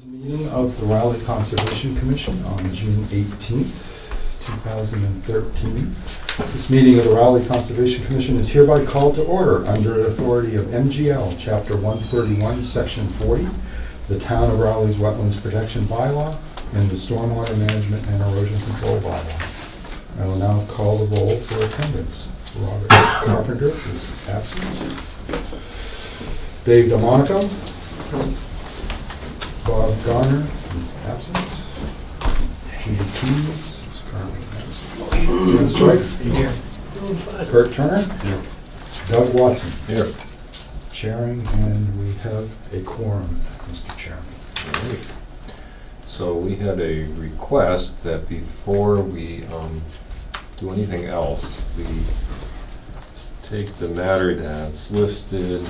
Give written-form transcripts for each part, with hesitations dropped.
Meeting of the Raleigh Conservation Commission on June 18th, 2013. This meeting of the Raleigh Conservation Commission is hereby called to order under the authority of MGL Chapter 131, Section 40, the Town of Raleigh's Wetlands Protection Bylaw, and the Stormwater Management and Erosion Control Bylaw. I will now call the roll for attendance. Robert Carpenter is absent. Dave Delmonico. Bob Garner is absent. Judy Keys is currently absent. Sam Stripe. Here. Kurt Turner. Here. Doug Watson. Here. Chairing, and we have a quorum, Mr. Chairman. All right. So we had a request that before we do anything else, we take the matter that's listed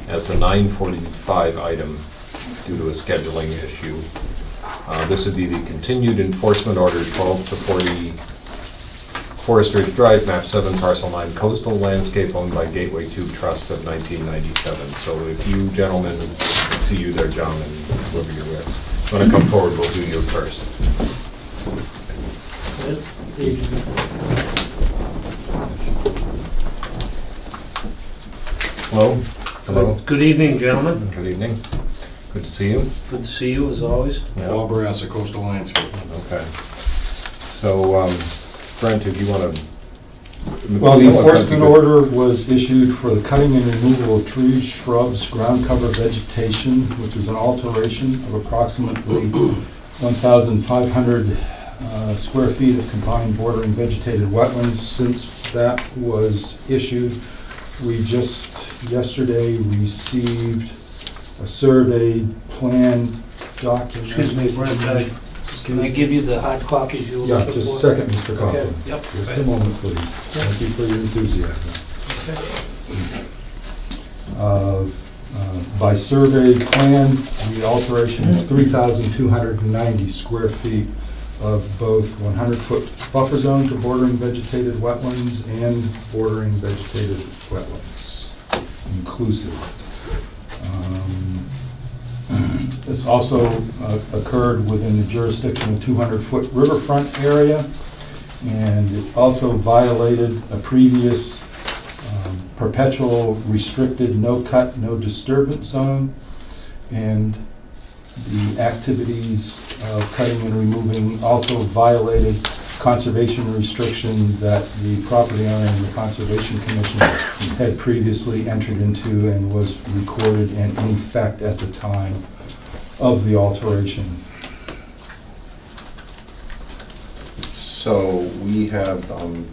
as the 945 item due to a scheduling issue. This would be the continued enforcement order 12 to 40 Forest Ridge Drive, map 7, parcel 9, coastal landscape owned by Gateway Tube Trust of 1997. So if you gentlemen, see you there, John, and whoever you're with, want to come forward, we'll do you first. Hello. Hello. Good evening, gentlemen. Good evening. Good to see you. Good to see you, as always. Yeah. Bob Barassa, Coastal Landscape. Okay. So, Brent, if you want to... Well, the enforcement order was issued for the cutting and removal of trees, shrubs, ground cover vegetation, which is an alteration of approximately 1,500 square feet of combined bordering vegetated wetlands. Since that was issued, we just yesterday received a surveyed plan document. Excuse me, Brent, can I give you the hard copies you were Yeah, looking for? just a second, Mr. Coughlin. Okay, yep. Just a moment, please. Thank you for your enthusiasm. By surveyed plan, the alteration is 3,290 square feet of both 100-foot buffer zone to bordering vegetated wetlands and bordering vegetated wetlands, inclusive. This also occurred within the jurisdiction of 200-foot riverfront area, and it also violated a previous perpetual restricted no-cut, no-disturbance zone, and the activities of cutting and removing also violated conservation restriction that the property owner and the Conservation Commission had previously entered into and was recorded and in effect at the time of the alteration. So we have,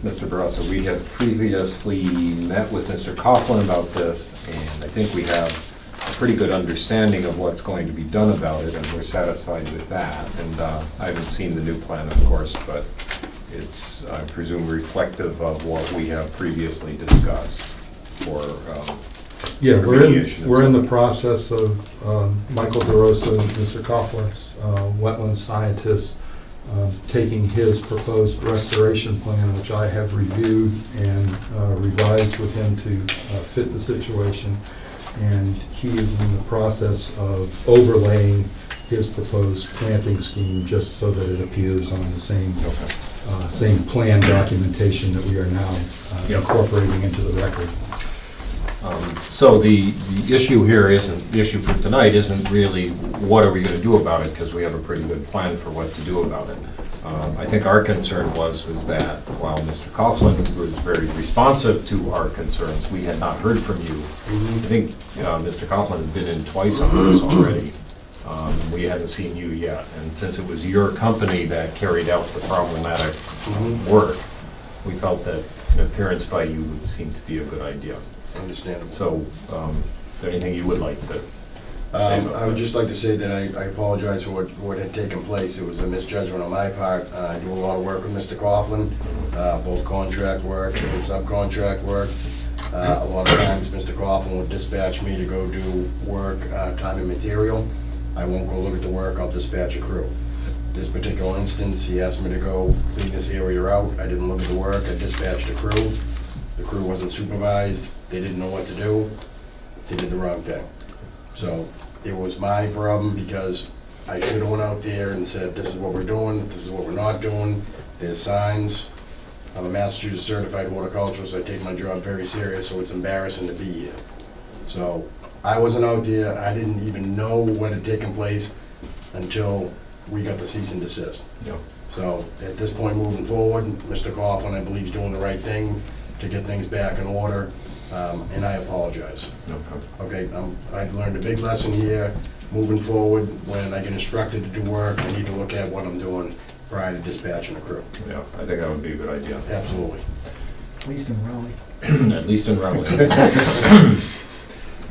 Mr. Barassa, we have previously met with Mr. Coughlin about this, and I think we have a pretty good understanding of what's going to be done about it, and we're satisfied with that. And I haven't seen the new plan, of course, but it's, I presume, reflective of what we have previously discussed for Yeah, remediation. we're in the process of Michael DeRosa, Mr. Coughlin's wetland scientist, taking his proposed restoration plan, which I have reviewed and revised with him to fit the situation. And he is in the process of overlaying his proposed planting scheme just so that it appears on the same plan documentation that we are now incorporating into the record. So the issue here isn't, the issue for tonight isn't really what are we going to do about it, because we have a pretty good plan for what to do about it. I think our concern was that while Mr. Coughlin was very responsive to our concerns, we had not heard from you. I think Mr. Coughlin had been in twice on this already. We hadn't seen you yet, and since it was your company that carried out the problematic work, we felt that an appearance by you would seem to be a good idea. Understandable. So, is there anything you would like to say about I would that? just like to say that I apologize for what had taken place. It was a misjudgment on my part. I do a lot of work with Mr. Coughlin, both contract work and subcontract work. A lot of times, Mr. Coughlin would dispatch me to go do work, time and material. I won't go look at the work, I'll dispatch a crew. This particular instance, he asked me to go clean this area out. I didn't look at the work, I dispatched a crew. The crew wasn't supervised. they didn't know what to do, they did the wrong thing. So it was my problem because I should have went out there and said, this is what we're doing, this is what we're not doing, there's signs. I'm a Massachusetts certified horticulturalist, so I take my job very serious, so it's embarrassing to be here. So I wasn't out there, I didn't even know what had taken place until we got the cease and desist. Yeah. So at this point moving forward, Mr. Coughlin, I believe, is doing the right thing to get things back in order, and I apologize. Okay. Okay, I've learned a big lesson here. Moving forward, when I get instructed to do work, I need to look at what I'm doing prior to dispatching a crew. Yeah, I think that would be a good idea. Absolutely. At least in Raleigh. At least in Raleigh.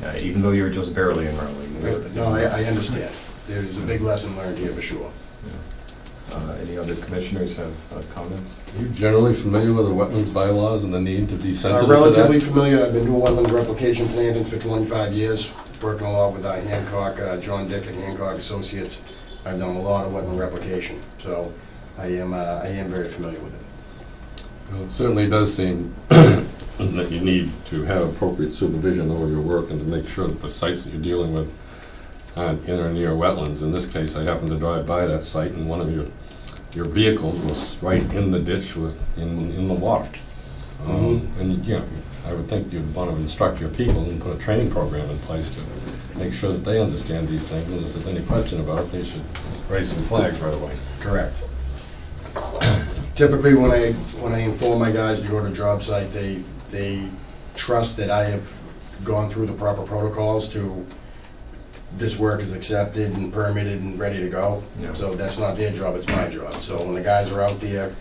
Yeah, even though you're just barely in Raleigh. No, I understand. There's a big lesson learned here for sure. Any other commissioners have comments? Are you generally familiar with the wetlands bylaws and the need to be sensitive to that? Relatively familiar. I've been doing wetland replication plantings for 25 years, working a lot with Hancock, John Dick and Hancock Associates. I've done a lot of wetland replication, so I am very familiar with it. Well, it certainly does seem that you need to have appropriate supervision over your work and to make sure that the sites that you're dealing with aren't in or near wetlands. In this case, I happened to drive by that site and one of your vehicles was right in the ditch in the water. And you know, I would think you'd want to instruct your people and put a training program in place to make sure that they understand these things, and if there's any question about it, they should raise some flags right away. Correct. Typically, when I inform my guys to go to a job site, they trust that I have gone through the proper protocols to, this work is accepted and permitted and ready to go. Yeah. So that's not their job, it's my job. So when the guys are out there,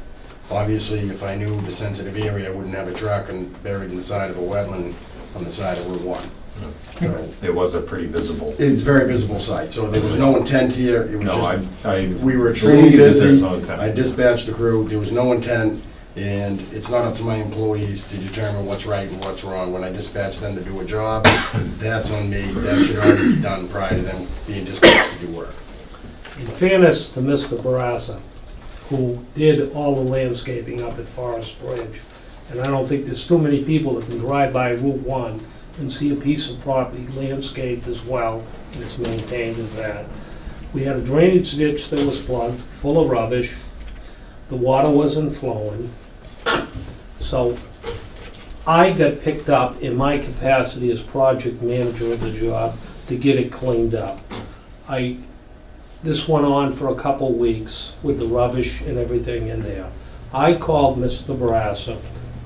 obviously, if I knew the sensitive area, I wouldn't have a truck and buried in the side of a wetland on the side of Route 1. So It was a pretty visible. it's a very visible site, so there was no intent here, it was No, just, we were extremely believe that there's busy. no intent. I dispatched the crew, there was no intent, and it's not up to my employees to determine what's right and what's wrong. When I dispatch them to do a job, that's on me, that should already be done prior to them being dispatched to do work. In fairness to Mr. Barassa, who did all the landscaping up at Forest Ridge, and I don't think there's too many people that can drive by Route 1 and see a piece of property landscaped as well, and it's maintained as that. We had a drainage ditch that was plugged, full of rubbish. The water wasn't flowing. So I got picked up in my capacity as project manager of the job to get it cleaned up. This went on for a couple weeks with the rubbish and everything in there. I called Mr. Barassa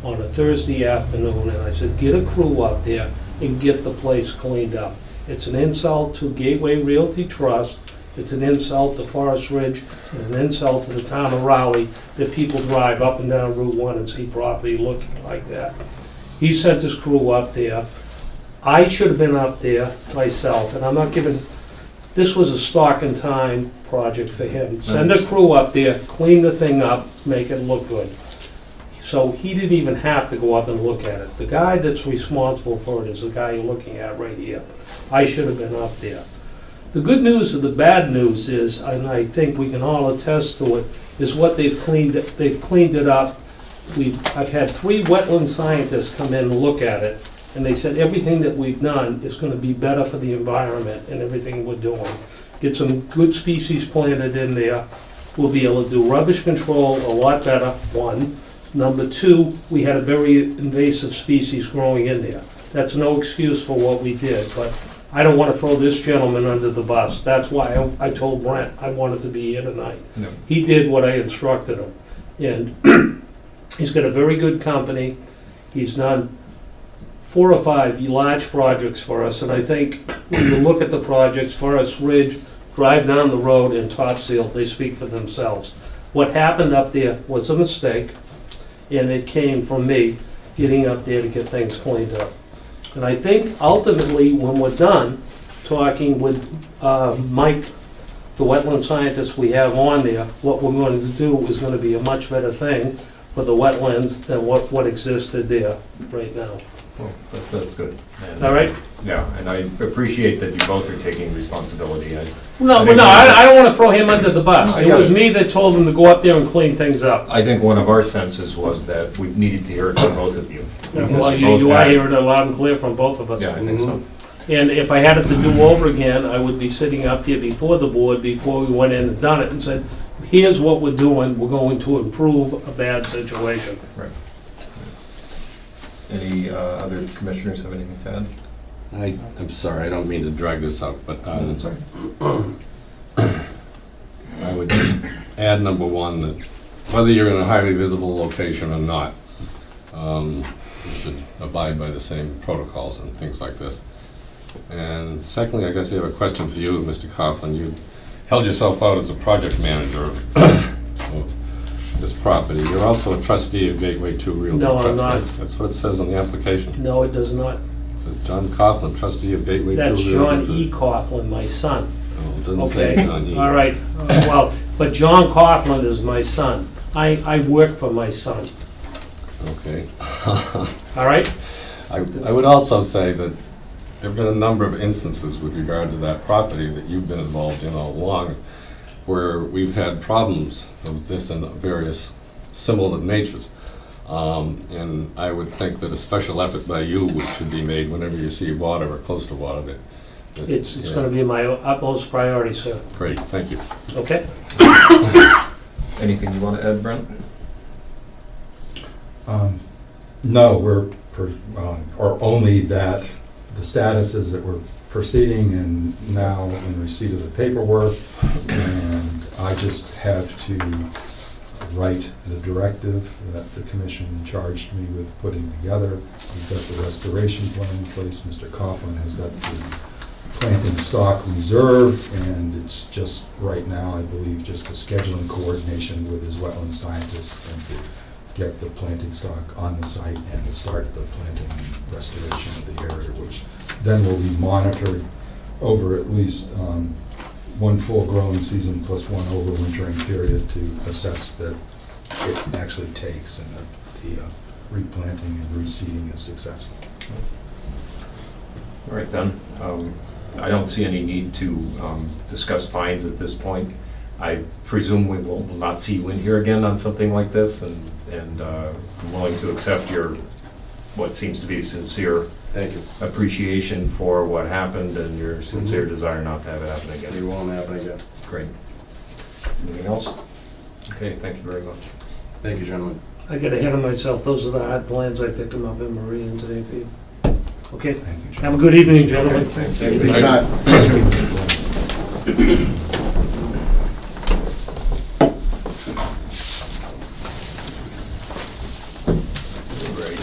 on a Thursday afternoon and I said, get a crew up there and get the place cleaned up. It's an insult to Gateway Realty Trust, it's an insult to Forest Ridge, and an insult to the town of Raleigh that people drive up and down Route 1 and see property looking like that. He sent his crew up there. I should have been up there myself, and I'm not giving, this was a stock and time project for him. Send a crew up there, clean the thing up, make it look good. So he didn't even have to go up and look at it. The guy that's responsible for it is the guy you're looking at right here. I should have been up there. The good news or the bad news is, and I think we can all attest to it, is what they've cleaned it up. I've had 3 wetland scientists come in and look at it, and they said everything that we've done is gonna be better for the environment and everything we're doing. Get some good species planted in there. We'll be able to do rubbish control a lot better, 1. Number 2, we had a very invasive species growing in there. That's no excuse for what we did, but I don't want to throw this gentleman under the bus. That's why I told Brent I wanted to be here tonight. No. He did what I instructed him. And he's got a very good company. He's done 4 or 5 large projects for us, and I think when you look at the projects, Forest Ridge, drive down the road, and Topsail, they speak for themselves. What happened up there was a mistake, and it came from me getting up there to get things cleaned up. And I think ultimately, when we're done, talking with Mike, the wetland scientist we have on there, what we're going to do is going to be a much better thing for the wetlands than what existed there right now. Well, that's good. And All right? Yeah, and I appreciate that you both are taking responsibility. No, I don't wanna throw him under the bus. It was me that told him to go up there and clean things up. I think one of our senses was that we needed to hear it from both of you. Well, Because you both are had- hearing it loud and clear from both of us. Yeah, I think so. And if I had it to do over again, I would be sitting up here before the board, before we went in and done it, and said, here's what we're doing, we're going to improve a bad situation. Any other commissioners have anything to add? I'm sorry, I don't mean to drag this out, but That's all right. I would just add number one, that whether you're in a highly visible location or not, you should abide by the same protocols and things like this. And secondly, I guess I have a question for you, Mr. Coughlin. You held yourself out as a project manager of this property. You're also a trustee of Gateway 2 Realty No, Trust. I'm not. right? That's what it says on the application. No, it does not. It says John Coughlin, trustee of Gateway 2 That's Realty John Trust. E. Coughlin, my son. Oh, it doesn't say Okay, John E. all right. Well, but John Coughlin is my son. I work for my son, Okay. all right? I would also say that there have been a number of instances with regard to that property that you've been involved in all along, where we've had problems of this and various similar natures. And I would think that a special effort by you should be made whenever you see water or close to water. that It's yeah. gonna be my utmost priority, sir, Great, thank you. okay? Anything you want to add, Brent? No, or only that the status is that we're proceeding and now in receipt of the paperwork, and I just have to write the directive that the commission charged me with putting together. We've got the restoration plan in place. Mr. Coughlin has got the planting stock reserved, and it's just, right now, I believe, just a scheduling coordination with his wetland scientists and to get the planting stock on the site and to start the planting and restoration of the area, which then will be monitored over at least one full growing season plus one overwintering period to assess that it actually takes and that the replanting and reseeding is successful. All right, then. I don't see any need to discuss fines at this point. I presume we will not see you in here again on something like this, and I'm willing to accept your, what seems to be sincere Thank you. appreciation for what happened and your sincere desire not to have it happen It again. won't happen again. Great. Anything else? Okay, thank you very much. Thank you, gentlemen. I got ahead of myself, those are the hard plans, I picked them up in Meridian today for you. Okay, Thank you, John. have a good evening, gentlemen. Thank you. Thank you for your time. Great.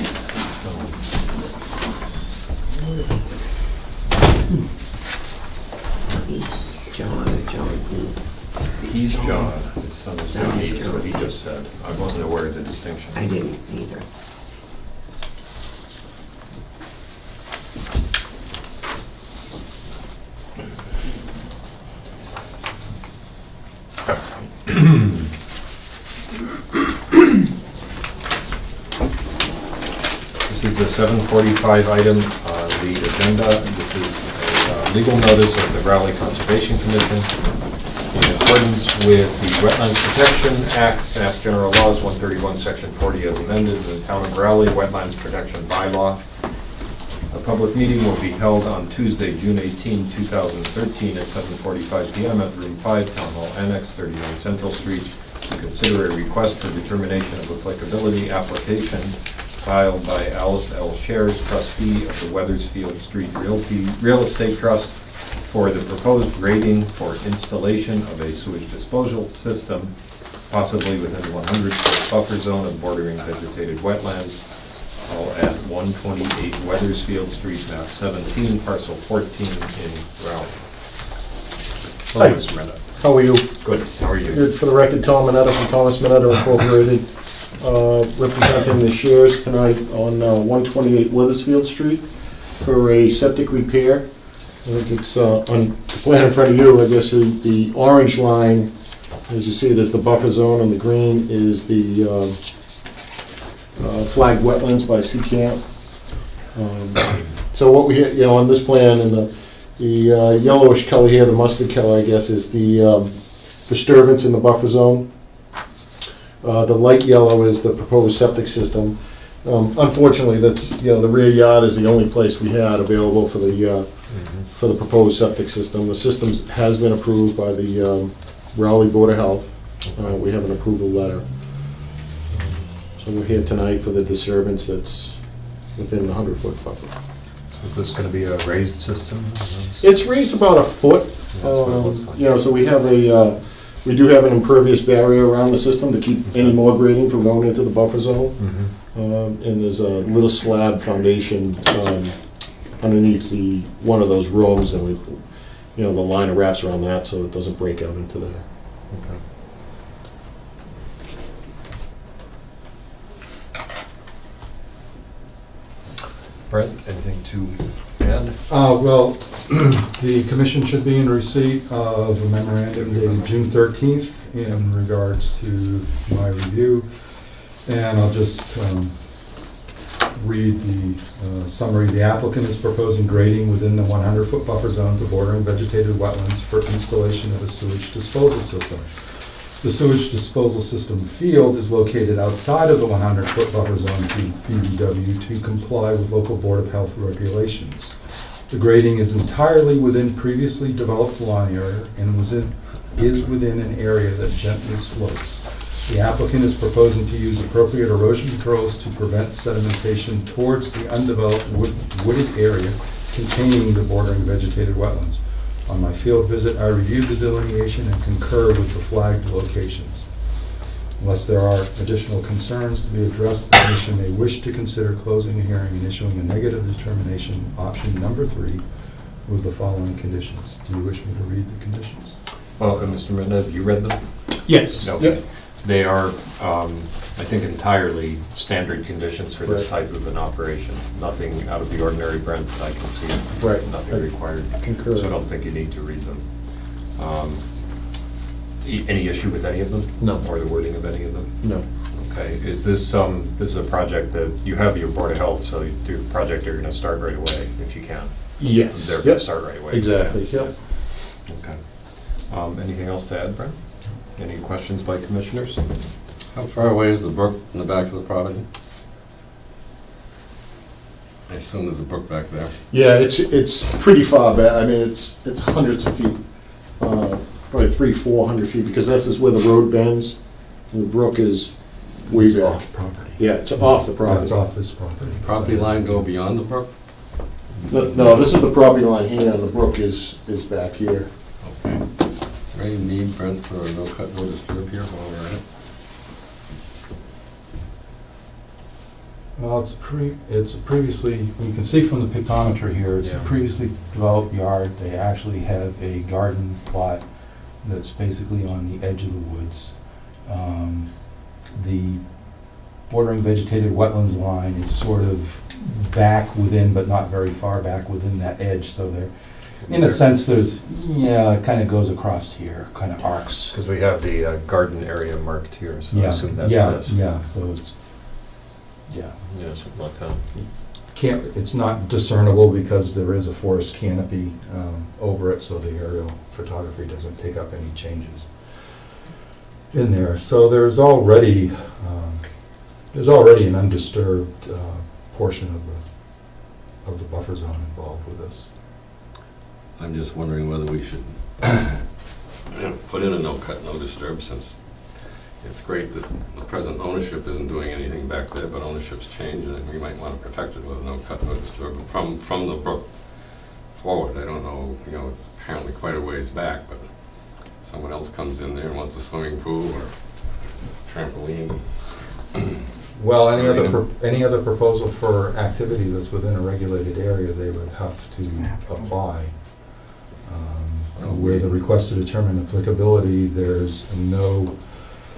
He's John. His son is John, is what he just said. I wasn't aware of the distinction. I didn't either. This is the 7:45 item on the agenda. This is a legal notice of the Raleigh Conservation Commission. In accordance with the Wetlands Protection Act, Mass General Laws 131, Section 40 as amended, the Town of Raleigh Wetlands Protection Bylaw. A public meeting will be held on Tuesday, June 18, 2013 at 7:45 PM at Room 5, Town Hall Annex, 39 Central Street, to consider a request for determination of applicability application filed by Alice L. Shares, trustee of the Weathersfield Street Real Estate Trust, for the proposed grading for installation of a sewage disposal system, possibly within 100-foot buffer zone of bordering vegetated wetlands, all at 128 Weathersfield Street, map 17, parcel 14 in Raleigh. Hello, Hi. Mr. Mineta. How are you? Good, how are you? Good. For the record, Tom Mineta from Thomas Mineta Incorporated, representing the shares tonight on 128 Weathersfield Street for a septic repair. I think it's on the plan in front of you. I guess the orange line, as you see it, is the buffer zone, and the green is the flagged wetlands by Seacamp. So what we, on this plan, and the yellowish color here, the mustard color, I guess, is the disturbance in the buffer zone. The light yellow is the proposed septic system. Unfortunately, that's, the rear yard is the only place we had available for the proposed septic system. The system has been approved by the Raleigh Board of Health. We have an approval letter. So we're here tonight for the disturbance that's within the 100-foot buffer. Is this gonna be a raised system? It's raised about a foot. That's what it looks like. So we have we do have an impervious barrier around the system to keep any more grading from going into the buffer zone. And there's a little slab foundation underneath one of those rooms, and the liner wraps around that so it doesn't break out into there. Okay. Brent, anything to add? Well, the commission should be in receipt of a memorandum dated June 13th in regards to my review. And I'll just read the summary. The applicant is proposing grading within the 100-foot buffer zone to bordering vegetated wetlands for installation of a sewage disposal system. The sewage disposal system field is located outside of the 100-foot buffer zone to BBW to comply with local Board of Health regulations. The grading is entirely within previously developed lawn area and is within an area that gently slopes. The applicant is proposing to use appropriate erosion controls to prevent sedimentation towards the undeveloped wooded area containing the bordering vegetated wetlands. On my field visit, I reviewed the delineation and concur with the flagged locations. Unless there are additional concerns to be addressed, the commission may wish to consider closing the hearing and issuing a negative determination, option number 3, with the following conditions. Do you wish me to read the conditions? Well, Mr. Mendez, have you read them? Yes. Okay. Yep. They are, I think, entirely standard conditions for this type of an operation. Nothing out of the ordinary, Brent, that I can see. Right. Nothing required. Concur. So I don't think you need to read them. Any issue with any of them? No. Or the wording of any of them? No. Okay, is this is a project that, you have your Board of Health, so your project you're gonna start right away, if you can? Yes. They're gonna Yep. start right away? Exactly, Yeah. yep. Okay. Anything else to add, Brent? Any questions by commissioners? How far away is the brook in the back of the property? I assume there's a brook back there. Yeah, it's pretty far back. I mean, it's hundreds of feet, probably 300-400 feet, because this is where the road bends, and the brook is way It's back. off property. Yeah, it's off the Yeah, property. it's off this property. Property line go beyond the brook? No, this is the property line here, and the brook is back here. Okay. Is there any need, Brent, for a no cut, no disturb here while we're at it? Well, it's previously, you can see from the pictometry here, it's a Yeah. previously developed yard. They actually have a garden plot that's basically on the edge of the woods. The bordering vegetated wetlands line is sort of back within, but not very far back within that edge, so they're, in a sense, there's, it kind of goes across here, kind of arcs. Because we have the garden area marked here, so I Yeah, assume that's yeah, this. yeah, so it's, yeah. Yeah, something like that. It's not discernible because there is a forest canopy over it, so the aerial photography doesn't pick up any changes in there. So there's already an undisturbed portion of the buffer zone involved with this. I'm just wondering whether we should put in a no cut, no disturb, since it's great that the present ownership isn't doing anything back there, but ownership's changed, and we might want to protect it with a no cut, no disturb from the brook forward. I don't know, it's apparently quite a ways back, but someone else comes in there and wants a swimming pool or trampoline. Well, any other proposal for activity that's within a regulated area, they would have to apply. Where the request to determine applicability, there's no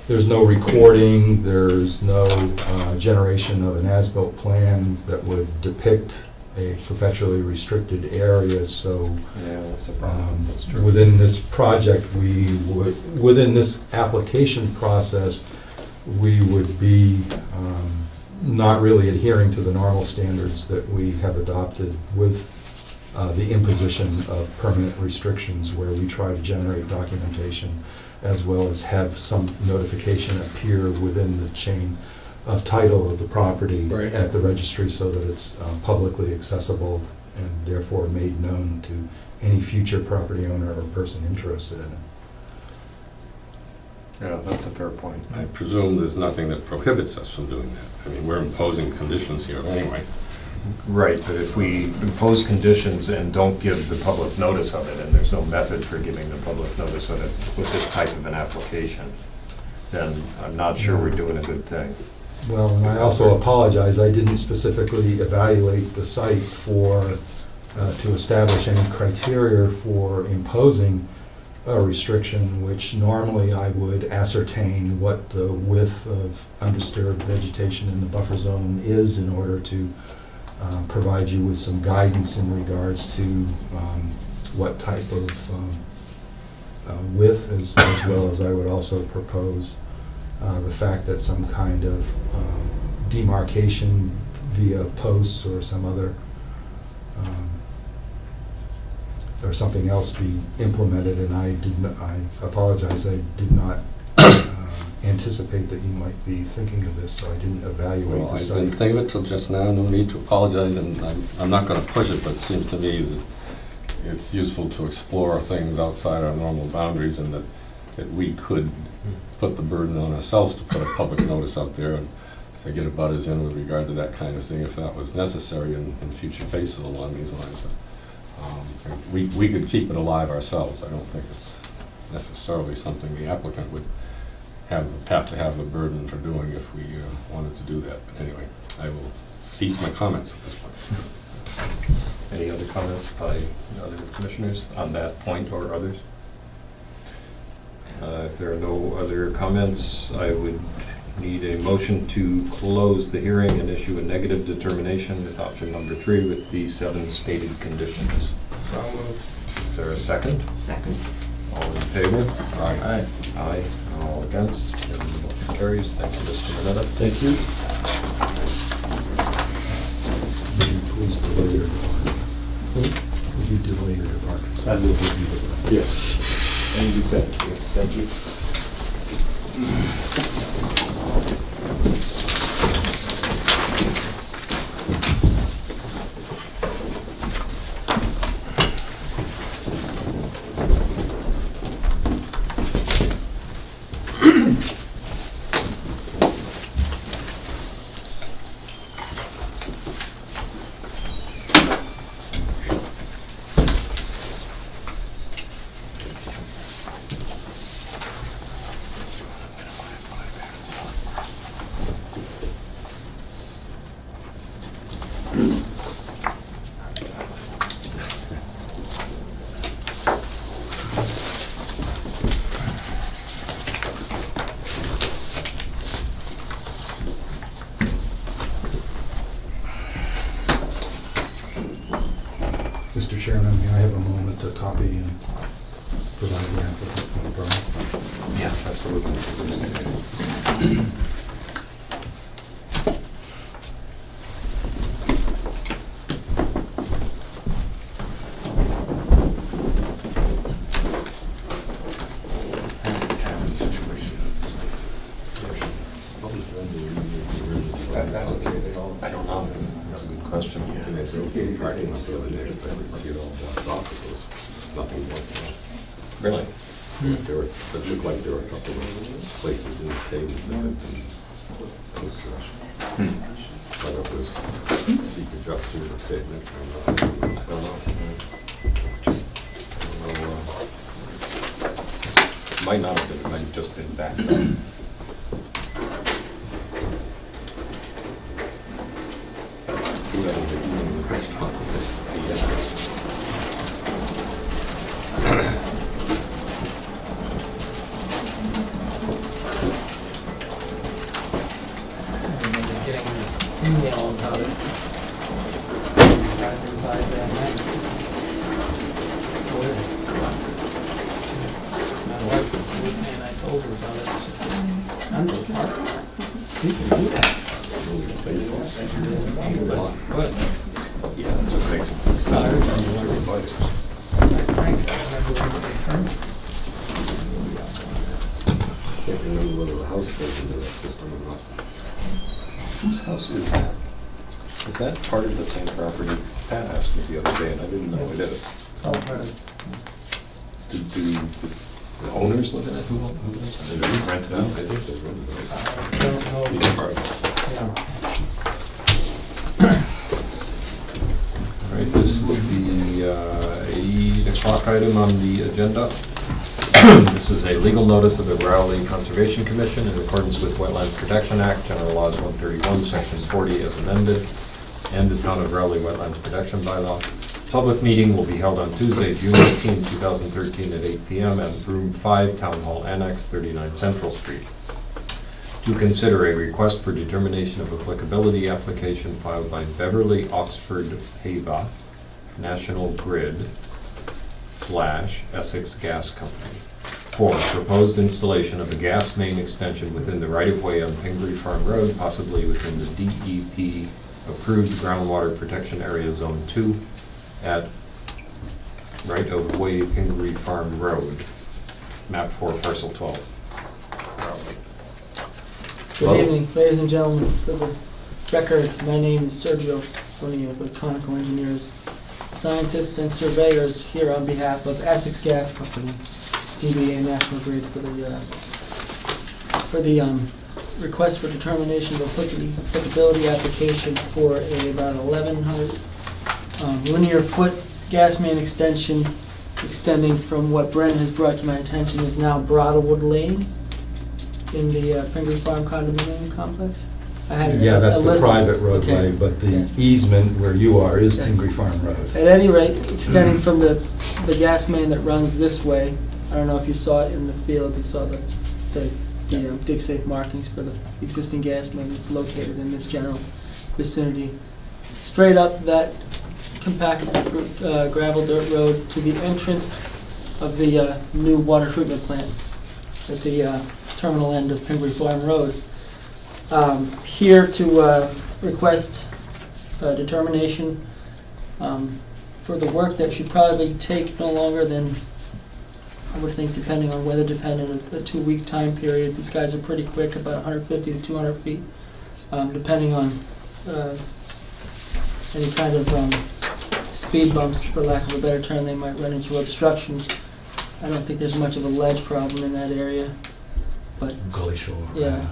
recording, there's no generation of an as-built plan that would depict a perpetually restricted area, so Yeah, that's a problem. That's true. within this project, within this application process, we would be not really adhering to the normal standards that we have adopted with the imposition of permanent restrictions, where we try to generate documentation as well as have some notification appear within the chain of title of the property Right. at the registry, so that it's publicly accessible and therefore made known to any future property owner or person interested in it. Yeah, that's a fair point. I presume there's nothing that prohibits us from doing that. I mean, we're imposing conditions here anyway. Right, but if we impose conditions and don't give the public notice of it, and there's no method for giving the public notice of it with this type of an application, then I'm not sure we're doing a good thing. Well, and I also apologize, I didn't specifically evaluate the site for, to establish any criteria for imposing a restriction, which normally I would ascertain what the width of undisturbed vegetation in the buffer zone is in order to provide you with some guidance in regards to what type of width, as well as I would also propose the fact that some kind of demarcation via posts or some other, or something else be implemented, and I apologize, I did not anticipate that you might be thinking of this, so I didn't evaluate Well, the I site. didn't think of it till just now, no need to apologize, and I'm not gonna push it, but it seems to me that it's useful to explore things outside our normal boundaries, and that we could put the burden on ourselves to put a public notice out there and to get abutters in with regard to that kind of thing, if that was necessary in future cases along these lines. We could keep it alive ourselves. I don't think it's necessarily something the applicant would have to have the burden for doing if we wanted to do that. But anyway, I will cease my comments at this point. Any other comments by other commissioners on that point or others? If there are no other comments, I would need a motion to close the hearing and issue a negative determination with option number 3 with the 7 stated conditions. So moved. Is there a second? Second. All in favor? Aye. Aye. All against? And the motion carries. Thank you, Mr. Mineta. Thank you. Would you please delay your departure? Would you delay your departure? I will. Yes. And you bet. Thank you. Mr. Chairman, may I have a moment to copy and provide the applicant with Brian? Yes, absolutely. That's okay. I don't know. That's a good question. Parking up the other day, but it all blocked off. It was nothing like that. Really? There were, it looked like there were a couple of places in the pavement that had been, whether it was seek adjust through the pavement or not. I don't know. It's just, I don't know. Might not have been, it might have just been backed up. Whoever did the restaurant, Getting an email about it. Driving by that night. My wife was with me and I told her about it. She said, I'm just parking. You can do that. Yeah, it just makes it expensive to replace. Can't remember whether the house goes into that system or not. Whose house is that? Is that part of the same property? Pat asked me the other day, and I didn't know it is. It's all part of it. Do the owners live in it? Who lives in it? Do they rent it out? I think they rented it. Don't know. It's part of it. Yeah. All right, this is the 8 o'clock item on the agenda. This is a legal notice of the Rowley Conservation Commission in accordance with Wetlands Protection Act, General Laws 131, Section 40 as amended, and the Town of Rowley Wetlands Protection Bylaw. Public meeting will be held on Tuesday, June 18, 2013 at 8 p.m. at Room 5, Town Hall Annex, 39 Central Street. To consider a request for determination of applicability application filed by Beverly Oxford Hava, National Grid / Essex Gas Company for proposed installation of a gas main extension within the right-of-way on Pingree Farm Road, possibly within the DEP approved groundwater protection area Zone 2 at right-of-way Pingree Farm Road, map 4, parcel 12. Good evening, ladies and gentlemen. For the record, my name is Sergio Bonilla with Conoco Engineers, scientists and surveyors here on behalf of Essex Gas Company, DBA National Grid, for the request for determination of applicability application for about 1,100 linear foot gas main extension extending from what Brent has brought to my attention is now Broadwood Lane in the Pingree Farm condominium complex. I had Yeah, that's a the list- private roadway, okay. but the Yeah. easement where you are is Okay. Pingree Farm Road. At any rate, extending from the gas main that runs this way, I don't know if you saw it in the field, you saw the dig safe markings for the existing gas main that's located in this general vicinity. Straight up that compacted gravel dirt road to the entrance of the new water treatment plant at the terminal end of Pingree Farm Road. Here to request determination for the work that should probably take no longer than, I would think, depending on weather dependent, a 2-week time period. These guys are pretty quick, about 150 to 200 feet, depending on any kind of speed bumps, for lack of a better term. They might run into obstructions. I don't think there's much of a ledge problem in that area, but Glacial. yeah,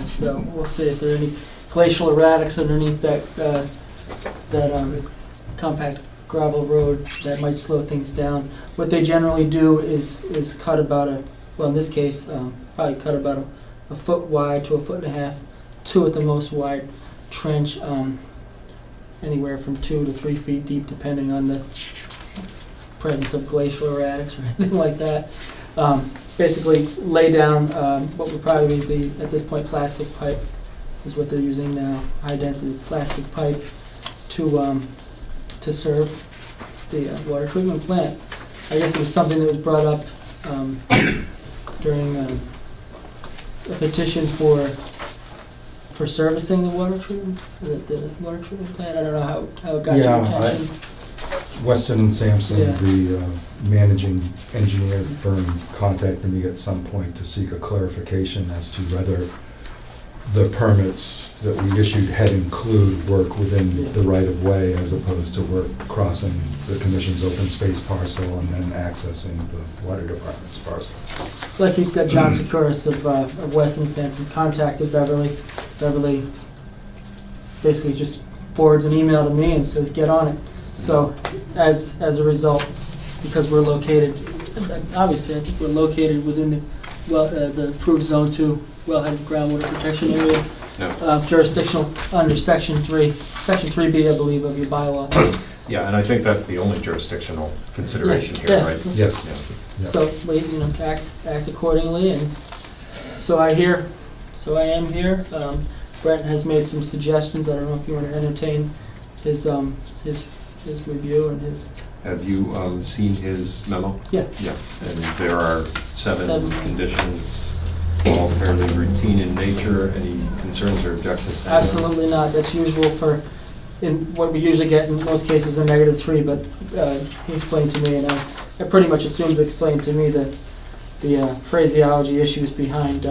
so we'll see if there are any glacial erratics underneath that compact gravel road that might slow things down. What they generally do is cut about in this case, probably cut about a foot wide to a foot and a half, 2 at the most wide trench, anywhere from 2 to 3 feet deep, depending on the presence of glacial erratics or anything like that. Basically lay down what would probably be, at this point, plastic pipe is what they're using now, high-density plastic pipe to serve the water treatment plant. I guess it was something that was brought up during a petition for servicing the water treatment plant. I don't know how it got Yeah, your attention. Weston and Sampson, Yeah. the managing engineer firm, contacted me at some point to seek a clarification as to whether the permits that we issued had include work within the right-of-way as opposed to work crossing the commission's open space parcel and then accessing the water department's parcel. Like he said, John Secouris of Weston Sampson contacted Beverly. Beverly basically just forwards an email to me and says, get on it. So as a result, because we're located, obviously I think we're located within the approved Zone 2 wellhead groundwater protection area, jurisdictional under Section 3, Section 3B, I believe, of your bylaw. Yeah, and I think that's the only jurisdictional consideration here, Yeah. right? Yes. Yeah. Yeah. So we, act accordingly, and so I am here. Brent has made some suggestions. I don't know if you want to entertain his review and his. Have you seen his memo? Yeah. Yeah, and there are seven Seven. conditions all fairly routine in nature. Any concerns or objections? Absolutely not. That's usual for, in what we usually get in most cases, a -3, but he explained to me, and I pretty much assumed he explained to me the phraseology issues behind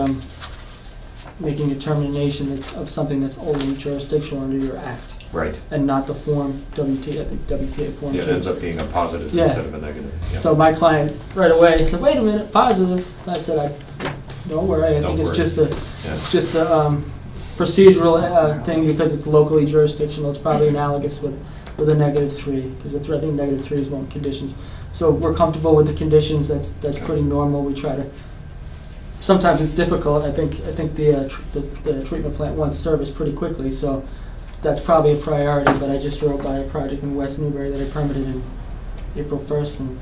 making a determination that's of something that's only jurisdictional under your act, Right. and not the form, WTA, the WTA form. Yeah, it ends up being a positive Yeah. instead of a negative. Yeah. So my client right away said, "Wait a minute, positive." I said, "Don't worry. I Don't think it's worry. just a Yeah. it's just a procedural thing because it's locally jurisdictional. It's probably analogous with a -3 because I think -3 is one of the conditions. So we're comfortable with the conditions. That's pretty normal. We try to. Sometimes it's difficult. I think the treatment plant wants service pretty quickly, so that's probably a priority. But I just drove by a project in West Newbury that I permitted in April 1st, and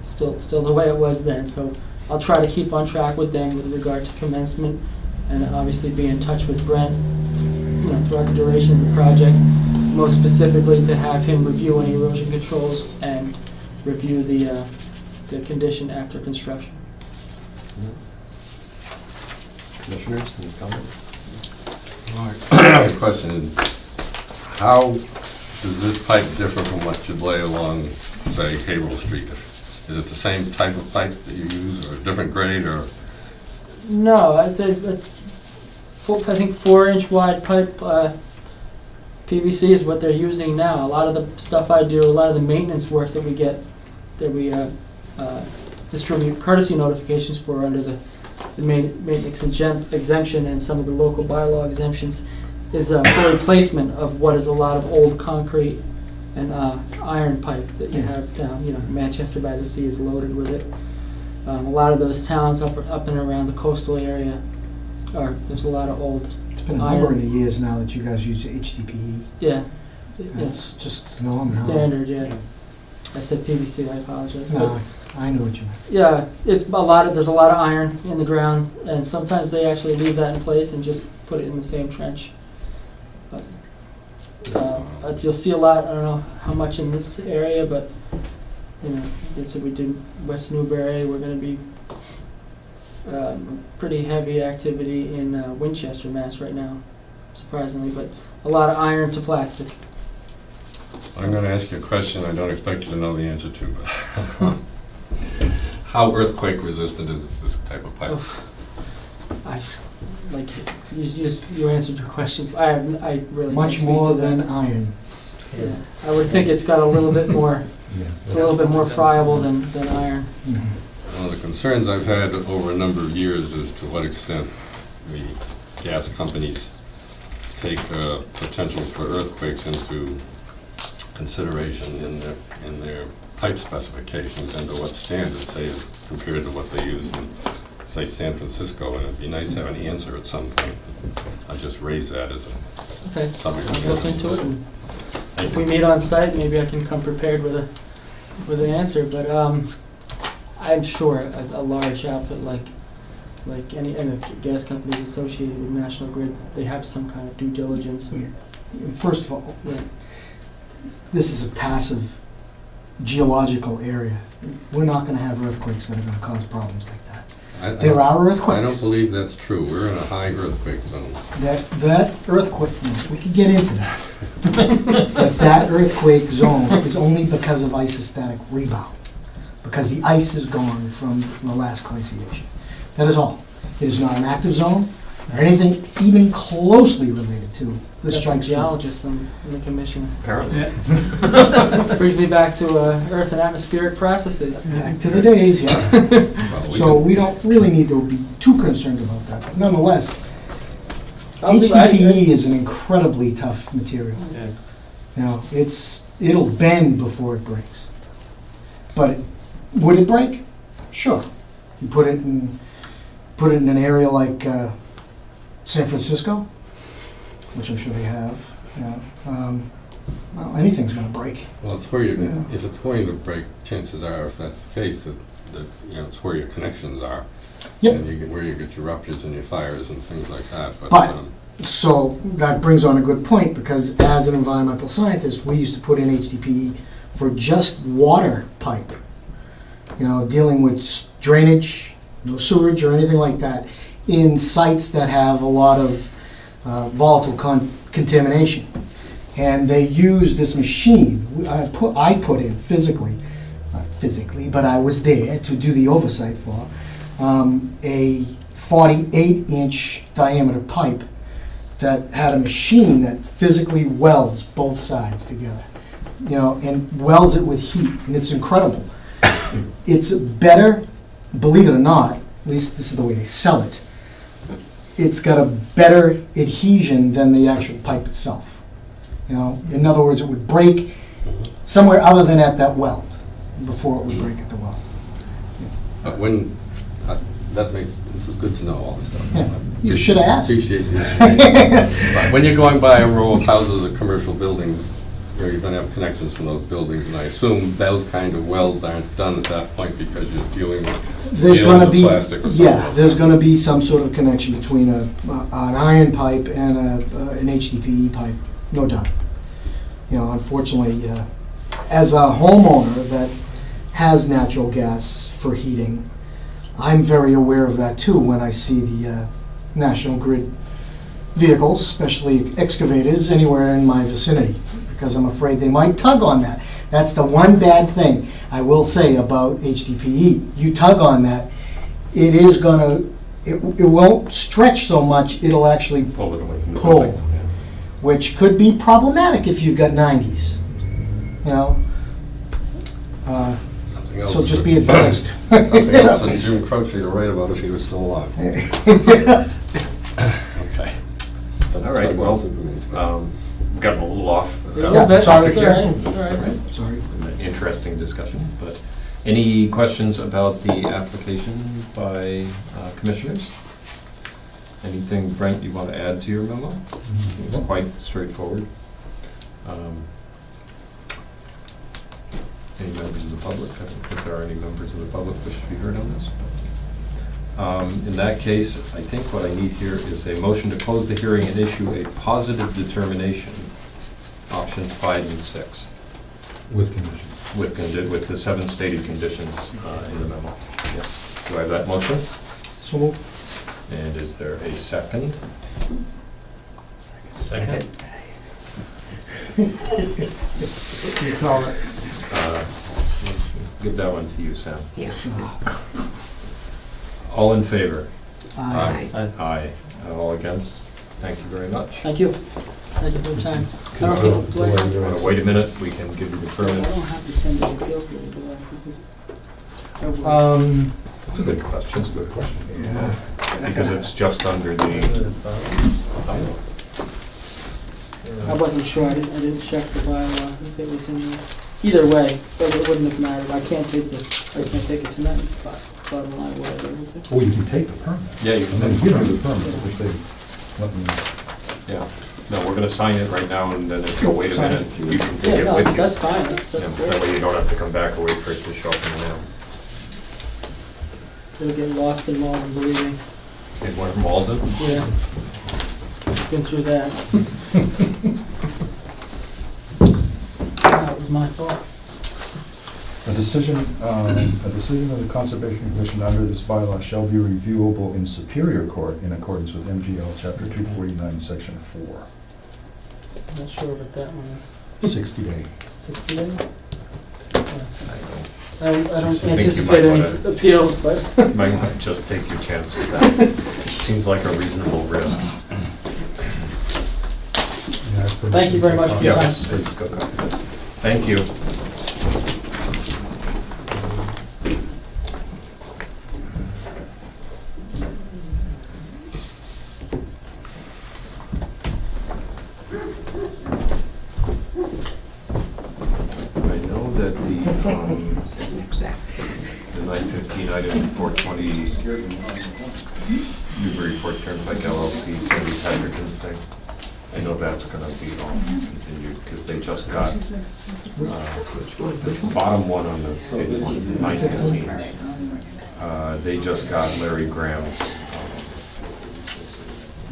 still the way it was then. So I'll try to keep on track with them with regard to commencement, and obviously be in touch with Brent, throughout the duration of the project. Most specifically, to have him review any erosion controls and review the condition after construction. Commissioners, any comments? My question is, how does this pipe differ from what you'd lay along, say, Haverhill Street? Is it the same type of pipe that you use, or a different grade, or? No, I'd say I think 4-inch wide pipe PVC is what they're using now. A lot of the stuff I do, a lot of the maintenance work that we get, that we distribute courtesy notifications for under the maintenance exemption and some of the local bylaw exemptions, is a full replacement of what is a lot of old concrete and iron pipe that you have down. Manchester by the Sea is loaded with it. A lot of those towns up and around the coastal area, there's a lot of old. It's been a number of years now that you guys use HDPE. Yeah. It's just normal now. Standard, yeah. I said PVC, I apologize. No, I know what you meant. Yeah, there's a lot of iron in the ground, and sometimes they actually leave that in place and just put it in the same trench. But you'll see a lot, I don't know how much in this area, but, so we did West Newbury, we're gonna be pretty heavy activity in Winchester, Mass right now, surprisingly, but a lot of iron to plastic. I'm gonna ask you a question I don't expect you to know the answer to, but how earthquake resistant is this type of pipe? You answered your question. I really Much can't speak more to that. than iron. Yeah, I would think it's got a little bit more. It's a little bit more friable than iron. One of the concerns I've had over a number of years is to what extent the gas companies take potential for earthquakes into consideration in their pipe specifications, and to what standards, say, as compared to what they use in, say, San Francisco. And it'd be nice to have an answer at some point. I just raise that as Okay, something. I'll look into it, and Thank if you. we meet on site, maybe I can come prepared with an answer. But I'm sure a large outfit like any gas companies associated with National Grid, they have some kind of due diligence. Yeah. First of all, Yeah. this is a passive geological area. We're not going to have earthquakes that are going to cause problems like that. There are earthquakes. I don't believe that's true. We're in a high earthquake zone. That earthquake, we could get into that. But that earthquake zone is only because of isostatic rebound, because the ice is gone from the last glaciation. That is all. It is not an active zone or anything even closely related to the Got some strike zone. geologists in the commission. Apparently. Brings me back to Earth and atmospheric processes. Back to the days, yeah. Well, So we don't really need to be too concerned about that. But nonetheless, I'll do- HDPE is an incredibly tough material. Yeah. Now, it'll bend before it breaks. But would it break? Sure. You put it in an area like San Francisco, which I'm sure they have. Well, anything's going to break. Well, it's where Yeah. if it's going to break, chances are, if that's the case, that it's where your connections are. Yep. And where you get your ruptures and your fires and things like that. But- So that brings on a good point, because as an environmental scientist, we used to put in HDPE for just water pipe. Dealing with drainage, no sewage or anything like that. in sites that have a lot of volatile contamination. And they use this machine, I put in physically, not physically, but I was there to do the oversight for, a 48-inch diameter pipe that had a machine that physically welds both sides together, you know, and welds it with heat, and it's incredible. It's better, believe it or not, at least this is the way they sell it, it's got a better adhesion than the actual pipe itself. You know, in other words, it would break somewhere other than at that weld before it would break at the weld. When, this is good to know, all this stuff. Yeah, you should have asked. Appreciate it. But when you're going by a row of houses or commercial buildings, you know, you're gonna have connections from those buildings, and I assume those kind of welds aren't done at that point because you're dealing with There's steel gonna or be, plastic or something. yeah, there's gonna be some sort of connection between an iron pipe and an HDPE pipe, no doubt. You know, unfortunately, as a homeowner that has natural gas for heating, I'm very aware of that too when I see the National Grid vehicles, especially excavators, anywhere in my vicinity, because I'm afraid they might tug on that. That's the one bad thing I will say about HDPE. You tug on that, it is gonna, it won't stretch so much, it'll actually Pull it away from the Pull. building. Yeah. which could be problematic if you've got 90s, you know? Something else So just for- be advised. Something else for Jim Croce to write about if he was still alive. Okay. All right, well, gotten a little off. Yeah, That's sorry. all right, it's all right. Sorry. Interesting discussion, but any questions about the application by commissioners? Anything, Brent, you want to add to your memo? It's quite straightforward. Any members of the public? I don't think there are any members of the public that should be heard on this. In that case, I think what I need here is a motion to close the hearing and issue a positive determination, options 5 and 6. With conditions. With the 7 stated conditions in the memo. Yes. Do I have that motion? So moved. And is there a second? Second. You call it. Give that one to you, Sam. Yeah. All in favor? Aye. Aye. All against? Thank you very much. Thank you. Thank you for your time. I don't think, do I have, You want to wait a minute? We can give you the I permit. don't have to send you a bill, do I? That's a good question. That's a good question. Yeah. Because it's just under the, I wasn't sure, I didn't check the bylaw, if it was in there. Either way, but it wouldn't have mattered, I can't take it tonight, but bottom line, what I able to. Well, you can take the permit. yeah, you And can, then give them the permit, which they let me. yeah. No, we're going to sign it right now, and then if you'll wait a minute, you can Yeah, take it no, with you. that's fine, that's Yeah, That way great. you don't have to come back or wait for it to show up in the mail. It'll get lost in Malden, believe me. It went from Malden? Yeah. Been through that. That was my fault. A decision of the Conservation Commission under this bylaw shall be reviewable in Superior Court in accordance with MGL Chapter 249, Section 4. I'm not sure what that one is. 60 day. 60 days? I I don't think you might anticipate any wanna- appeals, but. You might want to just take your chance with that. Seems like a reasonable risk. Thank you very much for your time. Yes, please go copy that. Thank you. I know that the 915 item 420 Newburyport Turnpike LLC, Sandy Patrick's thing. I know that's gonna be all continued, because they just got, the bottom one on the 915. They just got Larry Graham's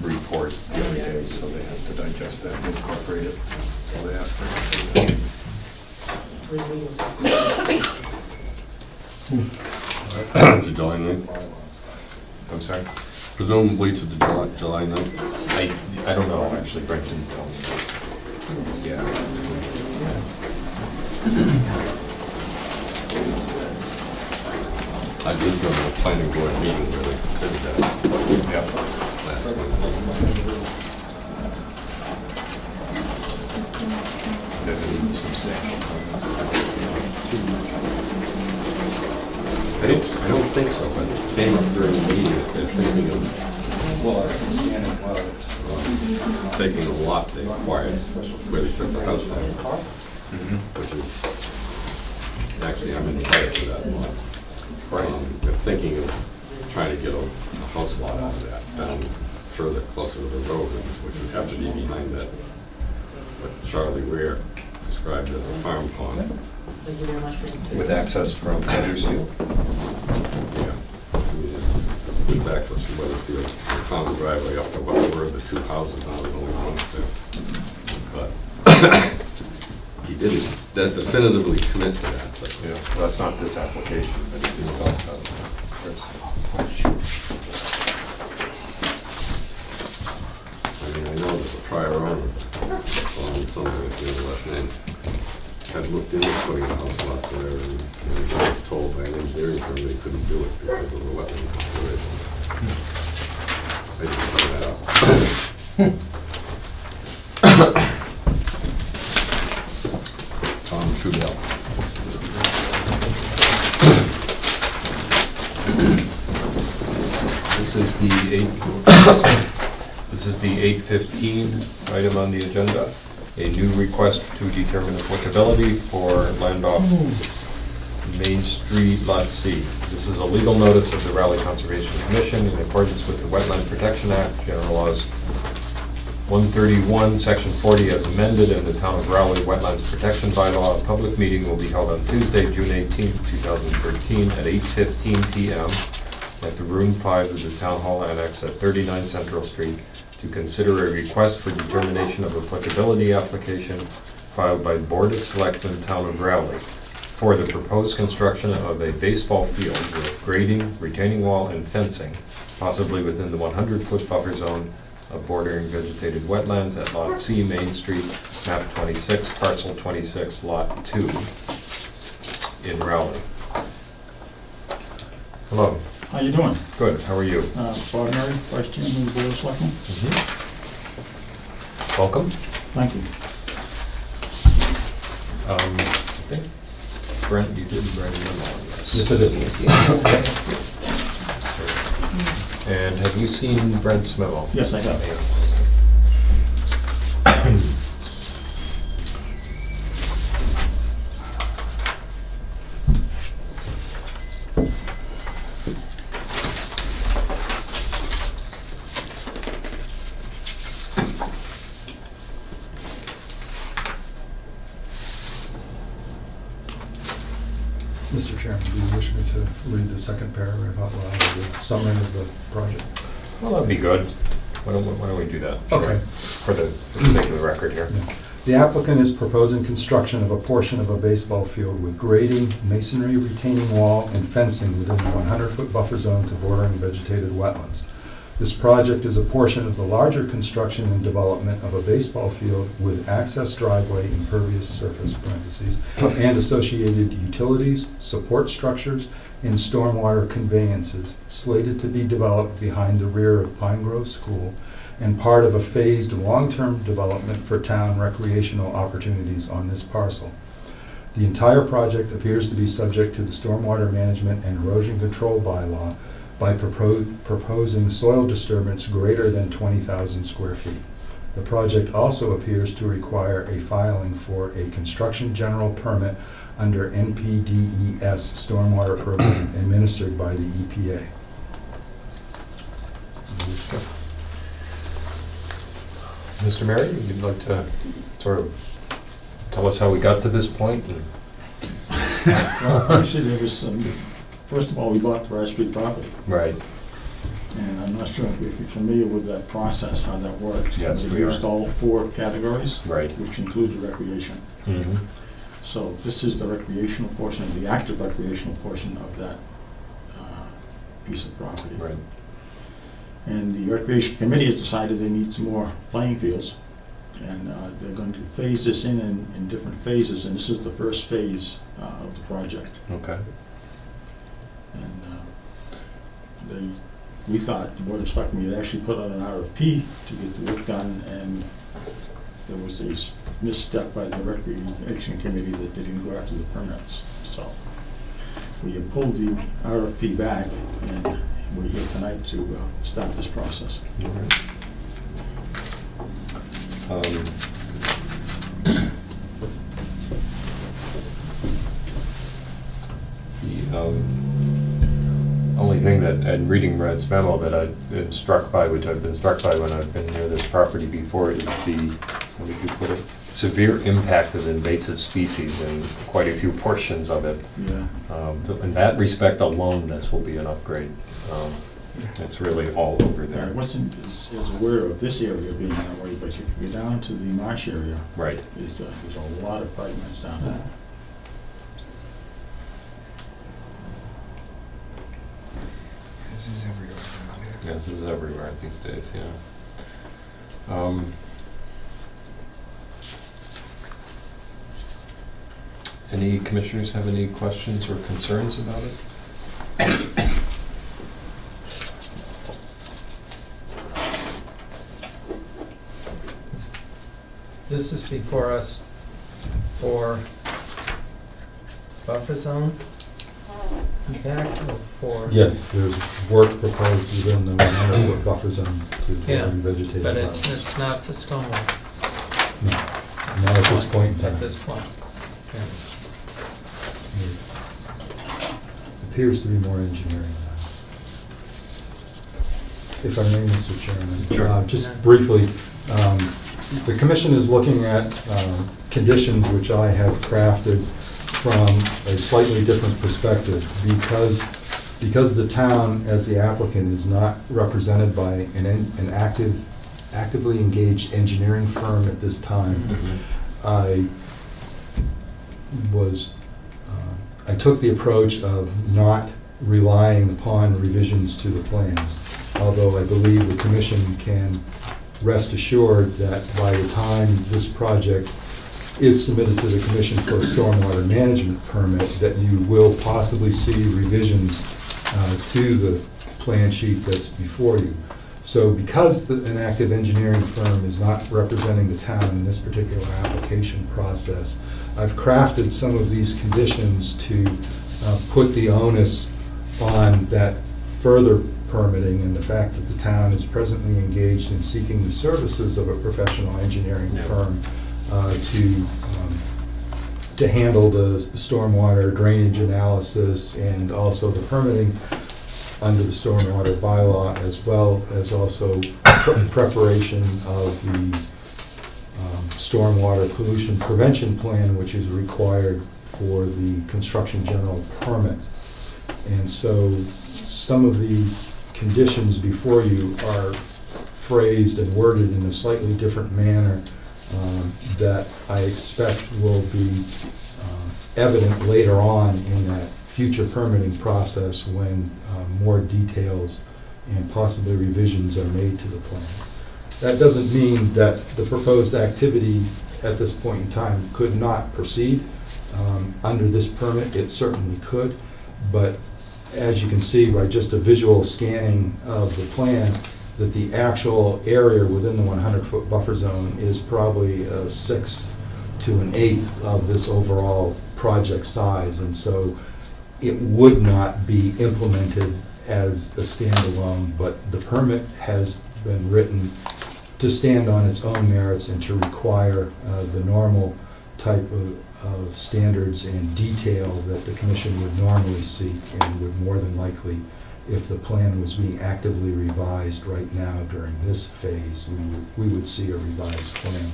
report the other day, so they have to digest that and incorporate it. So they asked for it. To join me. I'm sorry? Presumably to the July 9th. I don't know, actually, Brent didn't tell me. Yeah. I did go to a planning board meeting where they considered that last week. There's a substantial. I don't think so, but it came up during the meeting that they're thinking of taking a lot they acquired where they took the house down, which is, actually, I'm entitled to that lot. Right, they're thinking of trying to get a house lot out of that, down further, closer to the road, which would have to be behind that, what Charlie Ware described as a farm pond. Thank you very much for your. With access from Weathersfield? Yeah. With access from Weathersfield, the common driveway up to what were the two houses, now there's only one up there. But he didn't definitively commit to that, but Yeah, well, that's not this application, but it is about that. I mean, I know that the prior owner, on somebody with the last name, had looked into putting a house lot there, and he was told by an engineering firm they couldn't do it because of the wetland consideration. I just bring that up. Tom Trudell. This is the 8:15 item on the agenda. A new request to determine applicability for land off Main Street, Lot C. This is a legal notice of the Raleigh Conservation Commission in accordance with the Wetland Protection Act, General Laws 131, Section 40 as amended, and the Town of Raleigh Wetlands Protection Bylaw. A public meeting will be held on Tuesday, June 18, 2013, at 8:15 p.m. at the Room 5 of the Town Hall Annex at 39 Central Street to consider a request for determination of applicability application filed by Board of Selectmen, Town of Raleigh, for the proposed construction of a baseball field with grading, retaining wall, and fencing, possibly within the 100-foot buffer zone of bordering vegetated wetlands at Lot C, Main Street, map 26, parcel 26, lot 2, in Raleigh. Hello. How you doing? Good, how are you? Bob Murray, Vice Chairman of the Board of Selectmen. Welcome. Thank you. I think, Brent, you did write a memo on this. Yes, I did. And have you seen Brent's memo? Yes, I have. Mr. Chairman, do you wish me to read the second paragraph out loud of the summary of the project? Well, that'd be good. Why don't we do that? Okay. For the sake of the record here. The applicant is proposing construction of a portion of a baseball field with grading, masonry retaining wall, and fencing within the 100-foot buffer zone to bordering vegetated wetlands. This project is a portion of the larger construction and development of a baseball field with access driveway, impervious surface parentheses, and associated utilities, support structures, and stormwater conveyances slated to be developed behind the rear of Pine Grove School and part of a phased long-term development for town recreational opportunities on this parcel. The entire project appears to be subject to the Stormwater Management and Erosion Control Bylaw by proposing soil disturbance greater than 20,000 square feet. The project also appears to require a filing for a construction general permit under NPDES stormwater program administered by the EPA. Mr. Mary, you'd like to sort of tell us how we got to this point? Well, actually, there was some, first of all, we bought the Rice Street property, Right. and I'm not sure if you're familiar with that process, how that works. Yes, we We are. used all 4 categories, Right. which include the recreation. Mm-hmm. So this is the recreational portion, the active recreational portion of that piece of property. Right. And the Recreation Committee has decided they need some more playing fields. And they're going to phase this in different phases, and this is the first phase of the project. Okay. And we thought, the Board of Selectmen had actually put out an RFP to get the work done, and there was a misstep by the Recreation Committee that they didn't go after the permits. So we have pulled the RFP back, and we're here tonight to start this process. All right. The only thing that, and reading Red's memo, that I've been struck by, which I've been struck by when I've been near this property before, is the, how did you put it? Severe impact of invasive species in quite a few portions of it. Yeah. In that respect alone, this will be an upgrade. It's really all over I there. wasn't as aware of this area being that way, but if you go down to the marsh area, Right. there's a lot of fragments down there. Yeah, this is everywhere these days, yeah. Any commissioners have any questions or concerns about it? This is before us for buffer zone impact or for? Yes, there's work proposed within the 100-foot buffer zone to Yeah, revegetate. But it's not for stormwater No, not at this point in time. at this point. Okay. It appears to be more engineering now. If I may, Mr. Chairman. Sure. Just briefly, the commission is looking at conditions which I have crafted from a slightly different perspective, because the town, as the applicant, is not represented by an actively engaged engineering firm at this time. I took the approach of not relying upon revisions to the plans, although I believe the commission can rest assured that by the time this project is submitted to the commission for a stormwater management permit, that you will possibly see revisions to the plan sheet that's before you. So because an active engineering firm is not representing the town in this particular application process, I've crafted some of these conditions to put the onus on that further permitting and the fact that the town is presently engaged in seeking the services of a professional engineering firm to handle the stormwater drainage analysis and also the permitting under the stormwater bylaw, as well as also preparation of the stormwater pollution prevention plan, which is required for the construction general permit. And so some of these conditions before you are phrased and worded in a slightly different manner that I expect will be evident later on in that future permitting process when more details and possibly revisions are made to the plan. That doesn't mean that the proposed activity at this point in time could not proceed. Under this permit, it certainly could, but as you can see by just a visual scanning of the plan, that the actual area within the 100-foot buffer zone is probably a sixth to an eighth of this overall project size, and so it would not be implemented as a standalone, but the permit has been written to stand on its own merits and to require the normal type of standards and detail that the commission would normally seek and would more than likely, if the plan was being actively revised right now during this phase, we would see a revised plan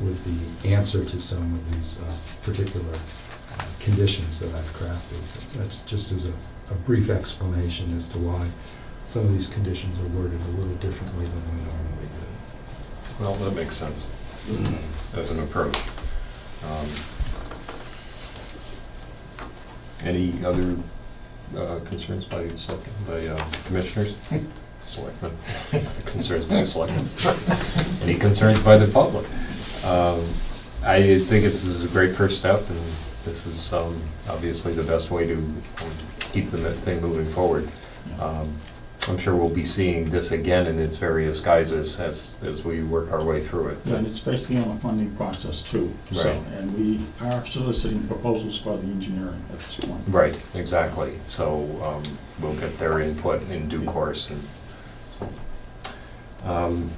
with the answer to some of these particular conditions that I've crafted. That's just as a brief explanation as to why some of these conditions are worded a little differently than we normally do. Well, that makes sense as an approach. Any other concerns by commissioners? selectmen, concerns by the selectmen, any concerns by the public. I think this is a great first step, and this is obviously the best way to keep the thing moving forward. I'm sure we'll be seeing this again in its various guises as we work our way through it. Yeah, and it's basically on a funding process too. So, Right. and we are soliciting proposals for the engineering at this point. Right, exactly. So we'll get their input in due course. And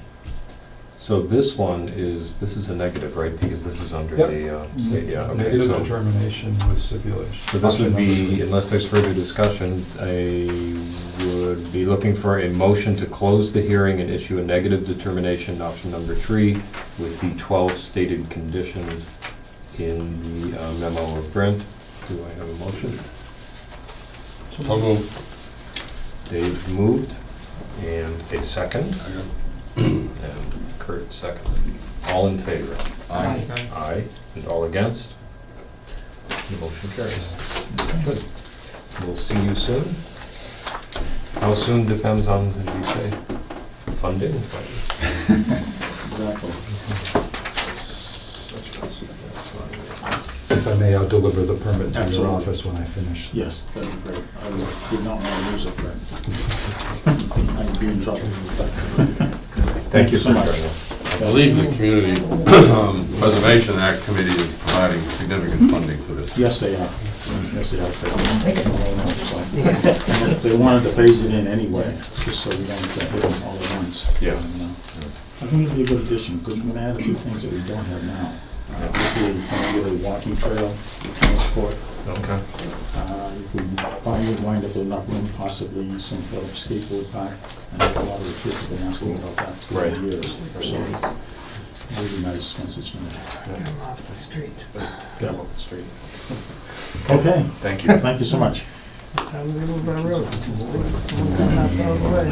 so this one this is a negative, right? Because this is under Yep. the state, yeah. Okay, Negative so- determination with stipulation. So this would Option number be, three. unless there's further discussion, I would be looking for a motion to close the hearing and issue a negative determination, option number 3, with the 12 stated conditions in the memo of Brent. Do I have a motion? So moved. Dave moved, and a second, and Kurt seconded. All in favor? Aye. Aye, and all against? The motion carries. Good. We'll see you soon. How soon depends on, as you say, funding. Exactly. If I may, I'll deliver the permit to your Absolutely. office when I finish. Yes, that'd be great. I would not want to lose it, but I'd be in trouble. Thank you so for much. joining us. I believe the Community Preservation Act Committee is providing significant funding for this. Yes, they are. Yes, they are. And they wanted to phase it in anyway, just so we don't hit them all at once. Yeah. And, I think it'd be a good addition, because we're gonna add a few things that we don't have now. Maybe a walking trail, tennis court. Okay. You could probably wind up with enough room, possibly some sort of skateboard park. I know a lot of the kids have been asking about that for Right. years. So, really nice once it's finished. Get 'em off the street. Get them off the street. Okay, Thank you. thank you so much. How do we move our road? Just wait for someone coming up the way.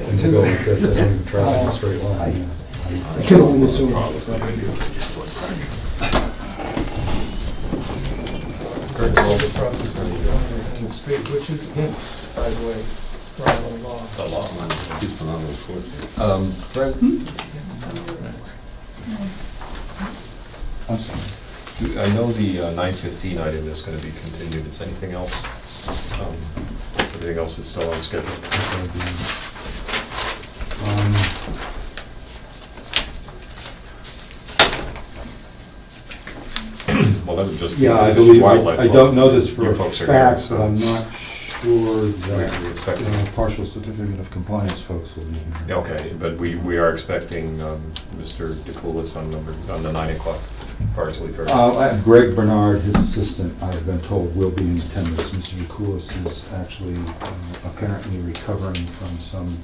And to go like this, I don't even travel in a straight line. I can only assume. In the street, which is against, by the way, Rhode law. The lot line keeps on those courses. Brent, I'm sorry. I know the 9:15 item is going to be continued. Is anything else? Everything else is still on schedule? Well, that would just be Yeah, I the believe, wildlife I law. don't know this for Your a folks are here, fact, so- but I'm not sure that We expect- partial certificate of compliance folks will be here. Okay, but we are expecting Mr. DeCoulis on the 9 o'clock, as far as we've heard. Greg Bernard, his assistant, I've been told will be in attendance. Mr. DeCoulis is actually apparently recovering from some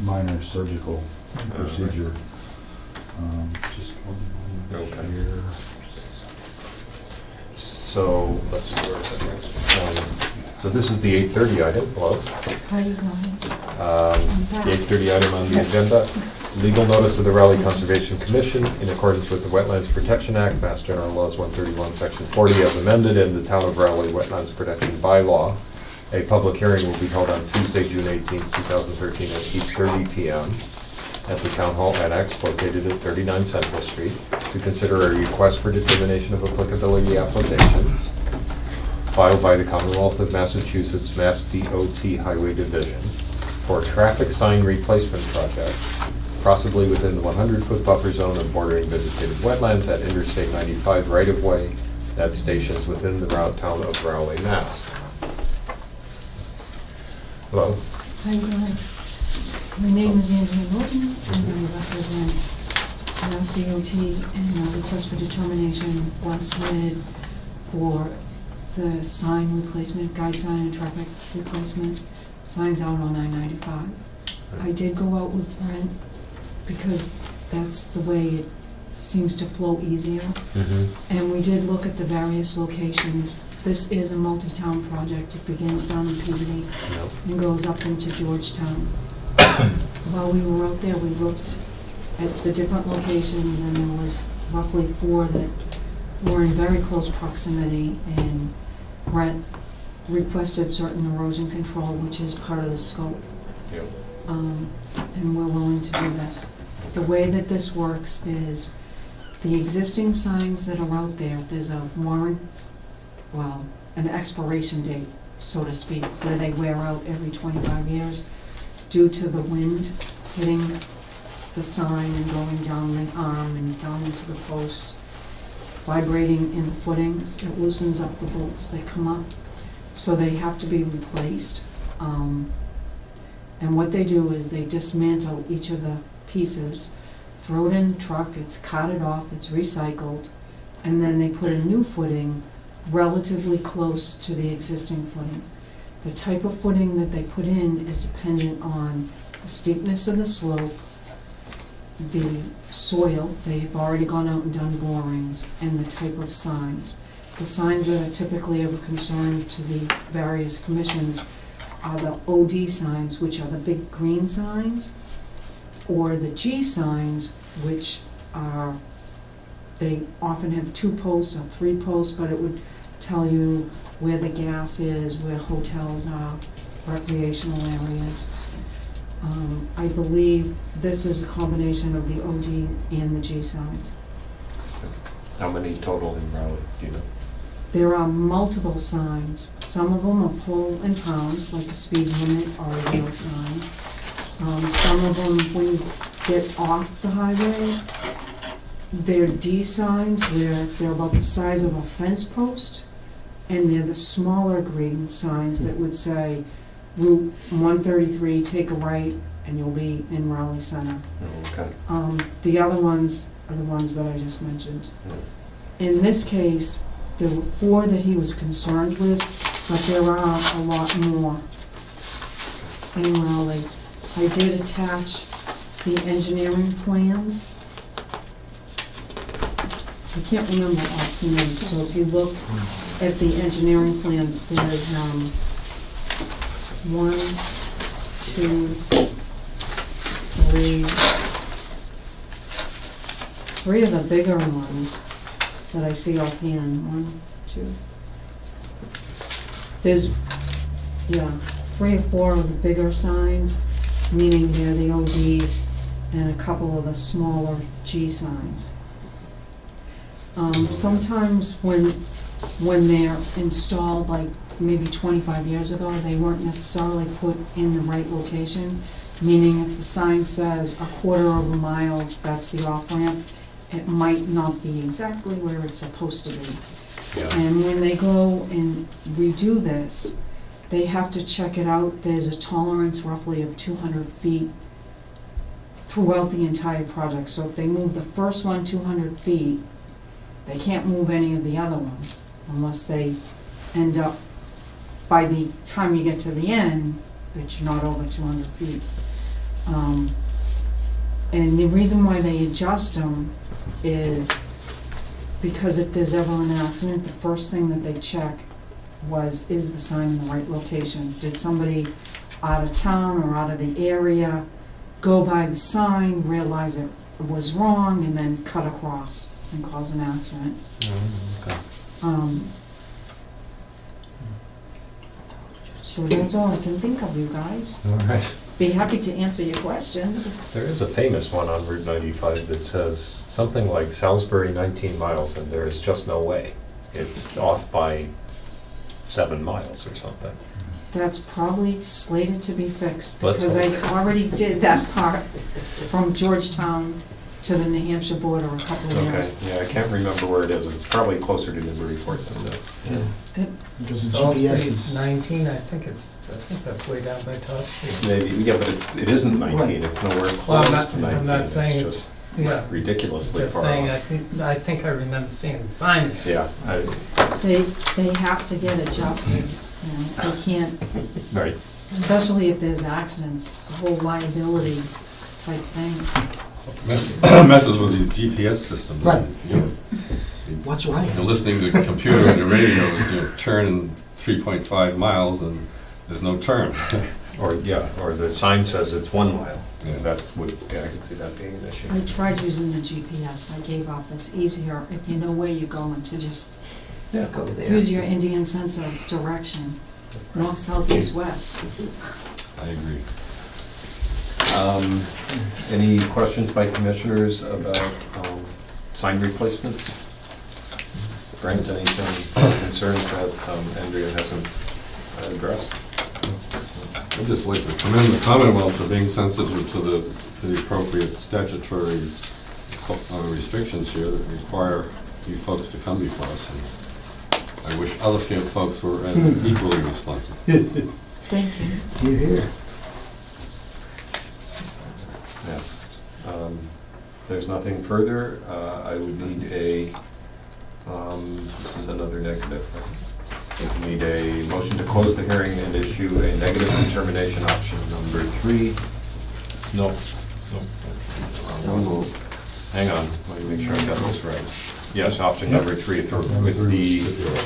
minor surgical procedure. Just one moment Okay. here. So, let's see, where is it? So this is the 8:30 item, hello? How you guys? The 8:30 item on the agenda, legal notice of the Raleigh Conservation Commission in accordance with the Wetlands Protection Act, Mass General Laws 131, Section 40 as amended, and the Town of Raleigh Wetlands Protection Bylaw. A public hearing will be held on Tuesday, June 18th, 2013 at 8:30 p.m. at the Town Hall Annex located at 39 Central Street to consider a request for determination of applicability applications filed by the Commonwealth of Massachusetts Mass DOT Highway Division for a traffic sign replacement project, possibly within the 100-foot buffer zone and bordering vegetated wetlands at Interstate 95 right-of-way at stations within the town of Raleigh, Mass. Hello? Hi, guys. My name is Andrea Norton, and I represent Mass DOT, and a request for determination was submitted for the sign replacement, guide sign and traffic replacement, signs out on I-95. I did go out with Brent, because that's the way it seems to flow easier. And we did look at the various locations. This is a multi-town project. It begins down in Peabody No. and goes up into Georgetown. While we were out there, we looked at the different locations, and there was roughly 4 that were in very close proximity, and Brett requested certain erosion control, which is part of the scope. Yep. And we're willing to do this. The way that this works is the existing signs that are out there, there's a warrant, well, an expiration date, so to speak, where they wear out every 25 years due to the wind hitting the sign and going down the arm and down into the post, vibrating in the footings. It loosens up the bolts that come up, so they have to be replaced. And what they do is they dismantle each of the pieces, throw it in a truck, it's carted off, it's recycled, and then they put a new footing relatively close to the existing footing. The type of footing that they put in is dependent on the steepness of the slope, the soil, they've already gone out and done borings, and the type of signs. The signs that are typically of a concern to the various commissions are the OD signs, which are the big green signs, or the G signs, which are, they often have 2 posts or 3 posts, but it would tell you where the gas is, where hotels are, recreational areas. I believe this is a combination of the OD and the G signs. How many total in Raleigh, do you know? There are multiple signs. Some of them are pull and pound, like the speed limit or a yield sign. Some of them, when you get off the highway, they're D signs where they're about the size of a fence post, and they're the smaller green signs that would say, Route 133, take a right, and you'll be in Raleigh Center. Okay. The other ones are the ones that I just mentioned. In this case, there were 4 that he was concerned with, but there are a lot more in Raleigh. I did attach the engineering plans. I can't remember offhand, so if you look at the engineering plans, there's 1, 2, 3 of the bigger ones that I see offhand. 1, 2. There's, 3 or 4 of the bigger signs, meaning they're the ODs, and a couple of the smaller G signs. Sometimes when they're installed, like maybe 25 years ago, they weren't necessarily put in the right location, meaning if the sign says 1/4 of a mile, that's the off-ramp, it might not be exactly where it's supposed to be. Yeah. And when they go and redo this, they have to check it out. There's a tolerance roughly of 200 feet throughout the entire project. So if they move the first one 200 feet, they can't move any of the other ones unless they end up, by the time you get to the end, that you're not over 200 feet. And the reason why they adjust them is because if there's ever an accident, the first thing that they check is the sign in the right location? Did somebody out of town or out of the area go by the sign, realize it was wrong, and then cut across and cause an accident? Okay. So that's all I can think of, you guys. All right. Be happy to answer your questions. There is a famous one on Route 95 that says something like Salisbury 19 miles and there is just no way. It's off by 7 miles or something. That's probably slated to be fixed, Let's because hope. I already did that part from Georgetown to the New Hampshire border a couple of Okay, years. yeah, I can't remember where it is. It's probably closer to Newburyport than that. Because the Salisbury GPS is, 19, I think that's way down by Todd Street. Maybe, yeah, but it isn't 19, Right. it's nowhere Well, close to 19. I'm not saying just yeah, ridiculously just far saying, off. I think I remember seeing the sign there. Yeah, They have to get adjusted, you know, they can't, right. especially if there's accidents, it's a whole liability type thing. Messes with these GPS systems. Right. You what's right? You're listening to the computer and the radio, you turn 3.5 miles and there's no turn. Or the sign says it's 1 mile. Yeah. That would, yeah, I can see that being an issue. I tried using the GPS, I gave up, it's easier if you know where you're going to just Yeah, go there. use your Indian sense of direction. north, south, east, west. I agree. Any questions by commissioners about sign replacements? Brent, any concerns that Andrea hasn't addressed? I'd just like to commend the Commonwealth for being sensitive to the appropriate statutory restrictions here that require you folks to come before us. And I wish other field folks were as equally responsive. Thank you. You're here. Yes. If there's nothing further, I would need this is another negative. I would need a motion to close the hearing and issue a negative determination option number 3. No. Hang on, let me make sure I got this right. Yes, option number 3 with the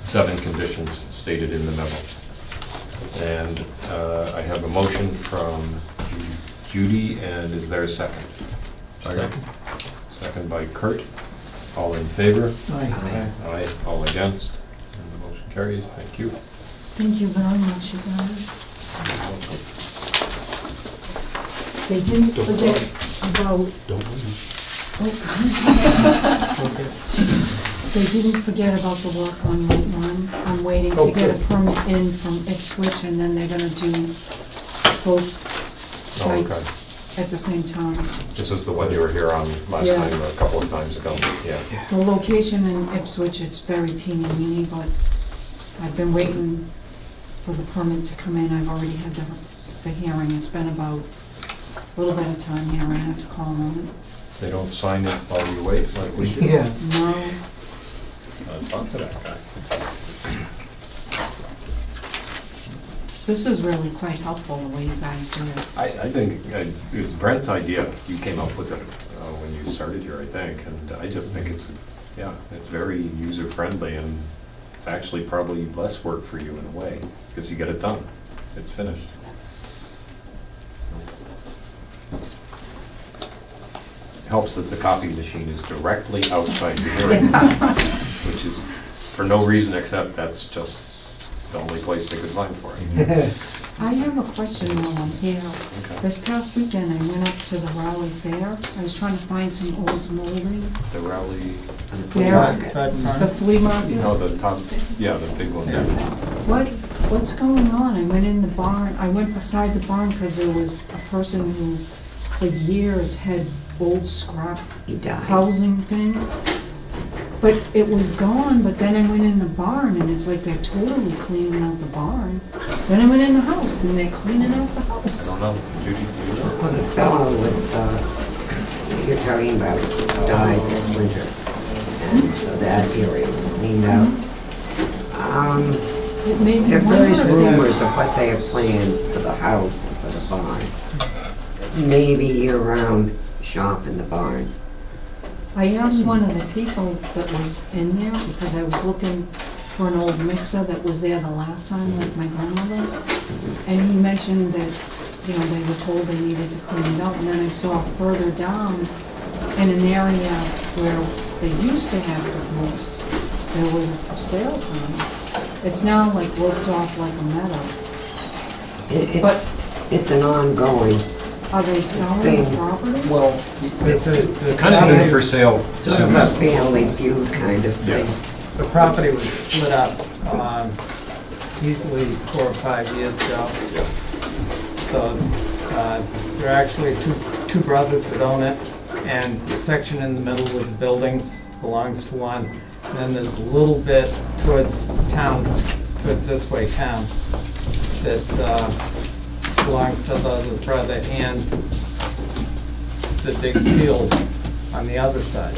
7 conditions stated in the memo. And I have a motion from Judy, and is there a second? Second. Second by Kurt. All in favor? Aye. Aye. All against? And the motion carries. Thank you. Thank you very much, you guys. They didn't forget about... They didn't forget about the work on Route 1. I'm waiting to get a permit in from Ipswich, and then they're gonna do both sites at the same time. This is the one you were here on last Yeah. time, a couple of times ago. Yeah. The location in Ipswich, it's very teeny weeny, but I've been waiting for the permit to come in. I've already had the hearing. It's been about a little bit of time here. I have to call on it. They don't sign it while you wait, like we do. Yeah. No, Talk to that guy. this is really quite helpful, the way you guys do it. I think it was Brent's idea. You came up with it when you started here, I think, and I just think it's very user-friendly, and it's actually probably less work for you in a way, because you get it done. It's finished. Helps that the copy machine is directly outside the hearing, which is for no reason except that's just the only place they could find for it. I have a question while I'm here. Okay. This past weekend, I went up to the Raleigh Fair. I was trying to find some old molding. The Raleigh, Fair, the flea market. the top, the big one. What's going on? I went in the barn, I went beside the barn because there was a person who for years had old scrap housing things. But it was gone, but then I went in the barn and it's like they're totally cleaning out the barn. Then I went in the house and they're cleaning out the I house. don't know, Judy, do you know? Well, the fellow was, you're talking about, died this winter, and so that area was cleaned out. It made me There are various wonder. rumors of what they have plans for the house and for the barn. Maybe year-round shop in the barn. I asked one of the people that was in there, because I was looking for an old mixer that was there the last time, like my grandmother's, and he mentioned that, they were told they needed to clean it out, and then I saw further down in an area where they used to have the moose, there was a for sale sign. It's now like roped off like a meadow. It's an ongoing Are they selling the thing. property? Well, it's Kind of been for sale sort of a since, family feud kind of thing. the property was split up easily 4 or 5 years ago. So there are actually two brothers that own it, and the section in the middle with the buildings belongs to one. And then there's a little bit towards town, towards this way town, that belongs to the other brother, and the big field on the other side.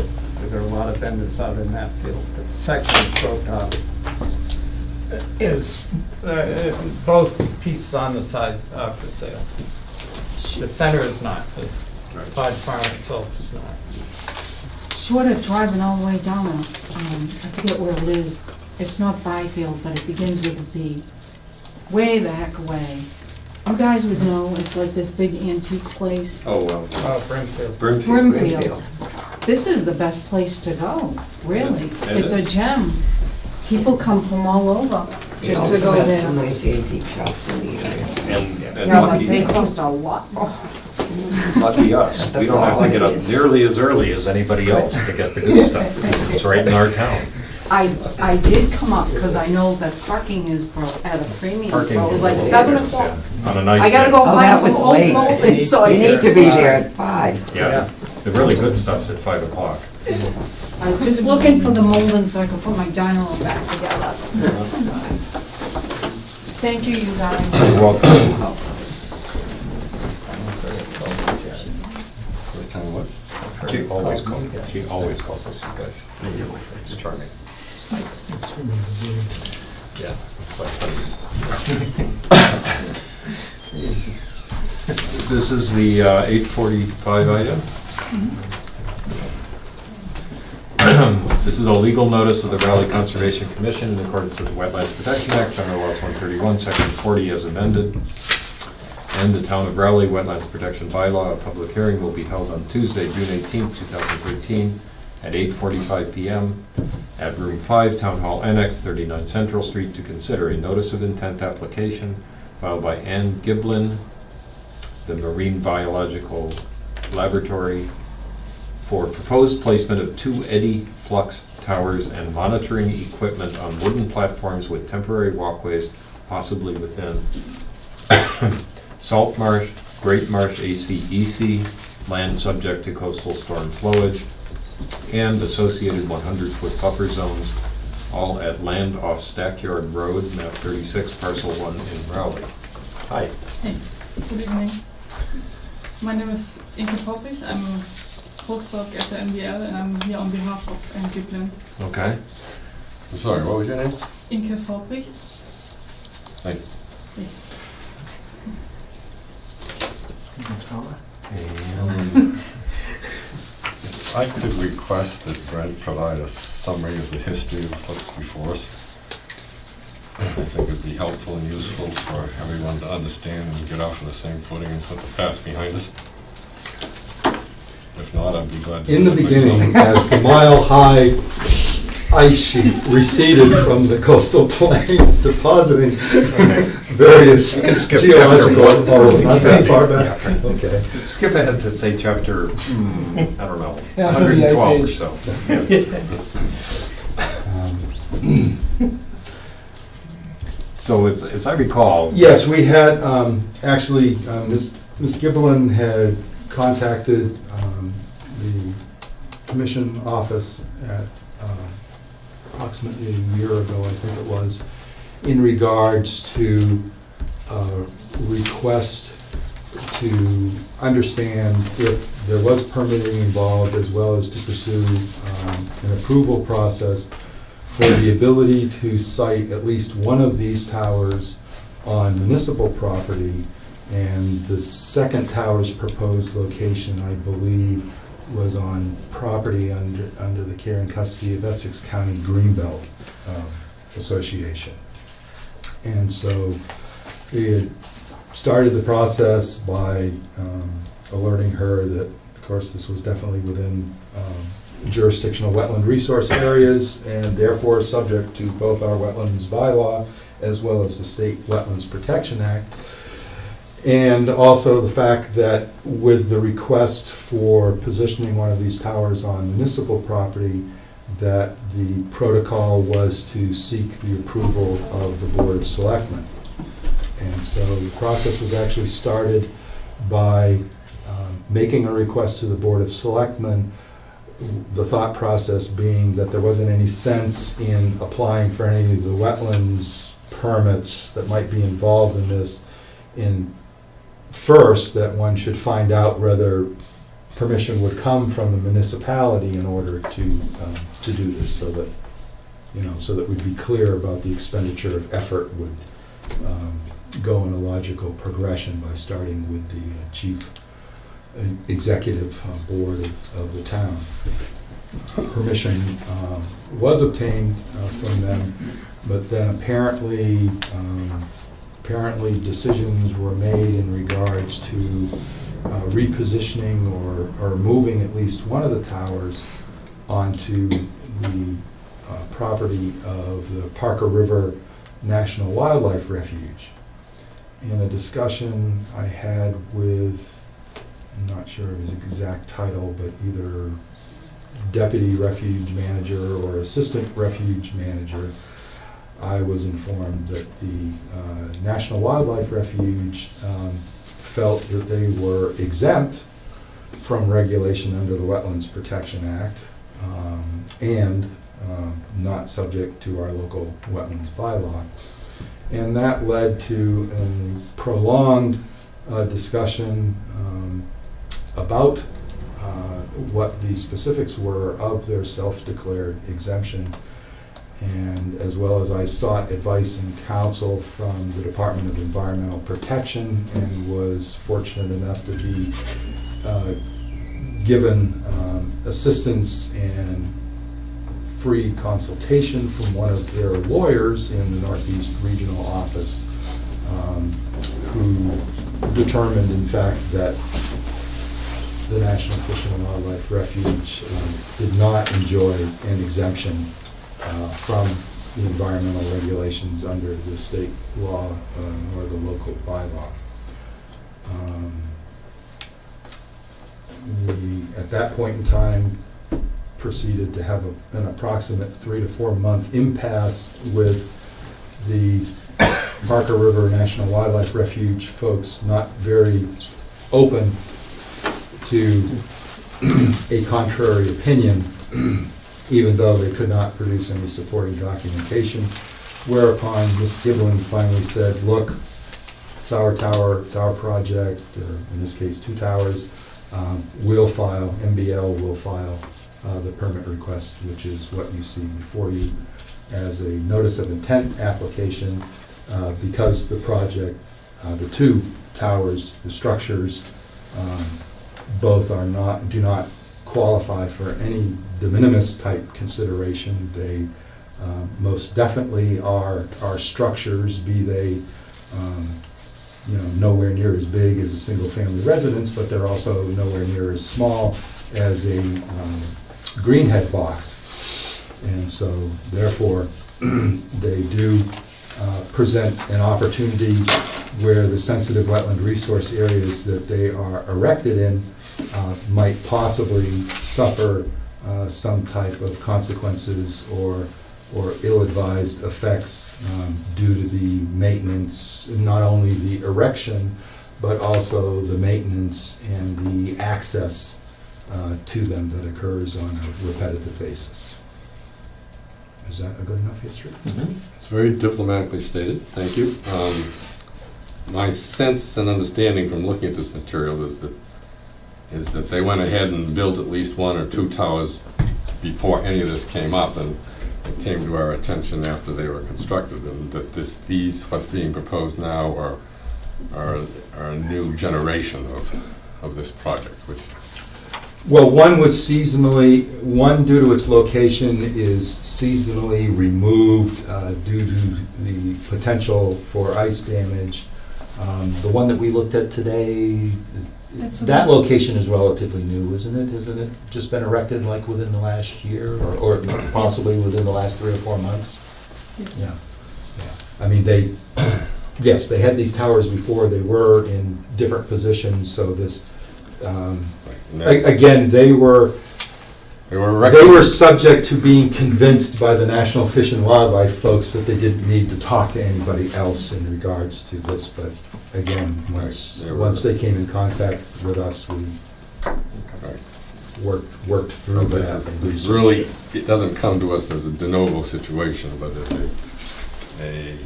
There are a lot of vendors out in that field, but the section is broke off. Is, both pieces on the sides are for sale. The center is not, the Todd Farm itself is not. Short of driving all the way down, I forget where it is, it's not Byfield, but it begins with a B. Way the heck away. You guys would know, it's like this big antique place. Brimfield. Brimfield. This is the best place to go, really. Is It's a it? gem. People come from all over We just to also go have there. some nice antique shops in the area. And Yeah, but lucky, they cost a lot. lucky us, we don't have to get up nearly as early as anybody else to get the good stuff, because it's right in our town. I did come up because I know that parking is at a premium, Parking so it was is like a little 7 bit, o'clock. yeah, on a nice I gotta day. go Oh, find that some was old late. molding, so I You need to be there at 5. Yeah, the really good stuff's at 5 o'clock. I was just looking for the molding so I could put my dining room back together. Thank you, you guys. You're welcome. First time what? She always calls us you guys. It's charming. Yeah. it's like funny. This is the 8:45 item. This is a legal notice of the Raleigh Conservation Commission in accordance with the Wetlands Protection Act, General Laws 131, Section 40 as amended. And the Town of Raleigh Wetlands Protection Bylaw. A public hearing will be held on Tuesday, June 18th, 2013, at 8:45 p.m. at Room 5, Town Hall Annex, 39 Central Street, to consider a notice of intent application filed by Ann Giblin, the Marine Biological Laboratory, for proposed placement of 2 eddy flux towers and monitoring equipment on wooden platforms with temporary walkways, possibly within Salt Marsh, Great Marsh ACEC, land subject to coastal storm flowage, and associated 100-foot buffer zones, all at land off Stackyard Road, map 36, parcel 1 in Raleigh. Hi. Hey, good evening. My name is Inke Poppich. I'm a postdoc at the NBL and I'm here on behalf of Ann Giblin. Okay. I'm sorry, what was your name? Inke Poppich. Thank you. And If I could request that Brent provide a summary of the history of what's before us, I think it'd be helpful and useful for everyone to understand and get off on the same footing and put the past behind us. If not, I'd be glad to. In the do it beginning, myself. as the mile-high ice sheet receded from the coastal plain, depositing various You can skip chapter geological... one. Oh, not that far back? Yeah. Okay. skip ahead to say chapter, I don't know, After the Ice 112 or Age. so. So as I recall. Yes, we had, actually, Ms. Gibbelin had contacted the commission office at approximately a year ago, I think it was, in regards to a request to understand if there was permitting involved, as well as to pursue an approval process for the ability to site at least one of these towers on municipal property, and the second tower's proposed location, I believe, was on property under the care and custody of Essex County Greenbelt Association. And so we had started the process by alerting her that, of course, this was definitely within jurisdictional wetland resource areas, and therefore subject to both our wetlands bylaw as well as the State Wetlands Protection Act. And also the fact that with the request for positioning one of these towers on municipal property, that the protocol was to seek the approval of the Board of Selectmen. And so the process was actually started by making a request to the Board of Selectmen, the thought process being that there wasn't any sense in applying for any of the wetlands permits that might be involved in this, in first, that one should find out whether permission would come from the municipality in order to do this, so that, so that we'd be clear about the expenditure of effort would go in a logical progression by starting with the chief executive board of the town. Permission was obtained from them, but then apparently decisions were made in regards to repositioning or moving at least one of the towers onto the property of the Parker River National Wildlife Refuge. In a discussion I had with, I'm not sure of his exact title, but either deputy refuge manager or assistant refuge manager, I was informed that the National Wildlife Refuge felt that they were exempt from regulation under the Wetlands Protection Act and not subject to our local wetlands bylaw. And that led to a prolonged discussion about what the specifics were of their self-declared exemption. And as well as I sought advice and counsel from the Department of Environmental Protection and was fortunate enough to be given assistance and free consultation from one of their lawyers in the Northeast Regional Office, who determined, in fact, that the National Fish and Wildlife Refuge did not enjoy an exemption from the environmental regulations under the state law or the local bylaw. We, at that point in time, proceeded to have an approximate 3 to 4 month impasse with the Parker River National Wildlife Refuge folks, not very open to a contrary opinion, even though they could not produce any supporting documentation, whereupon Ms. Giblin finally said, look, it's our tower, it's our project, or in this case, 2 towers. We'll file, MBL will file the permit request, which is what you see before you as a notice of intent application, because the project, the 2 towers, the structures, both do not qualify for any de minimis type consideration. They most definitely are structures, be they nowhere near as big as a single family residence, but they're also nowhere near as small as a greenhead box. And so therefore they do present an opportunity where the sensitive wetland resource areas that they are erected in might possibly suffer some type of consequences or ill-advised effects due to the maintenance, not only the erection, but also the maintenance and the access to them that occurs on a repetitive basis. Is that a good enough history? Mm-hmm. It's very diplomatically stated, thank you. My sense and understanding from looking at this material is that they went ahead and built at least 1 or 2 towers before any of this came up, and it came to our attention after they were constructed, and that these what's being proposed now are a new generation of this project, which. Well, one due to its location is seasonally removed due to the potential for ice damage. The one that we looked at today, that location is relatively new, isn't it? Isn't it just been erected like within the last year or possibly within the last 3 or 4 months? Yes. Yeah. I mean, yes, they had these towers before. They were in different positions, so this, again, they were subject to being convinced by the National Fish and Wildlife folks that they didn't need to talk to anybody else in regards to this. But again, once they came in contact with us, we worked through that. This is really, it doesn't come to us as a de novo situation, but as a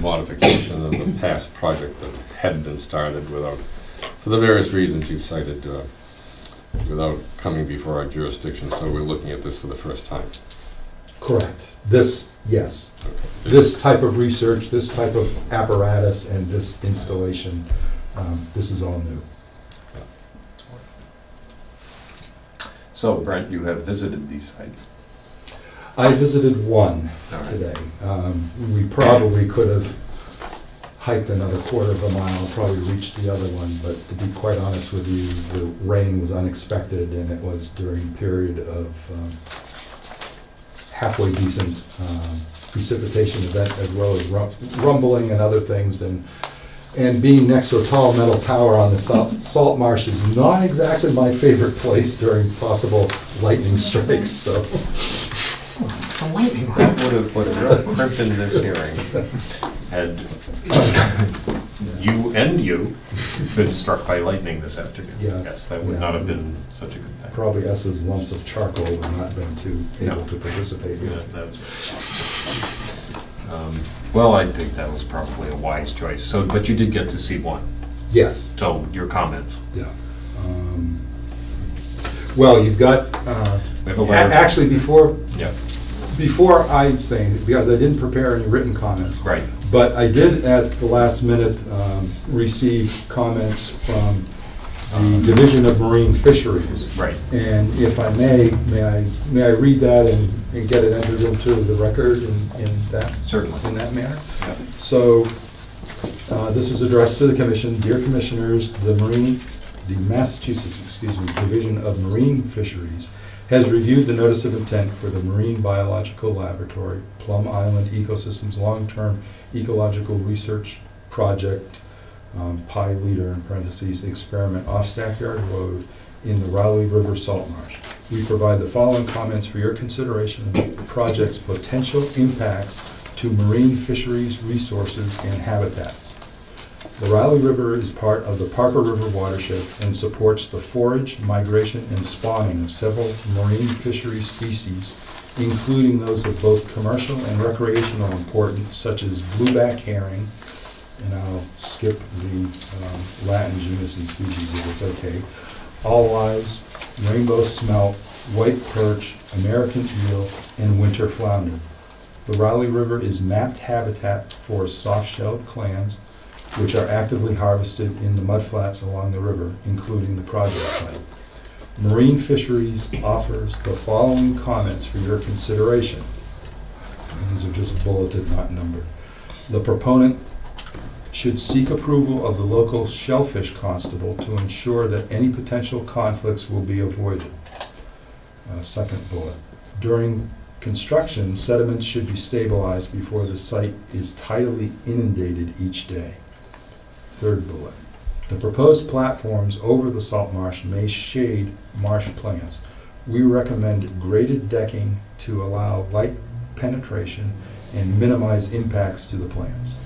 modification of the past project that had been started without, for the various reasons you cited, without coming before our jurisdiction, so we're looking at this for the first time. Correct. This, yes. Okay. This type of research, this type of apparatus, and this installation, this is all new. So Brent, you have visited these sites. I visited one today. We probably could have hiked another 1/4 mile, probably reached the other one, but to be quite honest with you, the rain was unexpected, and it was during a period of halfway decent precipitation event, as well as rumbling and other things. And being next to a tall metal tower on the salt marsh is not exactly my favorite place during possible lightning strikes, so. It's a lightning rod. That would have really crimped in this hearing had you been struck by lightning this afternoon. Yeah. Yes, that would not have been such a good thing. Probably us as lumps of charcoal would not have been too able to participate. Yeah, that's well, I think that was probably a wise choice. So, but you did get to see one. Yes. So, your comments. Yeah. Well, you've got, We have a letter. actually, Yeah. before I say, because I didn't prepare any written comments. Right. But I did at the last minute receive comments from the Division of Marine Fisheries. Right. And if I may I read that and get it entered into the record in that? Certainly. In that manner? Yeah. So, this is addressed to the Commission. Dear Commissioners, the Massachusetts, Division of Marine Fisheries has reviewed the notice of intent for the Marine Biological Laboratory, Plum Island Ecosystems Long-Term Ecological Research Project, Pi Leader in parentheses, experiment off Stackyard Road in the Raleigh River Salt Marsh. We provide the following comments for your consideration of the project's potential impacts to marine fisheries, resources, and habitats. The Raleigh River is part of the Parker River watershed and supports the forage, migration, and spawning of several marine fishery species, including those of both commercial and recreational importance, such as blueback herring, and I'll skip the Latin genus and species if it's okay, alewives, rainbow smelt, white perch, American eel, and winter flounder. The Raleigh River is mapped habitat for soft-shelled clams, which are actively harvested in the mudflats along the river, including the project site. Marine Fisheries offers the following comments for your consideration. And these are just bulleted, not numbered. The proponent should seek approval of the local shellfish constable to ensure that any potential conflicts will be avoided. Second bullet. During construction, sediments should be stabilized before the site is tidally inundated each day. Third bullet. The proposed platforms over the salt marsh may shade marsh plants. We recommend graded decking to allow light penetration and minimize impacts to the plants.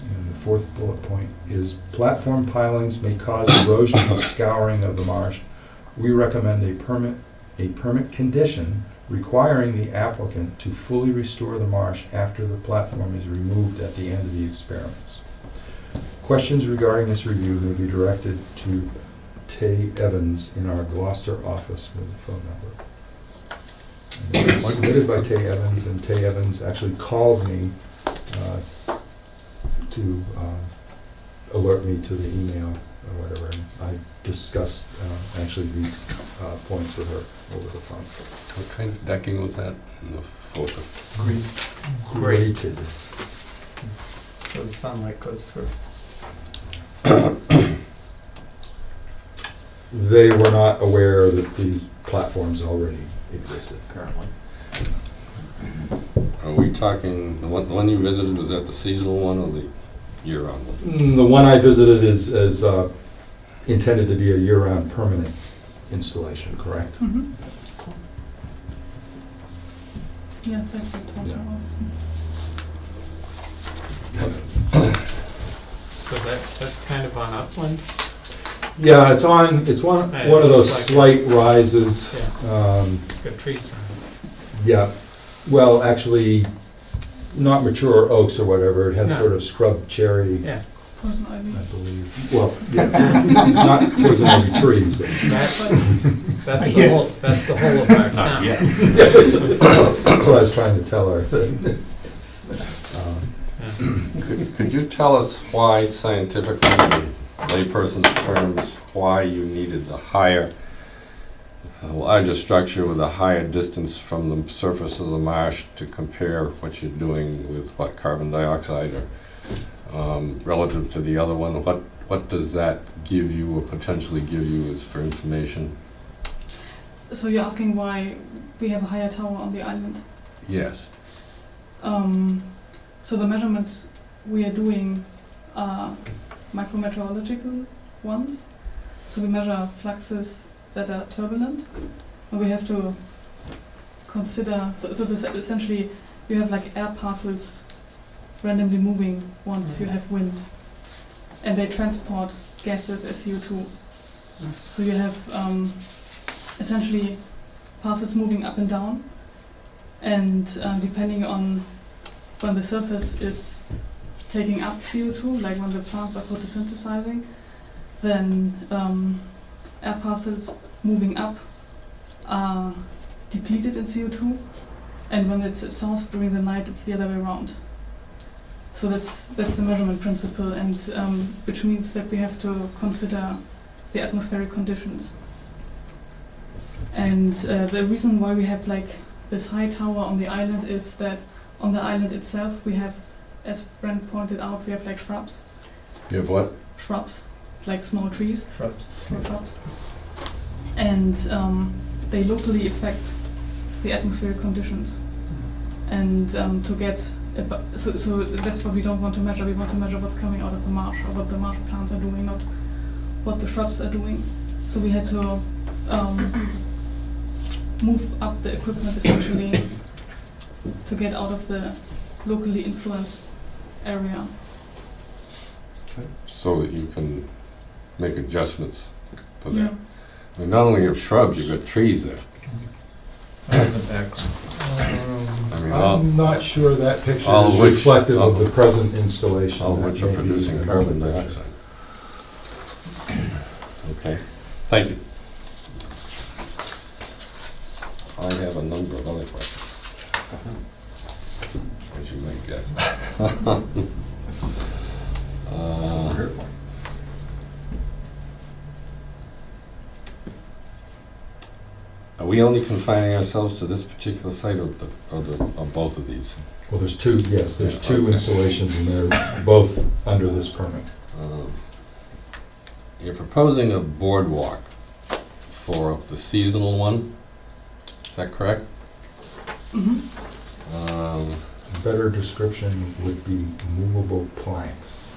And the fourth bullet point is platform pilings may cause erosion and scouring of the marsh. We recommend a permit condition requiring the applicant to fully restore the marsh after the platform is removed at the end of the experiments. Questions regarding this review may be directed to Tay Evans in our Gloucester office with a phone number. And it was submitted by Tay Evans, and Tay Evans actually called me to alert me to the email or whatever. And I discussed actually these points with her over the phone. What kind of decking was that in the photo? Grated. So the sunlight goes through. They were not aware that these platforms already existed, apparently. Are we talking, the one you visited, was that the seasonal one or the year-round one? The one I visited is intended to be a year-round permanent installation, correct? Mm-hmm. Yeah, that's what we talked about. So that's kind of on upland? Yeah, it's one of those slight rises. Yeah. Got trees around it. Yeah, well, actually, not mature oaks or whatever, it has No. sort of scrub cherry, Yeah. Poison ivy. I believe. Well, yeah, not poison ivy trees. That's the whole of our town. Yeah. That's what I was trying to tell her. Could you tell us why scientifically, in layperson's terms, why you needed a larger structure with a higher distance from the surface of the marsh to compare what you're doing with carbon dioxide or relative to the other one? What does that give you or potentially give you as for information? So you're asking why we have a higher tower on the island? Yes. So the measurements we are doing are micrometeorological ones. So we measure fluxes that are turbulent, and we have to consider, so essentially you have like air parcels randomly moving once you have wind, and they transport gases as CO2. So you have essentially parcels moving up and down, and depending on when the surface is taking up CO2, like when the plants are photosynthesizing, then air parcels moving up are depleted in CO2, and when it's sourced during the night, it's the other way around. So that's the measurement principle, and which means that we have to consider the atmospheric conditions. And the reason why we have like this high tower on the island is that on the island itself we have, as Brent pointed out, we have like shrubs. You have what? Shrubs, like small trees. Shrubs. Shrubs. And they locally affect the atmospheric conditions. And to get, so that's what we don't want to measure. We want to measure what's coming out of the marsh, or what the marsh plants are doing, not what the shrubs are doing. So we had to move up the equipment essentially to get out of the locally influenced area. So that you can make adjustments for that. Yeah. I mean, not only have shrubs, you've got trees there. In the background. I mean, all I'm not sure that picture all is of which- reflective of all- the present installation. of That which are may be producing an carbon older dioxide. Okay, thank you. I have a number of other questions, as you may guess. Are we only confining ourselves to this particular site or both of these? Well, there's two, yes, there's two Okay. installations, and they're both under this permit. You're proposing a boardwalk for the seasonal one, is that correct? Mm-hmm. A better description would be movable planks.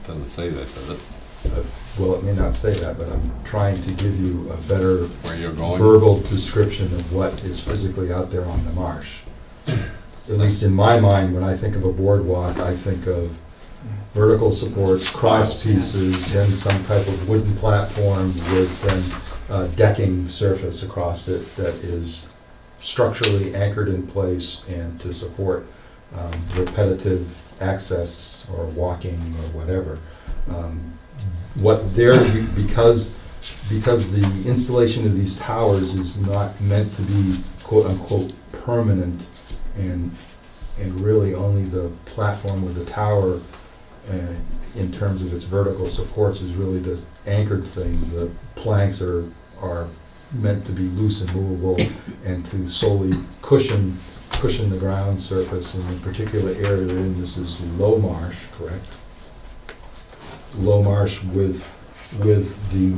Doesn't say that, does it? Well, it may not say that, but I'm trying to give you a better Where you're going? verbal description of what is physically out there on the marsh. At least in my mind, when I think of a boardwalk, I think of vertical supports, cross pieces, and some type of wooden platform with then decking surface across it that is structurally anchored in place and to support repetitive access or walking or whatever. What they're, because the installation of these towers is not meant to be quote-unquote permanent, and really only the platform with the tower in terms of its vertical supports is really the anchored thing. The planks are meant to be loose and movable and to solely cushion the ground surface. In the particular area they're in, this is low marsh, correct? Low marsh with the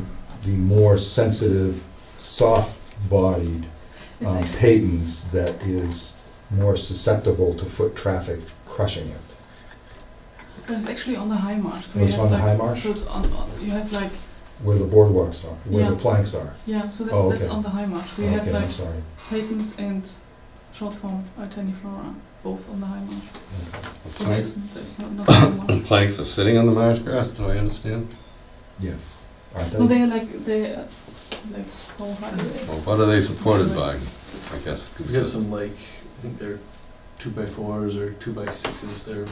more sensitive, soft-bodied patents that is more susceptible to foot traffic crushing it. But it's actually on the high marsh. So Oh, it's you on have the like, high marsh? So it's on, you have like, Where the boardwalks are, where the Yeah. planks are. yeah, so that's, Oh, that's okay. on the high marsh. So you have Okay, I'm like sorry. patents and short form alterniflora, both on the high marsh. The So planks- there's not so much. Planks are sitting on the marsh grass, do I understand? Yes. Aren't No, they? they're like, how high is it? Well, what are they supported by, I guess? We have some like, I think they're 2x4s or 2x6s there.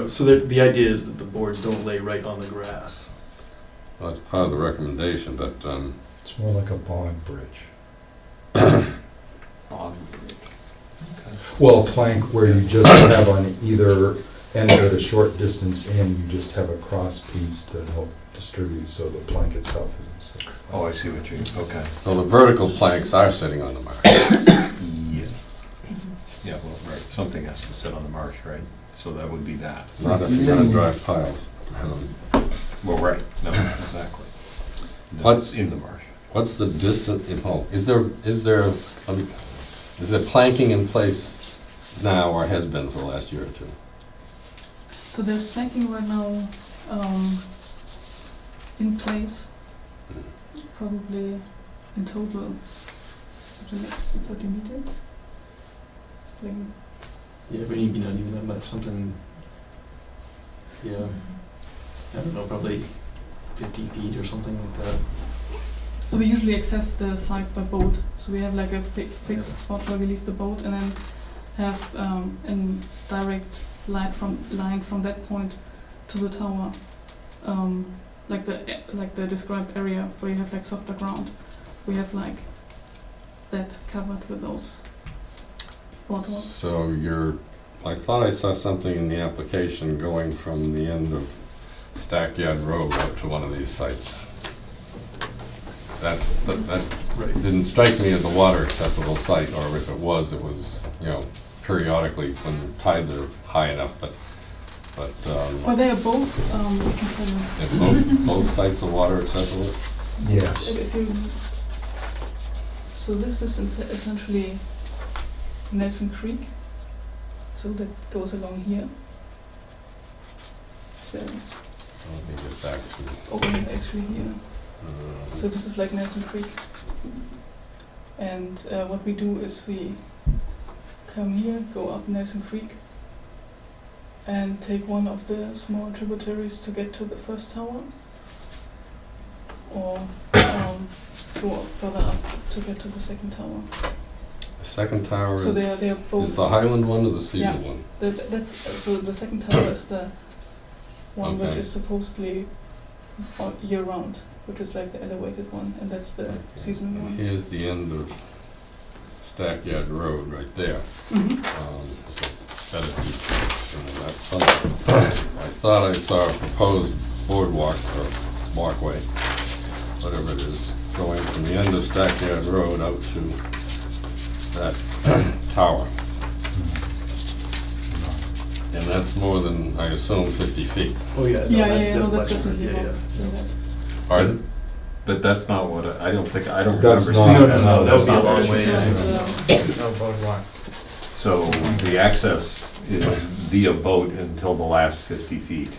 So the idea is that the boards don't lay right on the grass. Well, that's part of the recommendation, but, It's more like a bog bridge. Well, a plank where you just have on either end at a short distance in, you just have a cross piece to help distribute, so the plank itself isn't sick. Oh, I see what you, okay. so the vertical planks are sitting on the marsh. Yeah. Yeah, well, right, something has to sit on the marsh, right? So that would be that. Not if you're gonna drive piles. Well, right, no, exactly. No, What's- it's in the marsh? What's the distance, is there, let me, Is there planking in place now or has been for the last year or two? So there's planking right now in place, probably in total something like 30 meters. Like, Yeah, but maybe not even that much, something, yeah, I don't know, probably 50 feet or something like that. so we usually access the site by boat. So we have like a fixed spot where we leave the boat and then have a direct line from that point to the tower, like the described area where you have like softer ground. We have like that covered with those boardwalks. So I thought I saw something in the application going from the end of Stackyard Road up to one of these sites. That Right. didn't strike me as a water accessible site, or if it was, periodically when tides are high enough, but, Well, they are both. We can tell you. if both sites are water accessible? Yes. If you, so this is essentially Nelson Creek. So that goes along here. So, Let me get back to, actually here. So this is like Nelson Creek. And what we do is we come here, go up Nelson Creek, and take one of the small tributaries to get to the first tower, or go further up to get to the second tower. the second tower So they are both. is the Highland one or the Cecil Yeah. one? That's so the second tower is the one which Okay. is supposedly year round, which is like the elevated one, and that's the Okay. seasonal And one. here's the end of Stackyard Road right there. Mhm. So better keep showing that somewhere. I thought I saw a proposed boardwalk or walkway, whatever it is, going from the end of Stackyard Road out to that tower. And that's more than, I assume, 50 feet. Oh, yeah, no, Yeah, no, that's that's much more, definitely yeah, more. yeah. Pardon? But that's not what, I don't remember That's seeing not- that. No, that would be a That's long not- way. There's no boardwalk. So the access is via boat until the last 50 feet.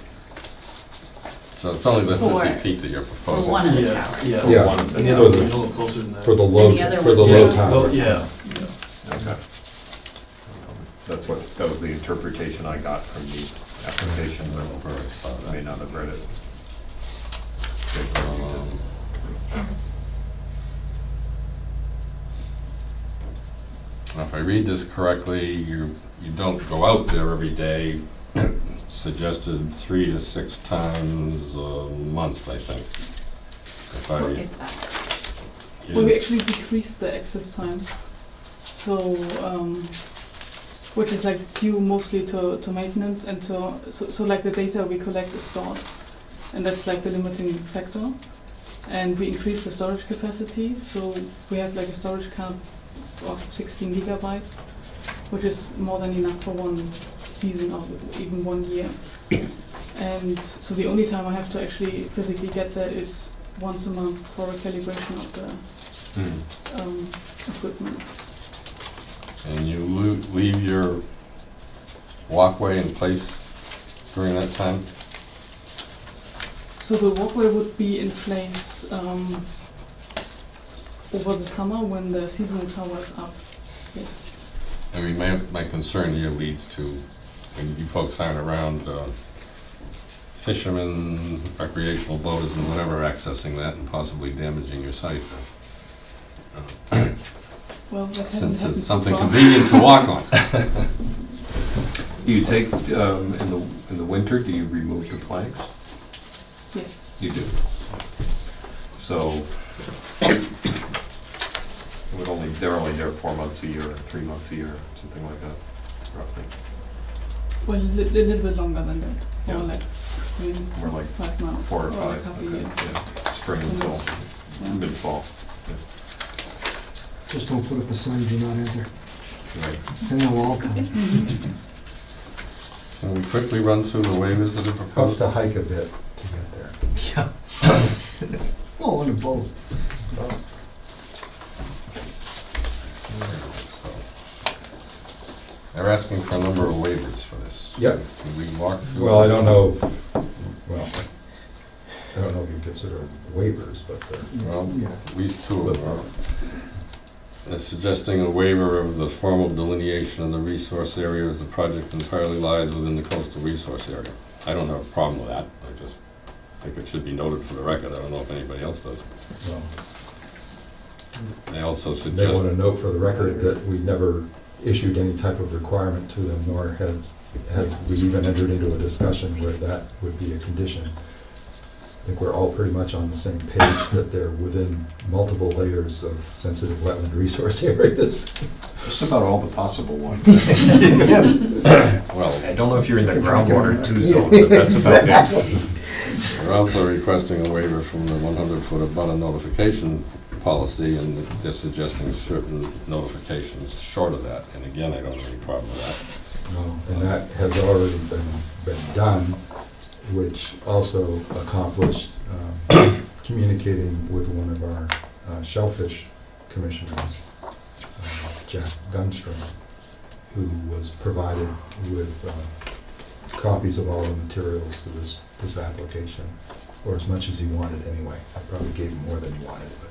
So it's only the For- 50 feet that you're For proposing. one of the Yeah, towers. yeah. Yeah. One of the And the For other the- one's a little closer than that. For the low, And the other for the one low too. tower. Oh, yeah, Okay. That was the interpretation I got from the application, I don't know where I saw but I may that. not have read it. Now, if I read this correctly, you don't go out there every day, suggested 3 to 6 times a month, I think. If I, If that. Well, we actually decreased the access time, so which is like due mostly to maintenance and so like the data we collect is stored, and that's like the limiting factor. And we increased the storage capacity, so we have like a storage cap of 16 gigabytes, which is more than enough for one season or even 1 year. And so the only time I have to actually physically get that is once a month for a calibration of the equipment. and you leave your walkway in place during that time? So the walkway would be in place over the summer when the seasonal tower is up. Yes. I mean, my concern here leads to, when you folks aren't around, fishermen, recreational boaters, and whatever accessing that and possibly damaging your site. Well, that hasn't Since happened it's so something far. convenient to walk on. Do you take, in the winter, do you remove the planks? Yes. You do. So, they're only there 4 months a year, or 3 months a year, something like that, roughly. Well, a little bit longer than that. Yeah. More like, I mean, More like 5 months. 4 or like 5, half a okay, year. yeah. Spring and fall, Yeah. mid-fall. Just don't put up a sign, do not enter. Right. Then they'll all come. Mhm. Can we quickly run through the waivers that are Have proposed? to hike a bit to get there. Yeah. Oh, on a boat. They're asking for a number of waivers for this. Yep. Can we walk through? Well, I don't know, well, I don't know if you consider waivers, but Well, Yeah. at least two of them are. They're suggesting a waiver of the formal delineation of the resource area as the project entirely lies within the coastal resource area. I don't have a problem with that, I just think it should be noted for the record, I don't know if anybody else does. well, They also they suggest, want to note for the record that we never issued any type of requirement to them, nor has we even entered into a discussion where that would be a condition. I think we're all pretty much on the same page that they're within multiple layers of sensitive wetland resource areas. Just about all the possible ones. well, I don't know if you're in the groundwater two zone, but that's about it. they're also requesting a waiver from the 100-foot abutter notification policy, and they're suggesting certain notifications short of that. And again, I don't have any problem with And that has already been done, which also accomplished communicating with one of our shellfish commissioners, Jack Gunstrom, who was provided with copies of all the materials to this application, or as much as he wanted anyway. I probably gave him more than he wanted, but.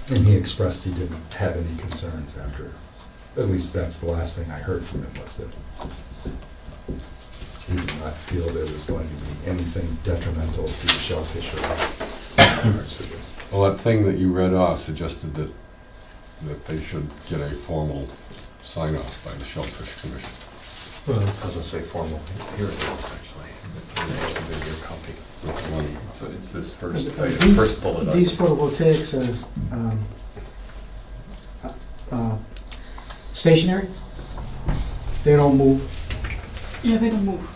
And he expressed he didn't have any concerns after, at least that's the last thing I heard from him, was that he did not feel there was going to be anything detrimental to the shellfish or regards to this. that. Well, that thing that you read off suggested that they should get a formal sign-off by the Shellfish Commission. Well, it doesn't say formal, here it is, actually. It's in your copy. Which one? So it's this These- first bullet. These photovoltaics are stationary. They don't move. Yeah, they don't move.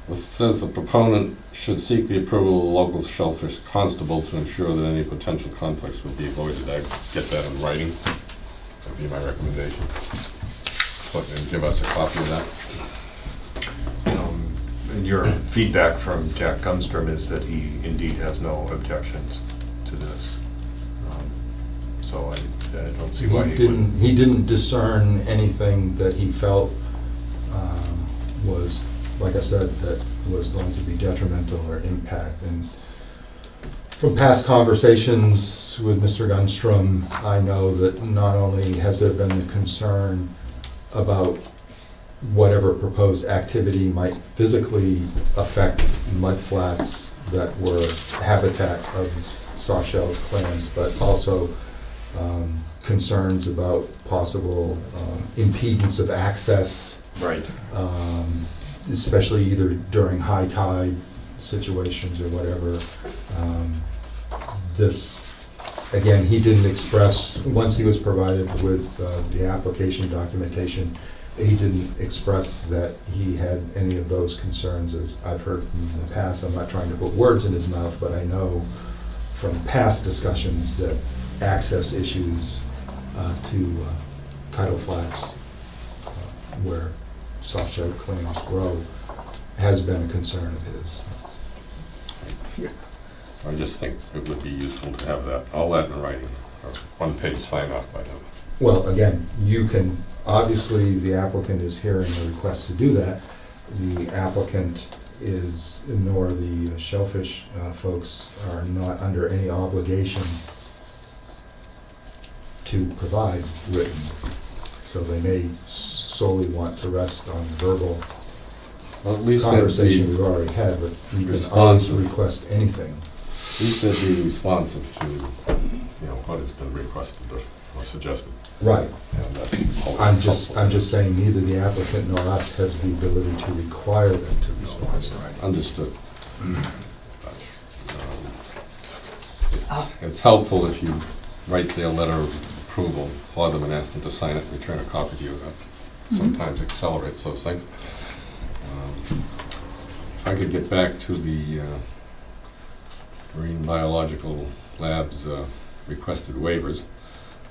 It says the proponent should seek the approval of the local shellfish constable to ensure that any potential conflicts would be avoided. I get that in writing. That'd be my recommendation. And give us a copy of that. And your feedback from Jack Gunstrom is that he indeed has no objections to this. So I don't see why he wouldn't. He didn't discern anything that he felt was, like I said, that was going to be detrimental or impact. And from past conversations with Mr. Gunstrom, I know that not only has there been the concern about whatever proposed activity might physically affect mudflats that were habitat of soft-shelled clams, but also concerns about possible impedance of access, Right. especially either during high tide situations or whatever. This, again, he didn't express, once he was provided with the application documentation, he didn't express that he had any of those concerns, as I've heard from in the past. I'm not trying to put words in his mouth, but I know from past discussions that access issues to tidal flats where soft-shelled clams grow has been a concern of his. I just think it would be useful to have that, all that in writing, or one-page sign-off by them. Well, again, you can, obviously, the applicant is hearing a request to do that. The applicant is, nor the shellfish folks are not under any obligation to provide written. So they may solely want to rest on verbal Well, at least they'd conversation be we've already had, but you can always responsive. request anything. At least they'd be responsive to, what has been requested or suggested. Right. And that's always I'm just helpful. saying neither the applicant nor us has the ability to require them to respond. Understood. It's helpful if you write their letter of approval for them and ask them to sign it and return a copy to you. That sometimes accelerates those things. If I could get back to the Marine Biological Lab's requested waivers.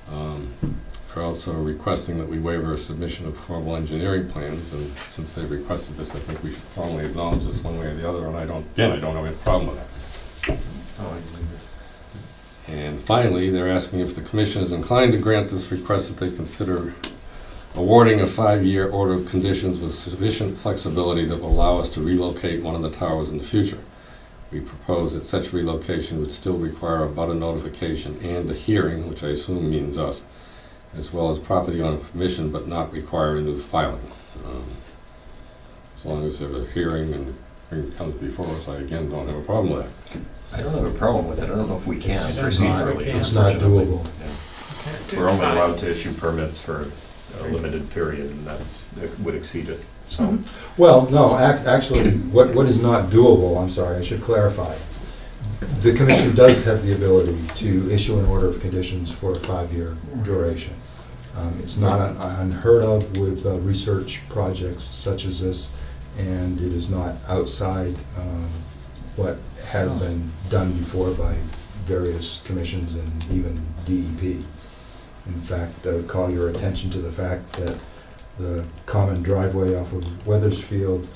They're also requesting that we waiver a submission of formal engineering plans, and since they requested this, I think we should formally acknowledge this one way or the other, and I don't have any problem with that. And finally, they're asking if the commission is inclined to grant this request, that they consider awarding a 5-year order of conditions with sufficient flexibility that will allow us to relocate one of the towers in the future. We propose that such relocation would still require a butter notification and a hearing, which I assume means us, as well as property owner permission, but not require a new filing. As long as there's a hearing and it comes before us, I again don't have a problem with that. I don't have a problem with it. I don't know if we can It's procedurally. It's not doable. Yeah. We're only allowed to issue permits for a limited period, and it would exceed it, so. Well, no, actually, what is not doable, I'm sorry, I should clarify. The commission does have the ability to issue an order of conditions for a 5-year duration. It's not unheard of with research projects such as this, and it is not outside what has been done before by various commissions and even DEP. In fact, I would call your attention to the fact that the common driveway off of Weathersfield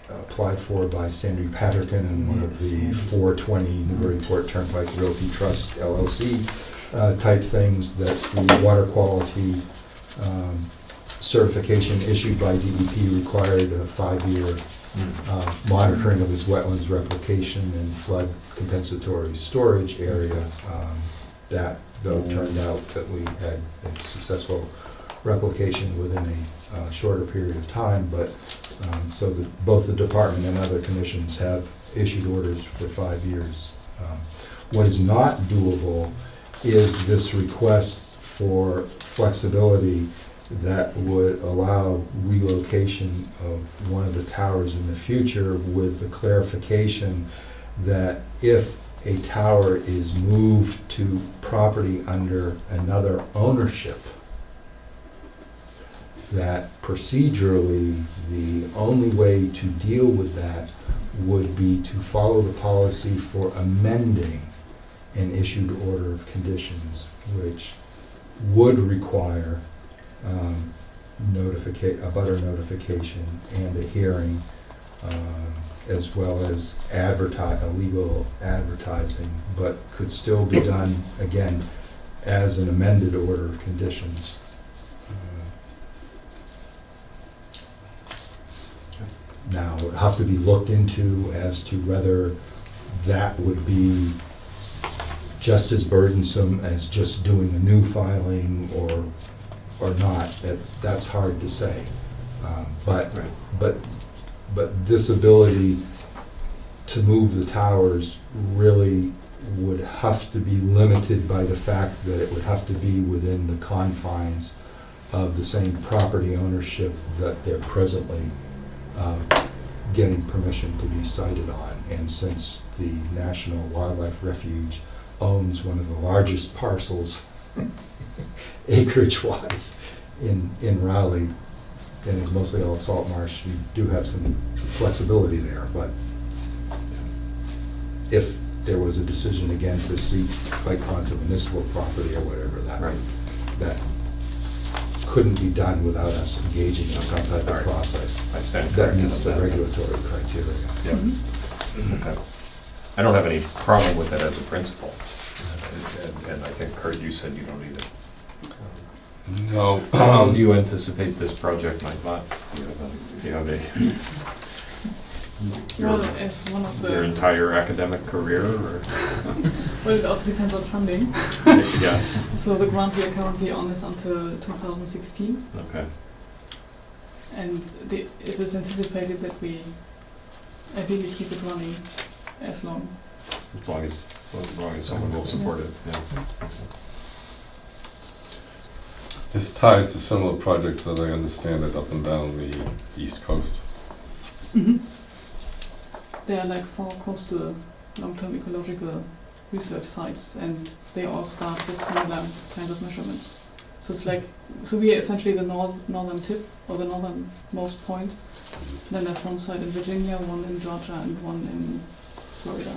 applied for by Sandry Patterson and one of the 420 Newburyport Turnpike Realty Trust LLC type things, that the water quality certification issued by DEP required a 5-year monitoring of his wetlands replication and flood compensatory storage area. That, though, turned out that we had a successful replication within a shorter period of time, but so that both the department and other commissions have issued orders for 5 years. What is not doable is this request for flexibility that would allow relocation of one of the towers in the future, with the clarification that if a tower is moved to property under another ownership, that procedurally the only way to deal with that would be to follow the policy for amending an issued order of conditions, which would require a butter notification and a hearing, as well as legal advertising, but could still be done, again, as an amended order of conditions. Now, it would have to be looked into as to whether that would be just as burdensome as just doing a new filing or not. That's hard to say. But this ability to move the towers really would have to be limited by the fact that it would have to be within the confines of the same property ownership that they're presently getting permission to be sited on. And since the National Wildlife Refuge owns one of the largest parcels acreage-wise in Raleigh, and it's mostly all salt marsh, you do have some flexibility there. But if there was a decision again to seek like onto municipal property or whatever, that couldn't be done without us engaging in some type of process that meets the regulatory criteria. Okay. I don't have any problem with it as a principle, and I think, Kurt, you said you don't either. No. How long do you anticipate this project might last? Do you have Well, as one of your the, entire academic career, or? well, it also depends on funding. Yeah. So the grant we are currently on is until 2016, Okay. and it is anticipated that we ideally keep it running as long. As long as someone will support it, yeah. This ties to similar projects, as I understand it, up and down the East Coast. Mm-hmm. There are like 4 coastal long-term ecological research sites, and they all start with similar kinds of measurements. So it's like, so we are essentially the northern tip, or the northernmost point. Then there's one site in Virginia, one in Georgia, and one in Florida.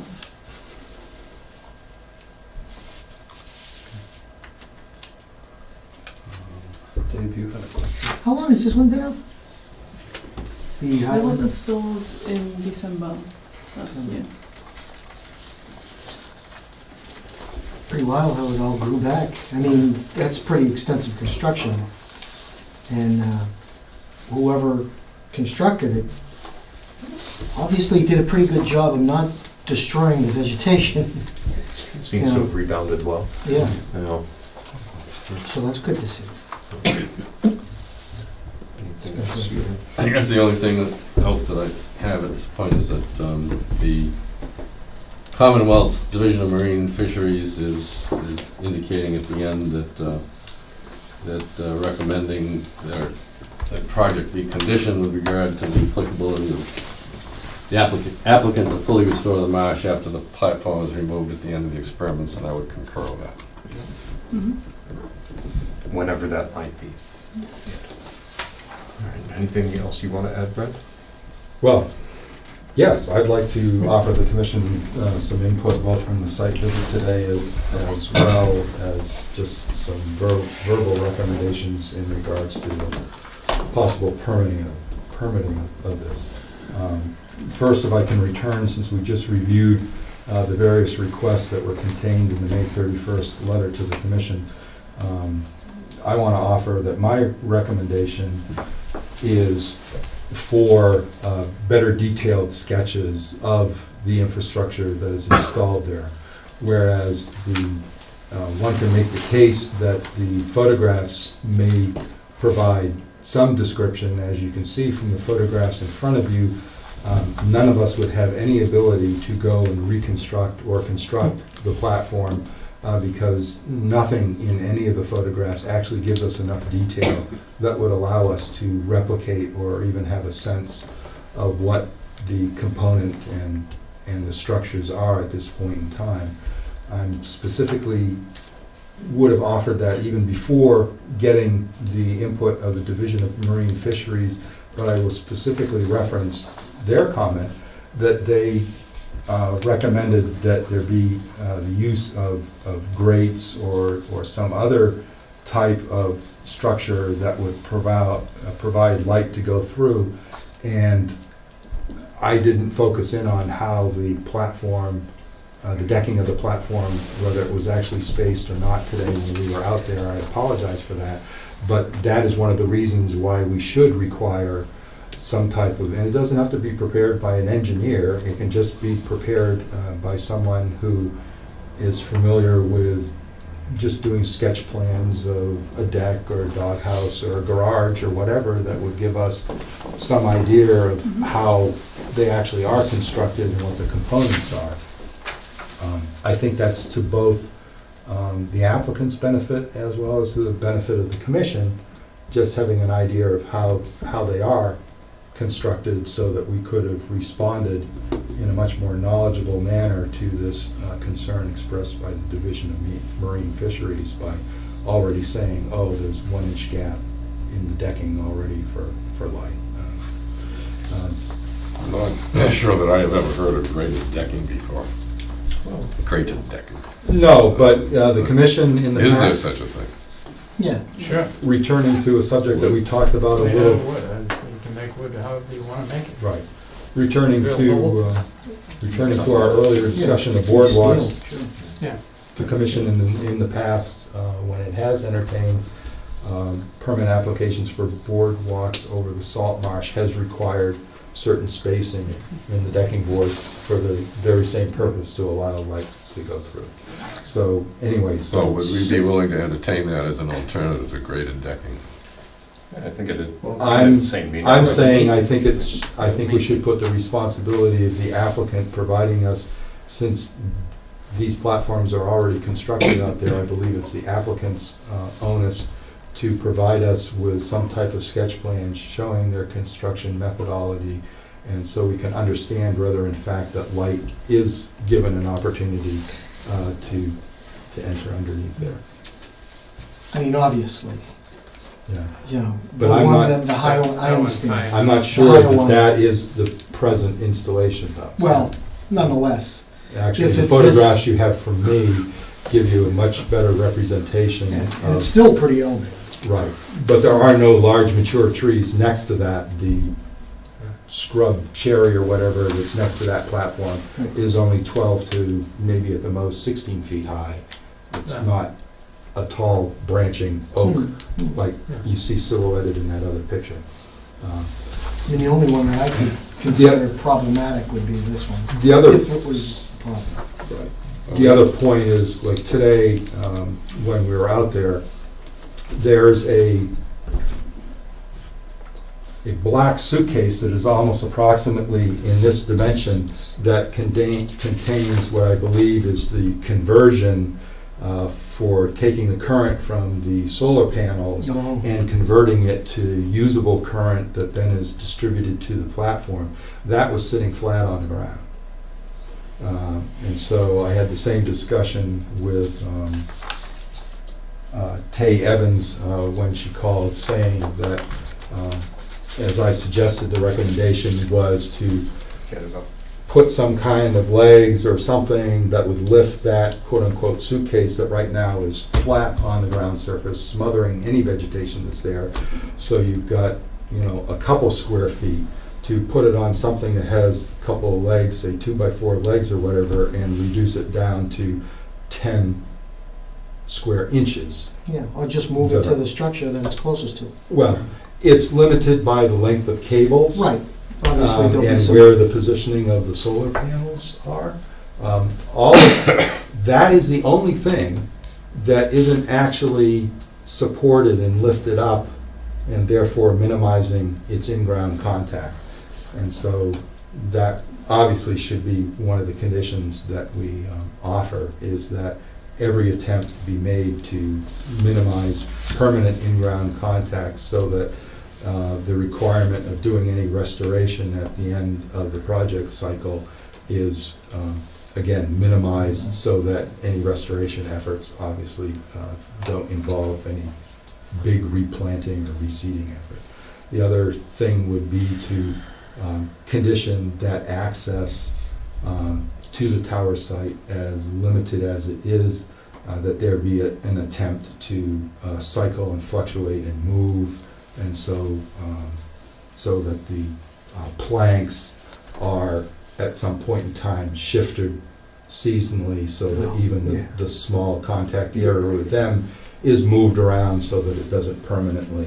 Dave, you had a question? How long has this one been up? The It was Highland? installed in December last year. pretty wild how it all grew back. I mean, that's pretty extensive construction. And whoever constructed it obviously did a pretty good job of not destroying the vegetation. Seems to have rebounded well. Yeah, You know. so that's good to see. Anything else you- I guess the only thing else that I have at this point is that the Commonwealth's Division of Marine Fisheries is indicating at the end that recommending that project be conditioned with regard to the applicability of the applicant to fully restore the marsh after the platform is removed at the end of the experiments, and I would concur with that. Whenever that might be. All right, anything else you want to add, Brent? Well, yes, I'd like to offer the commission some input, both from the site visit today as well as just some verbal recommendations in regards to possible permitting of this. First, if I can return, since we just reviewed the various requests that were contained in the May 31st letter to the commission, I want to offer that my recommendation is for better detailed sketches of the infrastructure that is installed there. Whereas one can make the case that the photographs may provide some description. As you can see from the photographs in front of you, none of us would have any ability to go and reconstruct or construct the platform because nothing in any of the photographs actually gives us enough detail that would allow us to replicate or even have a sense of what the component and the structures are at this point in time. I'm specifically would have offered that even before getting the input of the Division of Marine Fisheries, but I will specifically reference their comment that they recommended that there be the use of grates or some other type of structure that would provide light to go through. And I didn't focus in on how the platform, the decking of the platform, whether it was actually spaced or not today when we were out there. I apologize for that. But that is one of the reasons why we should require some type of, and it doesn't have to be prepared by an engineer, it can just be prepared by someone who is familiar with just doing sketch plans of a deck or a doghouse or a garage or whatever that would give us some idea of how they actually are constructed and what the components are. I think that's to both the applicant's benefit as well as the benefit of the commission, just having an idea of how they are constructed so that we could have responded in a much more knowledgeable manner to this concern expressed by the Division of Marine Fisheries by already saying, oh, there's 1 inch gap in the decking already for light. I'm not sure that I have ever heard of graded decking before. Graded decking. No, but the commission in the Is there past, such a thing? Yeah. Sure. returning to a subject that we talked about a Made out little. of wood, and you can make wood however you want to make it. Right. Returning Real to, bubbles. returning to our earlier discussion of boardwalks, Yeah. the commission in the past, when it has entertained permit applications for boardwalks over the salt marsh, has required certain spacing in the decking boards for the very same purpose, to allow light to go through. So, anyway, So would we be willing to entertain that as an alternative to graded decking? I think it is. I'm saying, I think we should put the responsibility of the applicant providing us, since these platforms are already constructed out there, I believe it's the applicant's onus to provide us with some type of sketch plan showing their construction methodology, and so we can understand whether in fact that light is given an opportunity to enter underneath there. I mean, obviously, Yeah. you know, But the I'm one, not- the higher one, I understand. I'm not The sure higher that one. that is the present installation though. Well, nonetheless, Actually, if the it's photographs this- you have from me give you a much better representation and of. it's still pretty old. Right, but there are no large mature trees next to that. The scrub cherry or whatever that's next to that platform is only 12 to maybe at the most 16 feet high. It's Yeah. not a tall branching oak Hmm. like you see silhouetted in that other picture. I mean, the only one that I could consider problematic would be this one, The other, if it was a problem. the other point is, like today, when we were out there, there's a black suitcase that is almost approximately in this dimension that contains what I believe is the conversion for taking the current from the solar panels No. and converting it to usable current that then is distributed to the platform. That was sitting flat on the ground. And so I had the same discussion with Tay Evans when she called, saying that, as I suggested, the recommendation was to Get it up. put some kind of legs or something that would lift that quote-unquote suitcase that right now is flat on the ground surface, smothering any vegetation that's there. So you've got, a couple square feet to put it on something that has a couple of legs, say 2x4 legs or whatever, and reduce it down to 10 square inches. Yeah, or just move it to the structure that it's closest to. Well, it's limited by the length of cables. Right, obviously there'll be And some. where the positioning of the solar panels are. All of that is the only thing that isn't actually supported and lifted up, and therefore minimizing its in-ground contact. And so that obviously should be one of the conditions that we offer, is that every attempt be made to minimize permanent in-ground contact, so that the requirement of doing any restoration at the end of the project cycle is, again, minimized, so that any restoration efforts obviously don't involve any big replanting or reseeding effort. The other thing would be to condition that access to the tower site, as limited as it is, that there be an attempt to cycle and fluctuate and move, and so that the planks are at some point in time shifted seasonally, so that even the small contact area with them is moved around, so that it doesn't permanently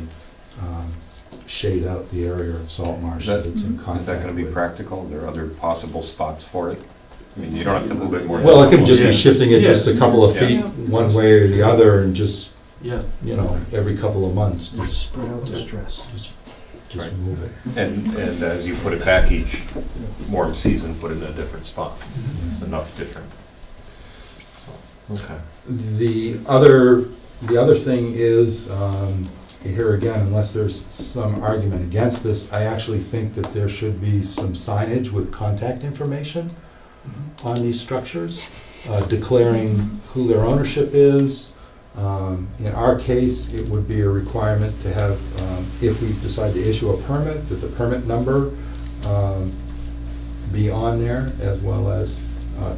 shade out the area of salt marsh that it's in contact with. Is that gonna be practical? Are there other possible spots for it? I mean, you don't have to move it more than. Well, it can just Yeah. be shifting it just a couple of Yeah. feet, one way or the other, and just, Yeah. every couple of months, just Spread out the stress. Right. move it. And as you put it back each warm season, put it in a different spot. It's enough different. Okay. The other thing is, here again, unless there's some argument against this, I actually think that there should be some signage with contact information on these structures, declaring who their ownership is. In our case, it would be a requirement to have, if we decide to issue a permit, that the permit number be on there, as well as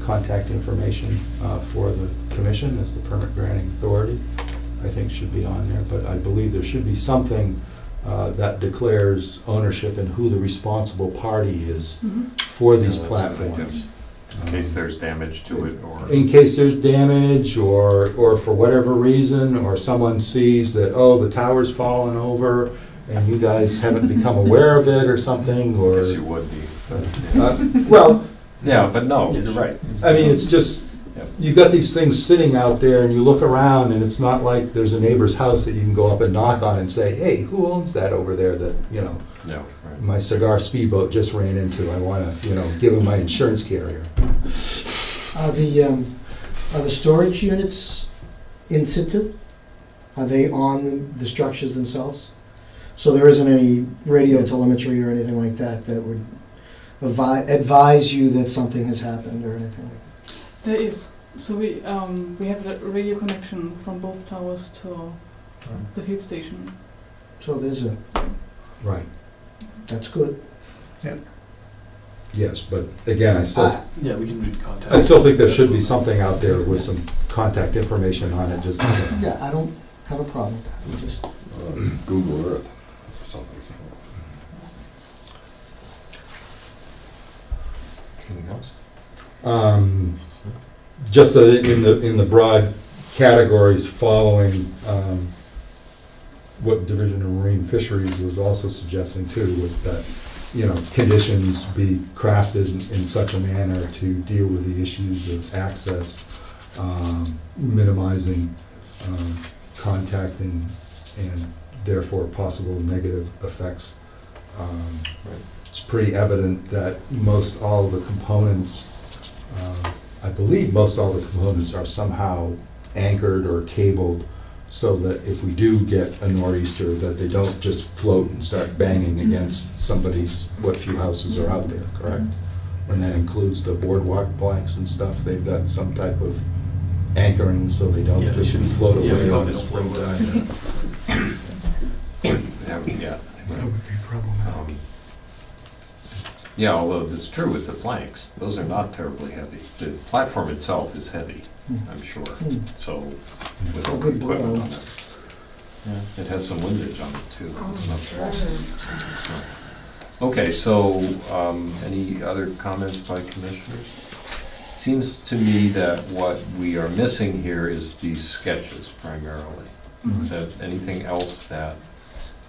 contact information for the commission as the permit granting authority, I think should be on there. But I believe there should be something that declares ownership and who the responsible party is for these Yeah, that's a good idea. platforms. In case there's damage to it, or. In case there's damage, or for whatever reason, or someone sees that, oh, the tower's fallen over, and you guys haven't become aware of it or something, or, Guess you would be, but, well, yeah, but no, you're right. I mean, it's just, Yep. you've got these things sitting out there, and you look around, and it's not like there's a neighbor's house that you can go up and knock on and say, hey, who owns that over there that, No, right. my cigar speedboat just ran into, I wanna, give them my insurance carrier. Are the storage units in situ? Are they on the structures themselves? So there isn't any radio telemetry or anything like that that would advise you that something has happened or anything like that? There is. So we have a radio connection from both towers to the field station. So there's Right. that's good. Yes, but again, I still Yeah, we can read contact. I still think there should be something out there with some contact information on it, just, Yeah, I don't have a problem with that. We just, Google Earth or something. Anything else? just so that in the broad categories following what Division of Marine Fisheries was also suggesting too, was that, you know, conditions be crafted in such a manner to deal with the issues of access, minimizing contact and therefore possible negative effects. It's pretty evident that most all the components, I believe most all the components are somehow anchored or cabled so that if we do get a nor'easter, that they don't just float and start banging against somebody's, what few houses are out there, correct? And that includes the boardwalk planks and stuff. They've got some type of anchoring so they don't Yeah, just they shouldn't- float yeah, away they on don't the float spring away. tide. Yeah. That would be problematic. Yeah, although it's true with the planks, those are not terribly heavy. The platform itself is heavy, I'm sure, so with all the Good equipment blow. on it. Yeah, it has some windage on it too. It's not false. Okay, so, any other comments by commissioners? Seems to me that what we are missing here is these sketches primarily. Is there anything else that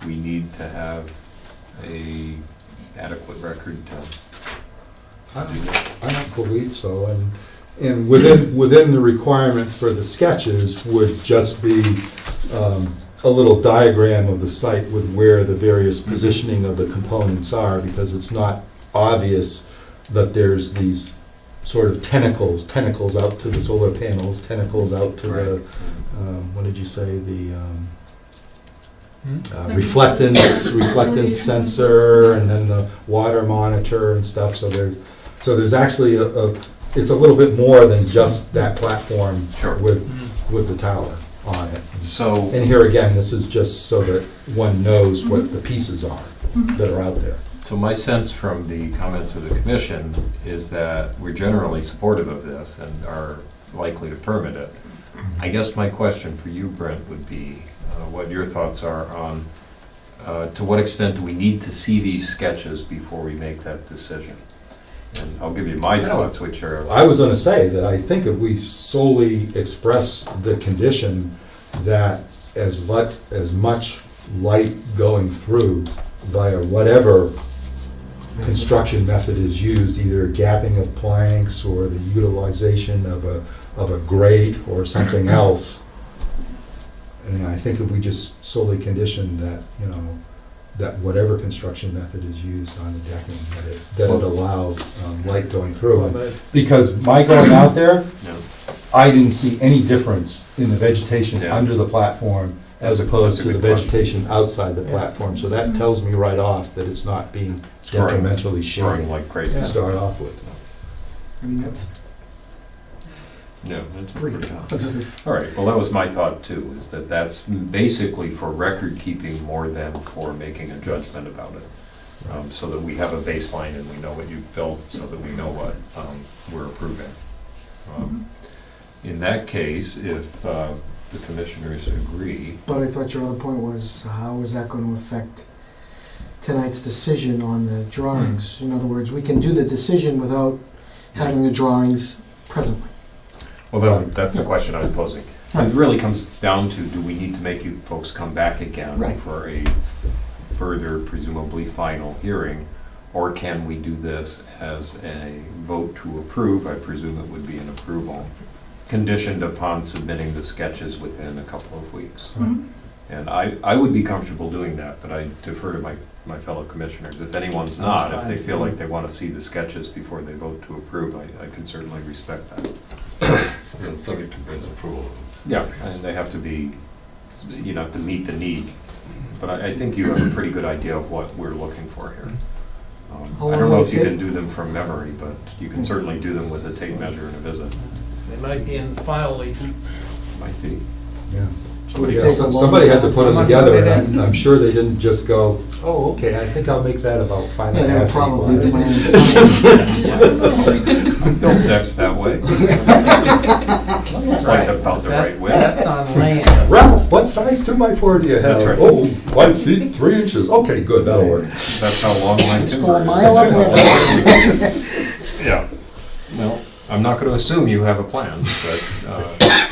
we need to have a adequate record to? I don't believe so, and within the requirement for the sketches would just be a little diagram of the site with where the various positioning of the components are, because it's not obvious that there's these sort of tentacles out to the solar panels, tentacles out to the, what did you say, the reflectance sensor, and then the water monitor and stuff, so there's actually it's a little bit more than just that platform Sure. with the tower on it. So, And here again, this is just so that one knows what the pieces are that are out there. so my sense from the comments of the commission is that we're generally supportive of this and are likely to permit it. I guess my question for you, Brent, would be what your thoughts are on to what extent do we need to see these sketches before we make that decision? And I'll give you my thoughts, which are... I was gonna say that I think if we solely express the condition that as much light going through via whatever construction method is used, either gapping of planks or the utilization of a grate or something else, and I think if we just solely condition that, you know, that whatever construction method is used on the decking, that it allowed light going through. And because my going out there, Yeah. I didn't see any difference in the vegetation Yeah. under the platform as opposed That's a to the good question. vegetation outside the platform. So that tells me right off that it's not being Growing- detrimentally growing shaded like crazy. to start off with. I mean, that's Yeah, that's pretty pretty positive. All right, well, that was my thought too, is that that's basically for record keeping more than for making a judgment about it. So that we have a baseline and we know what you've built, so that we know what we're approving. In that case, if the commissioners agree, But I thought your other point was, how is that going to affect tonight's decision on the drawings? In other words, we can do the decision without having the drawings presently. well, that's the question I was posing. It really comes down to, do we need to make you folks come back again Right. for a further, presumably final hearing? Or can we do this as a vote to approve? I presume it would be an approval, conditioned upon submitting the sketches within a couple of weeks. And I would be comfortable doing that, but I defer to my fellow commissioners. If anyone's not, if they feel like they want to see the sketches before they vote to approve, I can certainly respect that. And subject to Brent's approval. Yeah, and they have to be, you know, have to meet the need. But I think you have a pretty good idea of what we're looking for here. How I long don't know will if it you take? can do them from memory, but you can certainly do them with a tape measure and a visit. They might be in the file, Ethan. Might be. Yeah. Would it Yeah, take a somebody had to long put us time? together, Someone and I'm sure they didn't just go, oh, okay, I think I'll make that about five Yeah, and a they were half feet probably wide." planning something. I built decks that way. It's like about the right width. That's on land. Ralph, what size 2x4 do you have? That's right. Oh, 1 feet, 3 inches. Okay, good, that'll work. That's how long my Let's timber go a is. mile up there. Yeah. Well, I'm not going to assume you have a plan, but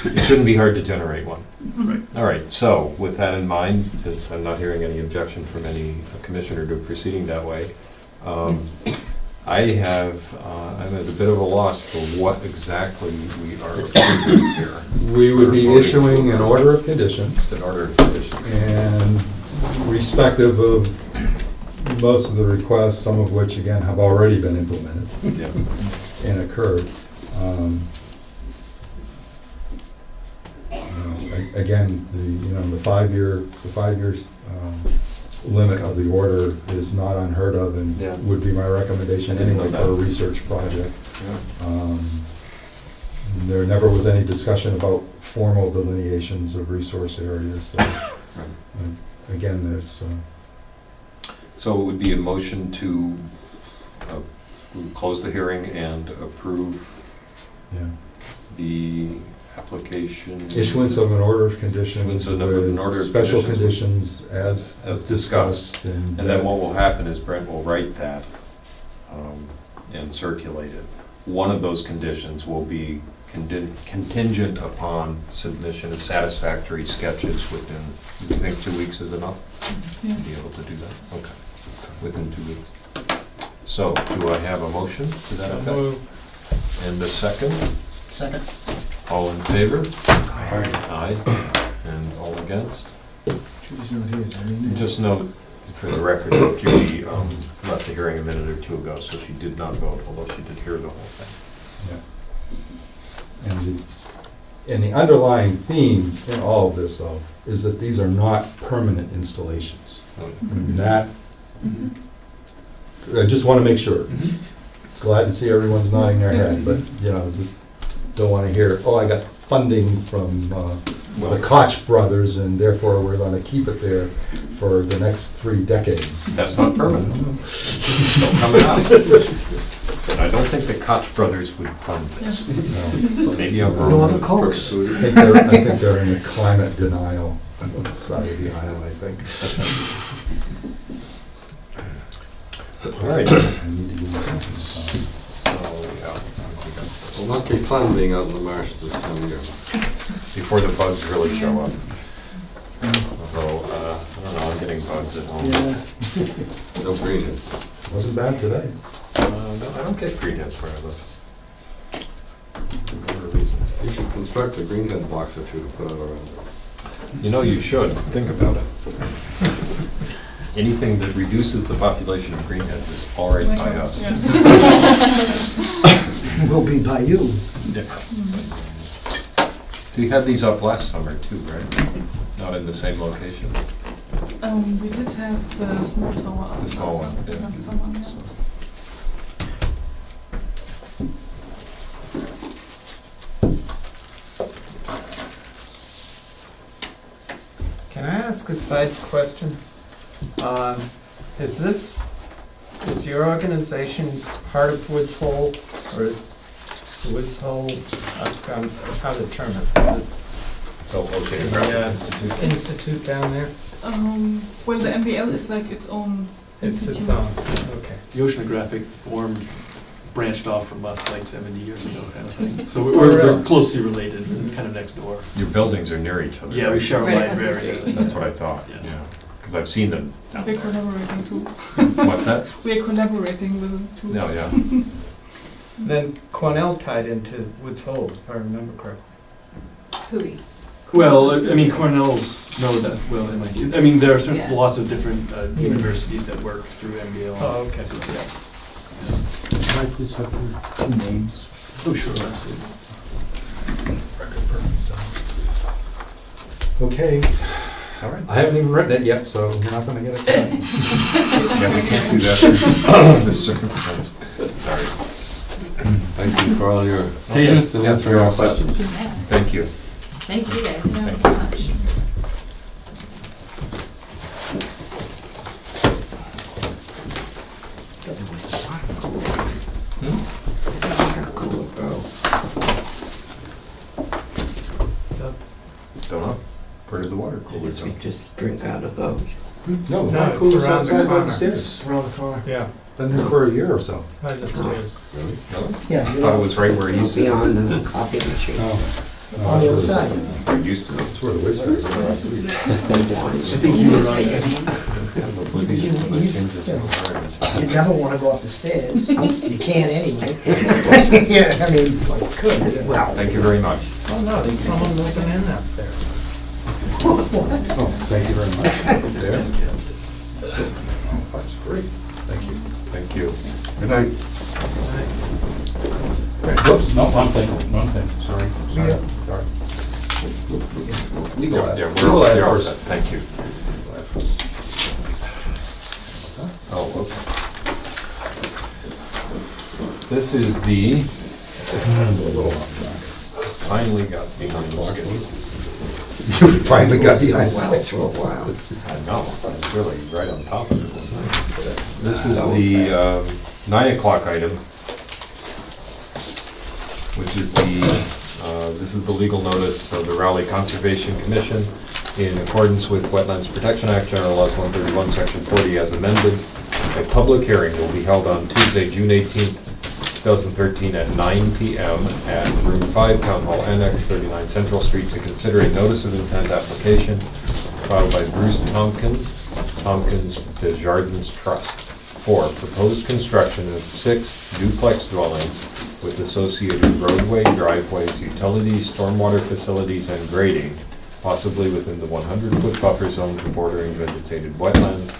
It shouldn't be hard to generate one. Right. All right, so with that in mind, since I'm not hearing any objection from any commissioner to proceeding that way, I'm at a bit of a loss for what exactly we are approving here. We would be issuing an order of conditions, It's an order of conditions. and respective of most of the requests, some of which, again, have already been implemented Yes. and occurred. Again, the 5 year limit of the order is not unheard of, and Yeah. would be my recommendation I didn't know anyway for a that. research project. Yeah. There never was any discussion about formal delineations of resource areas, so, again, there's, So it would be a motion to close the hearing and approve yeah. the application. Issuance of an order of conditions Issuance of an order with of special conditions. conditions as discussed. discussed. And then what will happen is Brent will write that and circulate it. One of those conditions will be contingent upon submission of satisfactory sketches within, you think 2 weeks is enough? Yeah. Be able to do that? Okay, within 2 weeks. So, do I have a motion to that So effect? moved. And a second? Second. All in favor? Aye. And all against? Judy's not here, is there any? Just note, for the record, that Judy left the hearing a minute or two ago, so she did not vote, although she did hear the whole thing. And the underlying theme in all of this, though, is that these are not permanent installations. And that, I just want to make sure. Glad to see everyone's nodding their head, but, just don't want to hear, oh, I got funding from the Koch brothers, and therefore we're going to keep it there for the next 3 decades. That's not permanent. Don't come out. And I don't think the Koch brothers would fund this. So maybe I'm wrong. No other Cokes. I think they're in the climate denial side of the aisle, I think. All right. I need to give you something to sign. So, Well, must be fun being out in the marsh this time of year. before the bugs really show up. Although, I don't know, I'm getting bugs at home. Yeah. No greenhead. Wasn't bad today. No, I don't get greenheads where I live. For whatever reason. You should construct a greenhead box or two to put out around it. You know, you should, think about it. Anything that reduces the population of greenheads is all right by us. Yeah. Will be by you. We had these up last summer too, right? Not in the same location? We did have the small tower up The small last one, yeah. last summer, yeah. Can I ask a side question? Is your organization part of Woods Hole, or Woods Hole, how to term it? So, okay, Yeah. Institute. Institute down there? Well, the MBL is like its own It's its institute. own, okay. The oceanographic form branched off from us like 70 years ago, kind of thing. So Oh, we're really? closely related, kind of next door. Your buildings are near each other. Yeah, we right? share a Right across the library. street. That's what I thought, Yeah. yeah. Because I've seen them down We're there. collaborating too. What's that? We are collaborating with them too. No, yeah. Then Cornell tied into Woods Hole, if I remember correctly. Hooey. Well, I mean, Cornell's know that, well, MIT. I mean, there are Yeah. lots of different universities that work through MBL. Oh, okay. So, yeah. Can I please have your 2 names? Oh, sure, absolutely. Record purpose. Okay, All right. I haven't even written it yet, so we're not gonna get it done. Yeah, we can't do that in this circumstance. Sorry. Thank you for all your Patience and and answering our answering all questions. Thank you. Thank you guys Yeah. very much. So, Don't know. Where did the water coolers We go? just drink out of those. No, No, not it's coolers around the outside by corner. the stairs. Around the corner. yeah, Been there for a year or so. by the stairs. Really? No? Yeah. I thought it was right where he's. Beyond the copy machine. Oh, On the other side. We're used to it. That's where the waste bags are last week. You never wanna go up the stairs. You can't anyway. Yeah, I mean, like, could, yeah. Well, Thank you very much. Oh, no, there's someone moving in up there. Oh, thank you very much. There. Oh, that's great. Thank you. Thank you. Good night. Whoops, no, one thing, sorry. Yeah. Sorry. Yeah, Legal we're ad all first. set. Thank you. Oh, okay. This is the, finally got behind the schedule. You finally got the well answer. for a while. I know, I was really right on top of it, wasn't I? This is the 9 o'clock item, which is this is the legal notice of the Raleigh Conservation Commission in accordance with Wetlands Protection Act, General Laws 131, Section 40 as amended. A public hearing will be held on Tuesday, June 18th, 2013 at 9 p.m. at Room 5, Town Hall Annex, 39 Central Street, to consider a notice of intent application filed by Bruce Tompkins Desjardins Trust for proposed construction of 6 duplex dwellings with associated roadway, driveways, utilities, stormwater facilities, and grading, possibly within the 100-foot buffer zone to bordering vegetated wetlands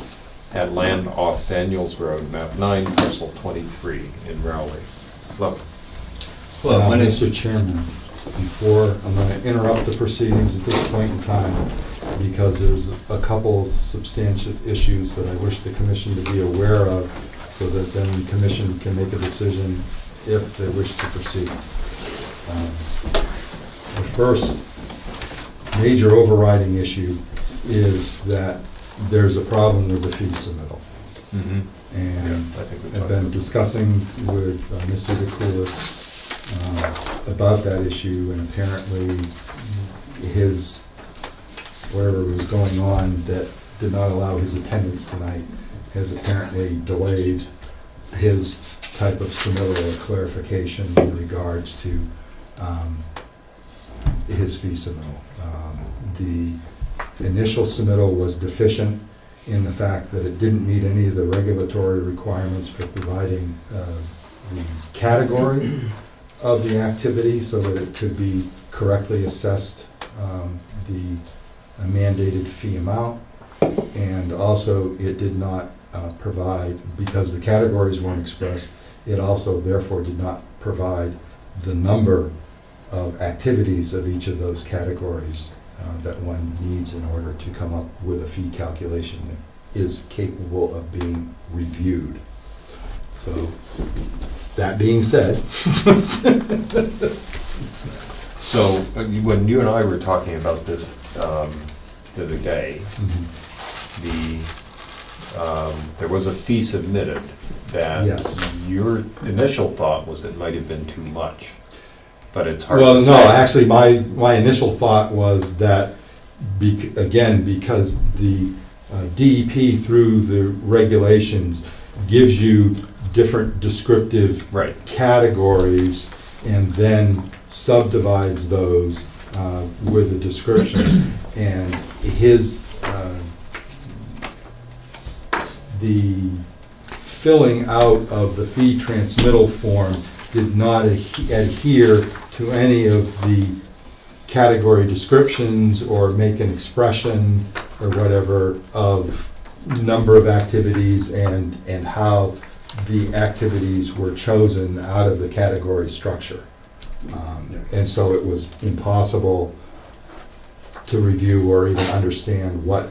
at land off Daniels Road, map 9, parcel 23 in Rowley. Look, Mr. Chairman, before, I'm going to interrupt the proceedings at this point in time because there's a couple substantial issues that I wish the commission to be aware of so that then the commission can make a decision if they wish to proceed. The first major overriding issue is that there's a problem with the fee submittal. And I think we've I've talked been about discussing with Mr. DeCoulis about that issue, and apparently his, whatever was going on that did not allow his attendance tonight has apparently delayed his type of submittal or clarification in regards to his fee submittal. The initial submittal was deficient in the fact that it didn't meet any of the regulatory requirements for providing the category of the activity so that it could be correctly assessed, the mandated fee amount. And also, it did not provide, because the categories weren't expressed, it also therefore did not provide the number of activities of each of those categories that one needs in order to come up with a fee calculation that is capable of being reviewed. So, that being said. So, when you and I were talking about this the other day, there was a fee submitted that Yes. your initial thought was it might have been too much, but it's hard Well, to say. no, actually, my initial thought was that, again, because the DEP through the regulations gives you different descriptive Right. categories and then subdivides those with a description. And the filling out of the fee transmittal form did not adhere to any of the category descriptions or make an expression or whatever of number of activities and how the activities were chosen out of the category structure. And so it was impossible to review or even understand what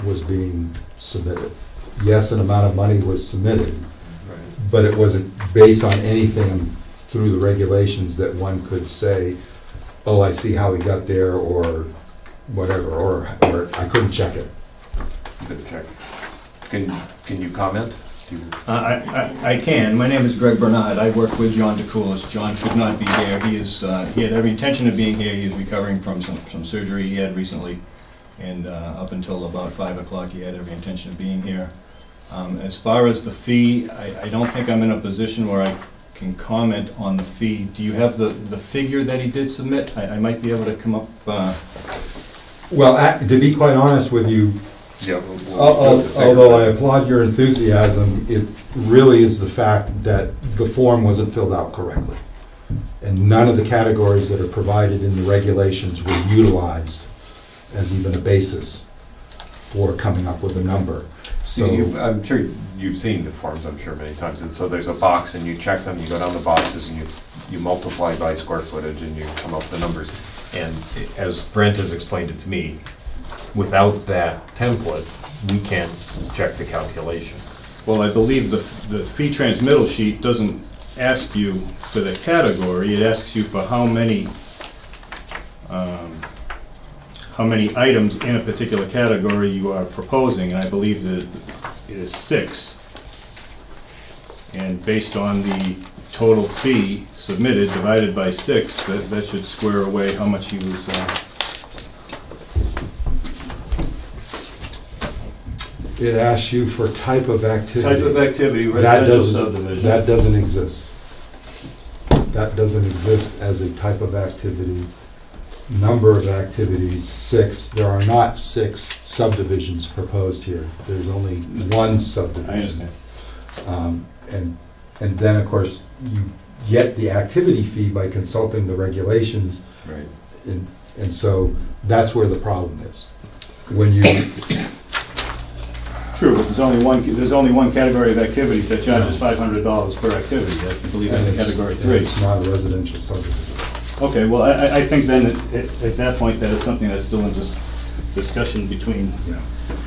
was being submitted. Yes, an amount of money was submitted, but it wasn't based on anything through the regulations that one could say, oh, I see how he got there, or whatever, or I couldn't check it. You could check. Can you comment? I can. My name is Greg Bernard. I work with John DeCoulis. John could not be here. He had every intention of being here. He is recovering from some surgery he had recently. And up until about 5 o'clock, he had every intention of being here. As far as the fee, I don't think I'm in a position where I can comment on the fee. Do you have the figure that he did submit? I might be able to come up, Well, to be quite honest with you, Yeah. although I applaud your enthusiasm, it really is the fact that the form wasn't filled out correctly. And none of the categories that are provided in the regulations were utilized as even a basis for coming up with a number. So, I'm sure you've seen the forms, I'm sure, many times. And so there's a box, and you check them, you go down the boxes, and you multiply by square footage, and you come up with the numbers. And as Brent has explained it to me, without that template, we can't check the calculation. well, I believe the fee transmittal sheet doesn't ask you for the category, it asks you for how many items in a particular category you are proposing, and I believe that it is 6. And based on the total fee submitted divided by 6, that should square away how much he was, it asks you for type of activity. type of activity, That residential doesn't, subdivision. that doesn't exist. That doesn't exist as a type of activity. Number of activities, 6. There are not 6 subdivisions proposed here. There's only one subdivision. I understand. And then, of course, you get the activity fee by consulting the regulations. Right. And so that's where the problem is. When you, True, but there's only one category of activities that charges $500 per activity. I believe that's category 3. it's not a residential subdivision. Okay, well, I think then at that point, that is something that's still in discussion between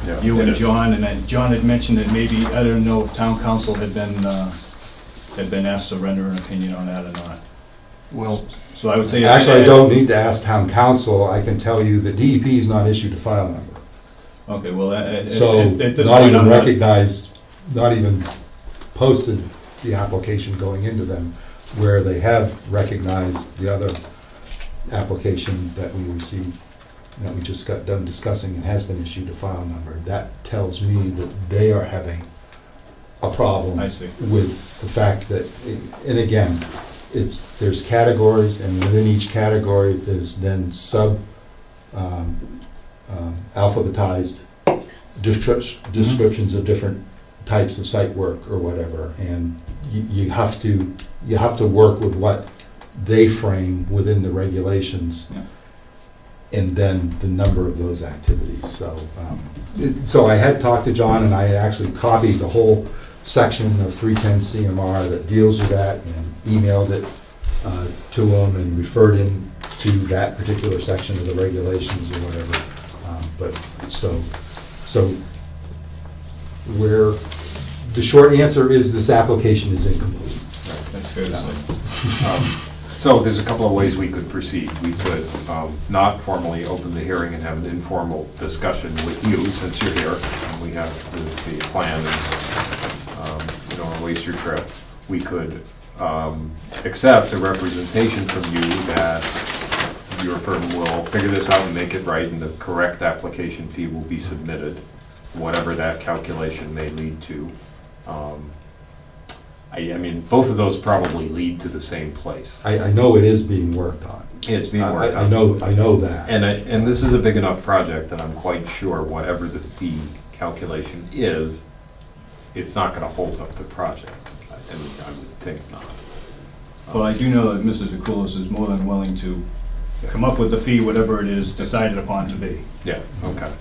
Yeah. you and John, and then John had mentioned that maybe, I don't know if town council had been asked to render an opinion on that or not. Well, So I would say. Actually, I don't need to ask town council. I can tell you that DEP is not issued a file number. Okay, well, So, at this not point, even I'm not. recognized, not even posted the application going into them, where they have recognized the other application that we received, that we just got done discussing, and has been issued a file number. That tells me that they are having a problem I see. with the fact that, and again, there's categories, and within each category, there's then alphabetized descriptions of different types of site work or whatever, and you have to work with what they frame within the regulations, and then the number of those activities. So I had talked to John, and I had actually copied the whole section of 310 CMR that deals with that, and emailed it to him, and referred him to that particular section of the regulations or whatever. The short answer is this application is incomplete. That's fair to say. So there's a couple of ways we could proceed. We could not formally open the hearing and have an informal discussion with you, since you're here, and we have the plan, and we don't want to waste your trip. We could accept a representation from you that your firm will figure this out and make it right, and the correct application fee will be submitted, whatever that calculation may lead to. I mean, both of those probably lead to the same place. I know it is being worked on. It's being worked on. I know that. And this is a big enough project that I'm quite sure whatever the fee calculation is, it's not gonna hold up the project. I would think not. Well, I do know that Mrs. Aculis is more than willing to come up with the fee, whatever it is decided upon to be. Yeah, okay.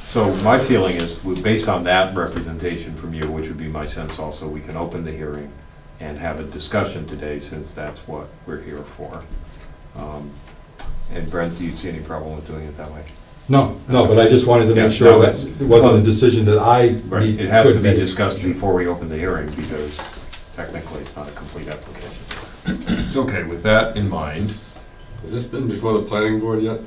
So my feeling is, based on that representation from you, which would be my sense also, we can open the hearing and have a discussion today, since that's what we're here for. And Brent, do you see any problem with doing it that way? No, but I just wanted to Yeah, make sure no, that it wasn't a decision that I Right, need. it has to could be make. discussed before we open the hearing, because technically it's not a complete application. Okay, with that in mind, Has this been before the planning board yet?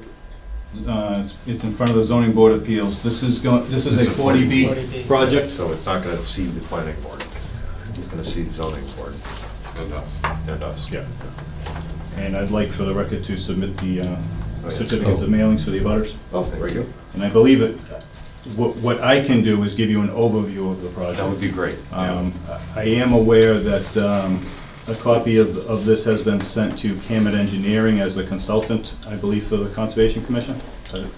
It's in front of the zoning board of appeals. This is a 40B project. so it's not gonna see the planning board. It's gonna see the zoning board And us. and us. Yeah. And I'd like for the record to submit the certificates of mailings for the abutters. Oh, very good. And I believe it, what I can do is give you an overview of the project. That would be great. Yeah. I am aware that a copy of this has been sent to Camet Engineering as a consultant, I believe, for the Conservation Commission?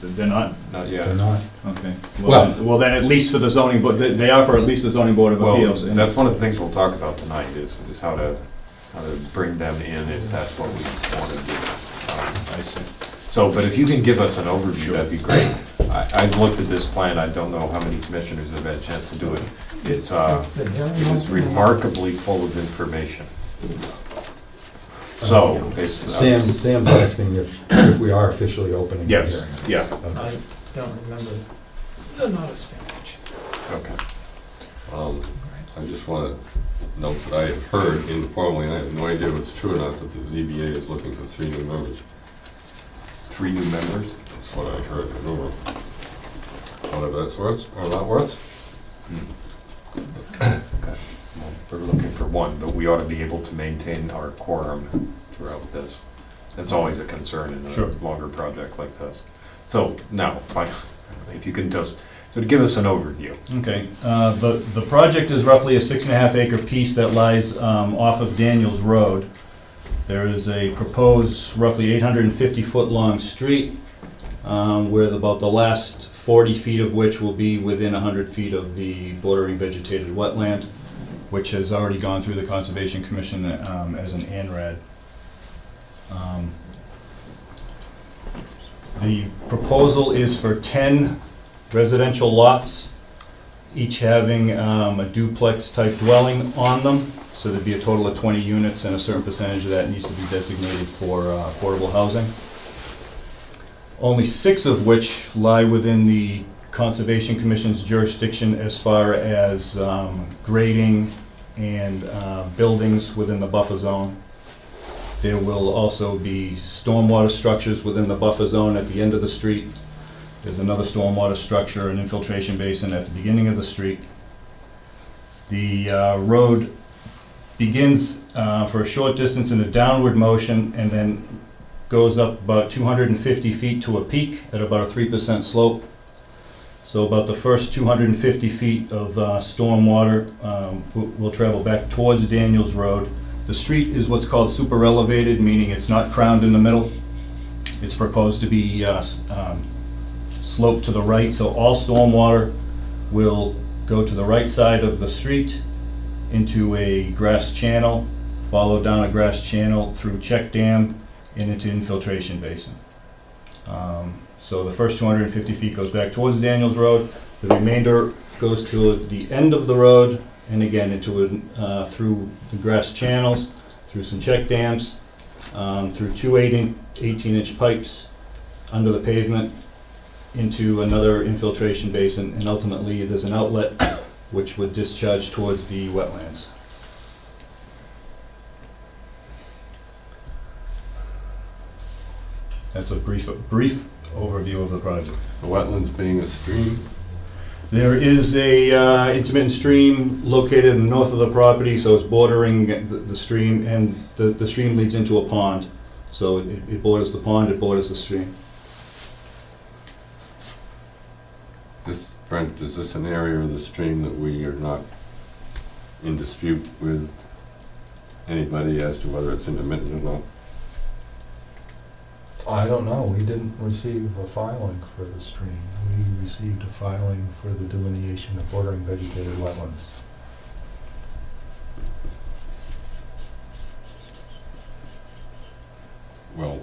They're not? Not yet. They're not. Okay. Well- Well, then at least for the zoning, but they are for at least the zoning board of Well, appeals. and- that's one of the things we'll talk about tonight, is how to bring them in if that's what we want to do. I see. So, but if you can give us an overview, that'd be great. I've looked at this plan, I don't know how many commissioners have had a chance to do it. It is remarkably full of information. So, it's. Sam's asking if we are officially opening the Yes, hearing. yeah. Okay. I don't remember the notice page. Okay. I just want to note that I have heard informally, and I have no idea if it's true or not, that the ZBA is looking for 3 new members. 3 new members? That's what I heard, I don't know. Whatever that's worth, or not worth. Okay. Well, we're looking for 1, but we ought to be able to maintain our quorum throughout this. That's always a concern in Sure. a longer project like this. So, now, if you can just, so to give us an overview. Okay, the project is roughly a 6.5 acre piece that lies off of Daniels Road. There is a proposed roughly 850 foot long street, with about the last 40 feet of which will be within 100 feet of the bordering vegetated wetland, which has already gone through the Conservation Commission as an ANRAD. The proposal is for 10 residential lots, each having a duplex type dwelling on them. So there'd be a total of 20 units, and a certain percentage of that needs to be designated for affordable housing. Only 6 of which lie within the Conservation Commission's jurisdiction as far as grading and buildings within the buffer zone. There will also be stormwater structures within the buffer zone at the end of the street. There's another stormwater structure, an infiltration basin at the beginning of the street. The road begins for a short distance in a downward motion and then goes up about 250 feet to a peak at about a 3% slope. So about the first 250 feet of stormwater will travel back towards Daniels Road. The street is what's called super elevated, meaning it's not crowned in the middle. It's proposed to be sloped to the right, so all stormwater will go to the right side of the street into a grass channel, follow down a grass channel through check dam and into infiltration basin. So the first 250 feet goes back towards Daniels Road. The remainder goes to the end of the road and again into through the grass channels, through some check dams, through 2 18-inch pipes under the pavement into another infiltration basin, and ultimately there's an outlet which would discharge towards the wetlands. That's a brief overview of the project. The wetlands being a stream. There is a intermittent stream located north of the property, so it's bordering the stream, and the stream leads into a pond. So it borders the pond, it borders the stream. This, Brent, is this an area of the stream that we are not in dispute with anybody as to whether it's intermittent or not? I don't know, we didn't receive a filing for the stream. We received a filing for the delineation of bordering vegetated wetlands. Well,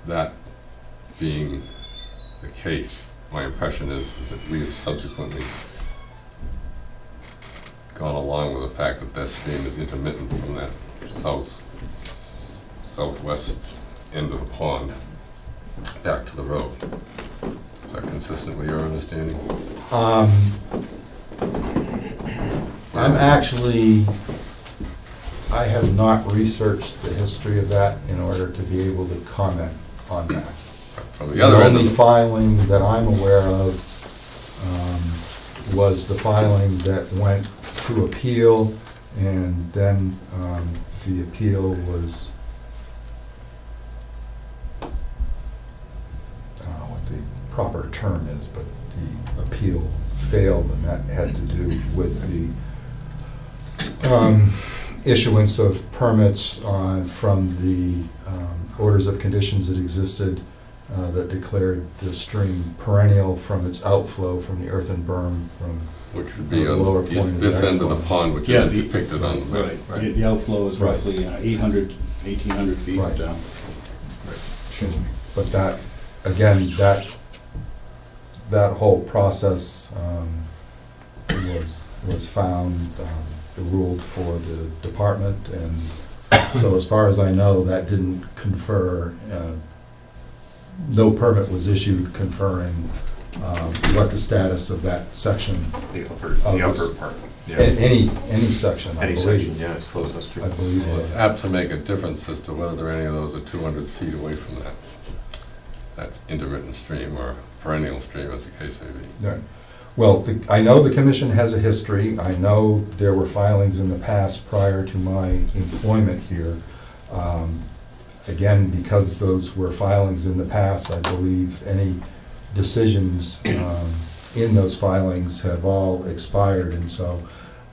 that being the case, my impression is that we have subsequently gone along with the fact that that stream is intermittent from that southwest end of the pond back to the road. Is that consistent with your understanding? I have not researched the history of that in order to be able to comment on that. From the other end of only the filing that I'm aware of was the filing that went to appeal, and then the appeal was, I don't know what the proper term is, but the appeal failed, and that had to do with the issuance of permits from the orders of conditions that existed that declared the stream perennial from its outflow from the earthen berm from Which would be the lower on point of this the end of the excellent. pond, which Yeah, is the- depicted on the map. Right, the outflow is Right. roughly 800, 1,800 feet Right. down. Excuse me. But that, again, that whole process was found, ruled for the department, and so as far as I know, that didn't confer, no permit was issued conferring what the status of that section, The upper part, yeah. any section, I Any section, believe. yeah, I suppose that's true. I believe Well, it's was. apt to make a difference as to whether any of those are 200 feet away from that. That's intermittent stream or perennial stream, as the case may be. Right. Well, I know the commission has a history. I know there were filings in the past prior to my employment here. Again, because those were filings in the past, I believe any decisions in those filings have all expired, and so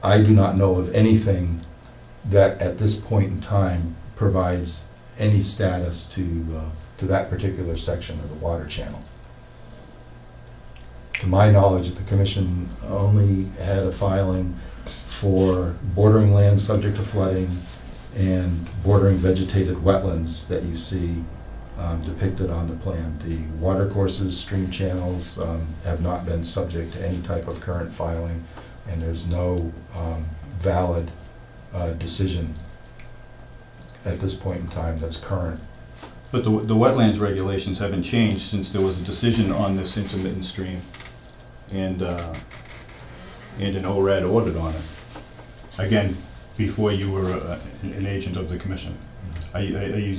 I do not know of anything that at this point in time provides any status to that particular section of the water channel. To my knowledge, the commission only had a filing for bordering land subject to flooding and bordering vegetated wetlands that you see depicted on the plan. The watercourses, stream channels have not been subject to any type of current filing, and there's no valid decision at this point in time that's current. But the wetlands regulations haven't changed since there was a decision on this intermittent stream and an ORAD ordered on it. Again, before you were an agent of the commission. Are you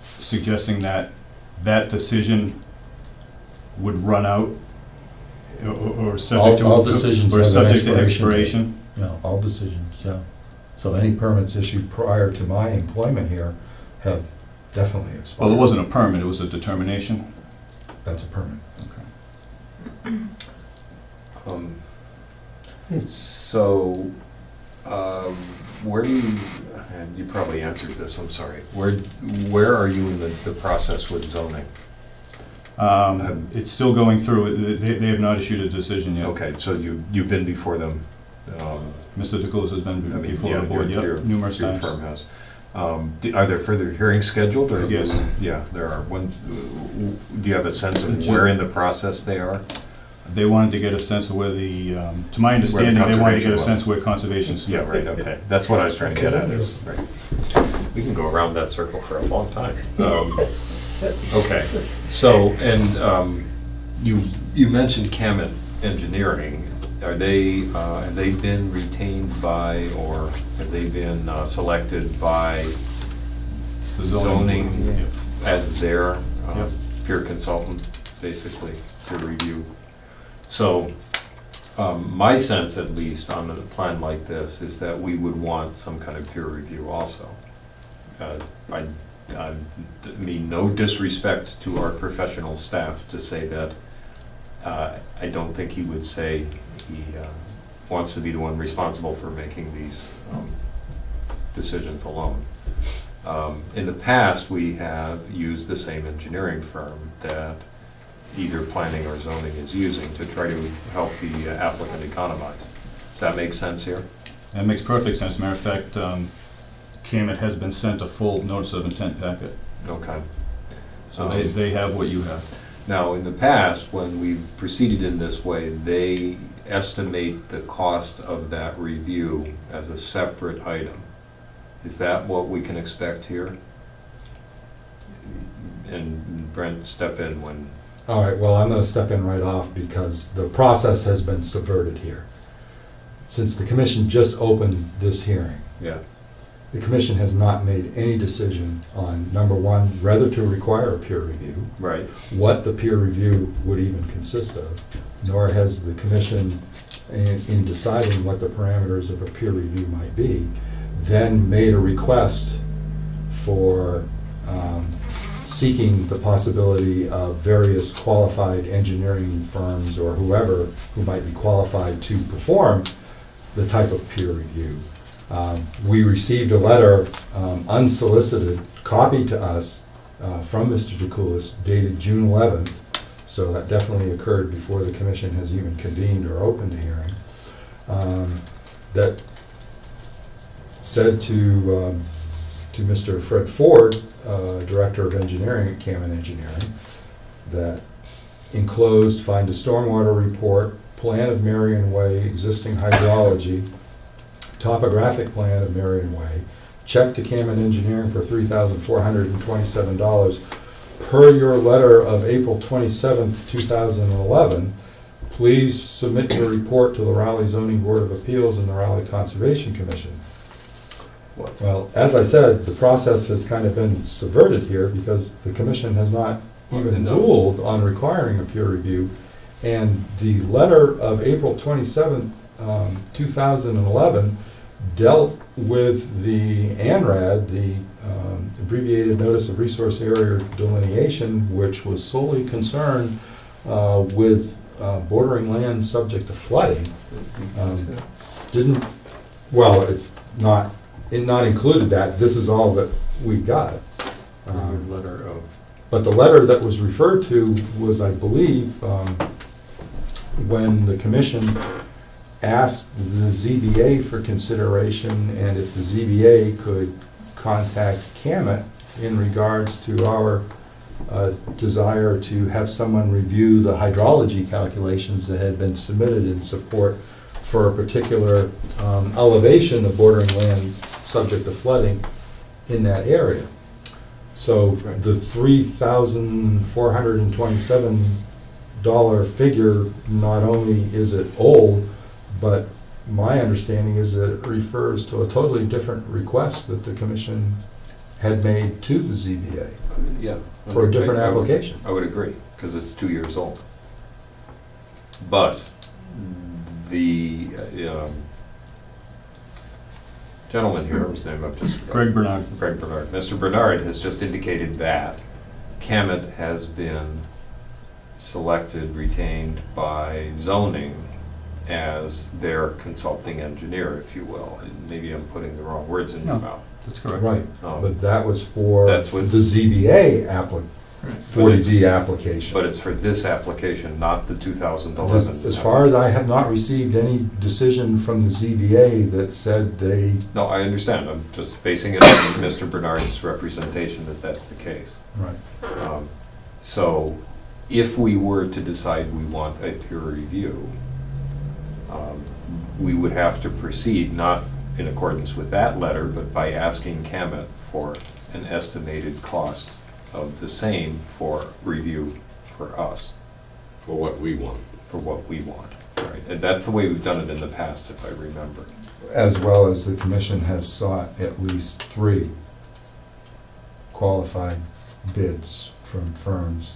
suggesting that that decision would run out or subject to? All decisions Or have an subject to expiration expiration? No, all decisions, yeah. So any permits issued prior to my employment here have definitely expired. Well, it wasn't a permit, it was a determination? That's a permit. So, where do you, and you probably answered this, I'm sorry. Where are you in the process with zoning? It's still going through, they have not issued a decision yet. Okay, so you've been before them? Mr. DeCoulis has been I mean, before yeah, the board, your- yep, numerous your times. firm has. Are there further hearings scheduled, or? Yes. Yeah, there are. Do you have a sense of where in the process they are? They wanted to get a sense of where the, to my understanding, they wanted to get a conservation sense where conservation stood. Yeah, right, okay. That's what I was trying to get at, is, right. We can go around that circle for a long time. Okay, so, and you mentioned Camet Engineering. Are they, have they been retained by, or have they been selected by The zoning Yep. as their Yep. peer consultant, basically, to review? So, my sense, at least, on a plan like this, is that we would want some kind of peer review also. I mean, no disrespect to our professional staff to say that I don't think he would say he wants to be the one responsible for making these decisions alone. In the past, we have used the same engineering firm that either planning or zoning is using to try to help the applicant economize. Does that make sense here? That makes perfect sense. Matter of fact, Camet has been sent a full notice of intent packet, Okay. so they have what you have. Now, in the past, when we proceeded in this way, they estimate the cost of that review as a separate item. Is that what we can expect here? And Brent, step in when... All right, well, I'm going to step in right off because the process has been subverted here. Since the commission just opened this hearing, Yeah. the commission has not made any decision on, number one, whether to require a peer review, Right. what the peer review would even consist of, nor has the commission, in deciding what the parameters of a peer review might be, then made a request for seeking the possibility of various qualified engineering firms or whoever who might be qualified to perform the type of peer review. We received a letter, unsolicited, copied to us from Mr. DeCoulis dated June 11th, so that definitely occurred before the commission has even convened or opened a hearing, that said to Mr. Fred Ford, Director of Engineering at Cammon Engineering, that enclosed find a stormwater report, plan of Marion Way, existing hydrology, topographic plan of Marion Way, check to Cammon Engineering for $3,427. Per your letter of April 27th, 2011, please submit your report to the Raleigh Zoning Board of Appeals and the Raleigh Conservation Commission. Well, as I said, the process has kind of been subverted here because the commission has not even ruled on requiring a peer review. And the letter of April 27th, 2011 dealt with the ANRAD, the abbreviated Notice of Resource Area Delineation, which was solely concerned with bordering land subject to flooding. Well, it's not, it not included that. This is all that we got. But the letter that was referred to was, I believe, when the commission asked the ZBA for consideration and if the ZBA could contact CAMET in regards to our desire to have someone review the hydrology calculations that had been submitted in support for a particular elevation of bordering land subject to flooding in that area. So the $3,427 figure, not only is it old, but my understanding is that it refers to a totally different request that the commission had made to the ZBA. Yeah. For a different application. I would agree, because it's 2 years old. But the gentleman here, whose name I've just forgotten. Greg Bernard. Greg Bernard. Mr. Bernard has just indicated that CAMET has been selected, retained by zoning as their consulting engineer, if you will. And maybe I'm putting the wrong words in your mouth. That's correct. Right, but that was for the That's what- ZBA 40B application. But it's for this application, not the 2011. As far as I have not received any decision from the ZBA that said they, No, I understand. I'm just basing it on Mr. Bernard's representation that that's the case. right, So if we were to decide we want a peer review, we would have to proceed not in accordance with that letter, but by asking CAMET for an estimated cost of the same for review for us. For what we want. For what we want, right? And that's the way we've done it in the past, if I remember. as well as the commission has sought at least 3 qualified bids from firms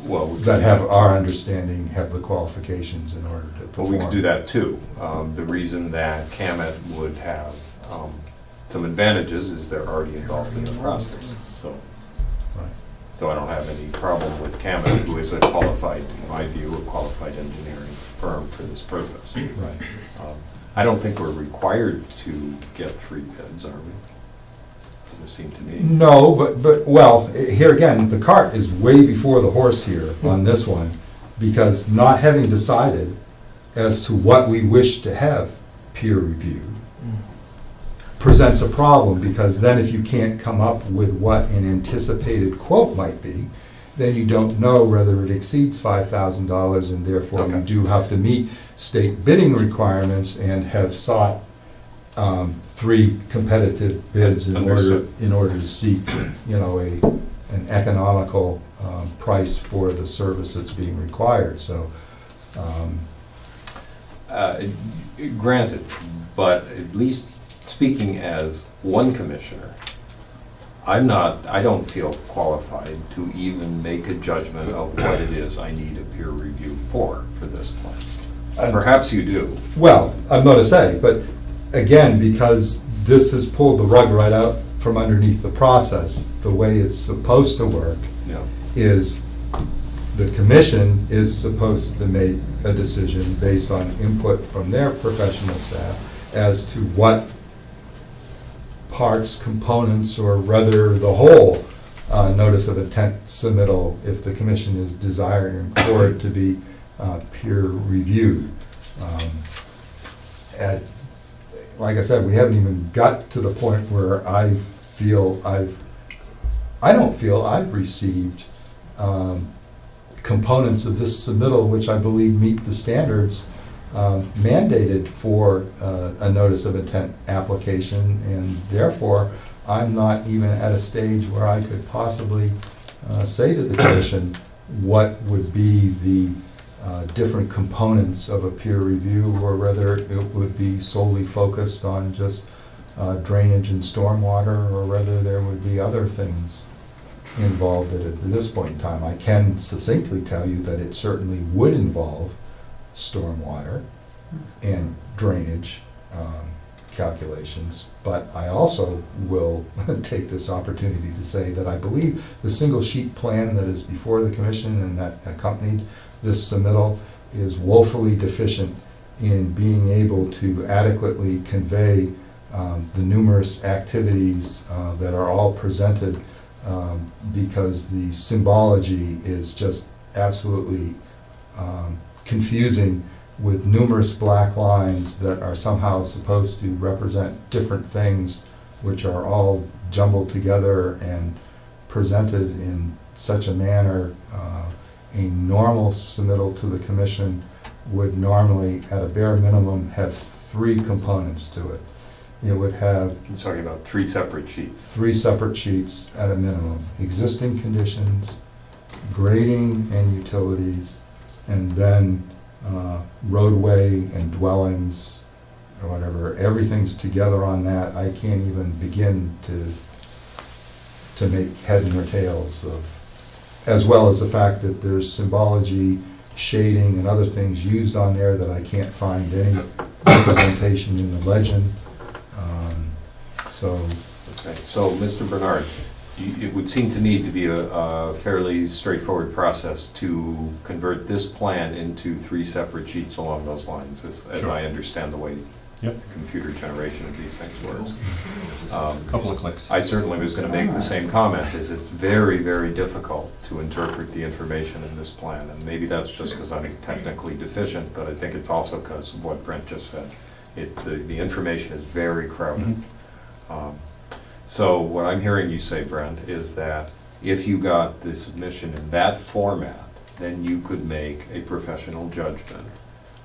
Well, that have our understanding, have the qualifications in order to But perform. we could do that too. The reason that CAMET would have some advantages is they're already involved in the process. So I don't have any problem with CAMET, who is a qualified, in my view, a qualified engineering firm for this purpose. Right. I don't think we're required to get 3 bids, are we? Doesn't seem to me. No, but, well, here again, the cart is way before the horse here on this one, because not having decided as to what we wish to have peer reviewed presents a problem, because then if you can't come up with what an anticipated quote might be, then you don't know whether it exceeds $5,000, and therefore you do have to meet state bidding requirements and have sought 3 competitive bids in order to seek, you know, an economical price for the service that's being required. So, Granted, but at least speaking as one commissioner, I don't feel qualified to even make a judgment of what it is I need a peer review for this plan. Perhaps you do. well, I'm going to say, but again, because this has pulled the rug right out from underneath the process, the way it's supposed to work Yeah. is the commission is supposed to make a decision based on input from their professional staff as to what parts, components, or rather the whole notice of intent submittal if the commission is desiring for it to be peer reviewed. Like I said, we haven't even got to the point where I don't feel I've received components of this submittal which I believe meet the standards mandated for a notice of intent application, and therefore I'm not even at a stage where I could possibly say to the commission what would be the different components of a peer review, or whether it would be solely focused on just drainage and stormwater, or whether there would be other things involved at this point in time. I can succinctly tell you that it certainly would involve stormwater and drainage calculations, but I also will take this opportunity to say that I believe the single sheet plan that is before the commission and that accompanied this submittal is woefully deficient in being able to adequately convey the numerous activities that are all presented, because the symbology is just absolutely confusing, with numerous black lines that are somehow supposed to represent different things, which are all jumbled together and presented in such a manner. A normal submittal to the commission would normally, at a bare minimum, have 3 components to it. It would have... You're talking about 3 separate sheets. 3 separate sheets at a minimum. Existing conditions, grading and utilities, and then roadway and dwellings, or whatever. Everything's together on that. I can't even begin to make head nor tails of, as well as the fact that there's symbology, shading, and other things used on there that I can't find any representation in the legend. Okay, so Mr. Bernard, it would seem to me to be a fairly straightforward process to convert this plan into 3 separate sheets along those lines, as Sure. I understand the way Yep. the computer generation of these things works. Couple of clicks. I certainly was going to make the same comment, is it's very, very difficult to interpret the information in this plan, and maybe that's just because I'm technically deficient, but I think it's also because of what Brent just said. The information is very crowded. So what I'm hearing you say, Brent, is that if you got the submission in that format, then you could make a professional judgment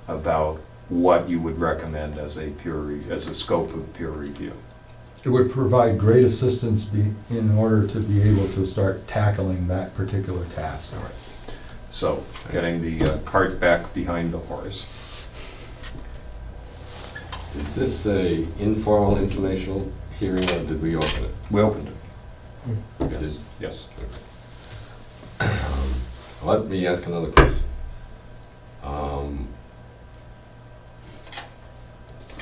about what you would recommend as a scope of peer review. It would provide great assistance in order to be able to start tackling that particular task. All right. So, getting the cart back behind the horse. Is this a informal informational hearing, or did we open it? We opened it. It is, yes. Let me ask another question.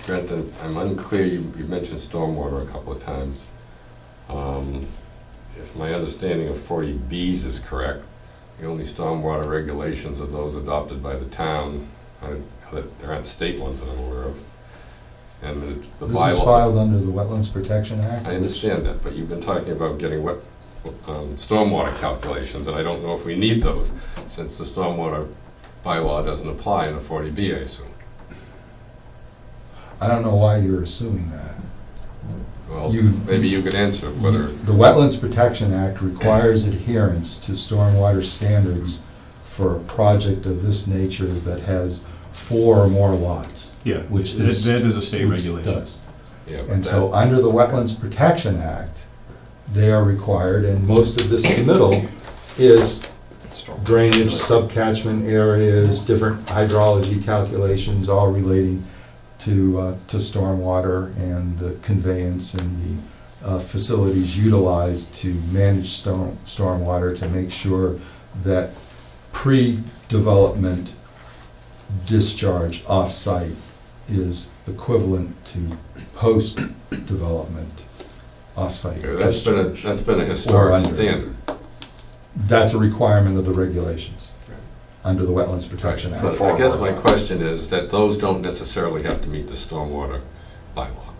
Brent, I'm unclear, you mentioned stormwater a couple of times. If my understanding of 40Bs is correct, the only stormwater regulations are those adopted by the town. There aren't state ones that I'm aware of. And the bylaw... This is filed under the Wetlands Protection Act. I understand that, but you've been talking about getting stormwater calculations, and I don't know if we need those, since the stormwater bylaw doesn't apply in a 40B, I assume. I don't know why you're assuming that. Well, maybe you could answer whether... The Wetlands Protection Act requires adherence to stormwater standards for a project of this nature that has 4 or more lots. Yeah, which that is a state regulation. Does. Yeah, but And so under the Wetlands Protection Act, they are required, and most of this submittal is drainage, subcatchment areas, different hydrology calculations, all relating to stormwater and the conveyance and the facilities utilized to manage stormwater, to make sure that pre-development discharge off-site is equivalent to post-development off-site. That's been a historic standard. That's a requirement of the regulations under the Wetlands Protection Act. But I guess my question is that those don't necessarily have to meet the stormwater bylaw.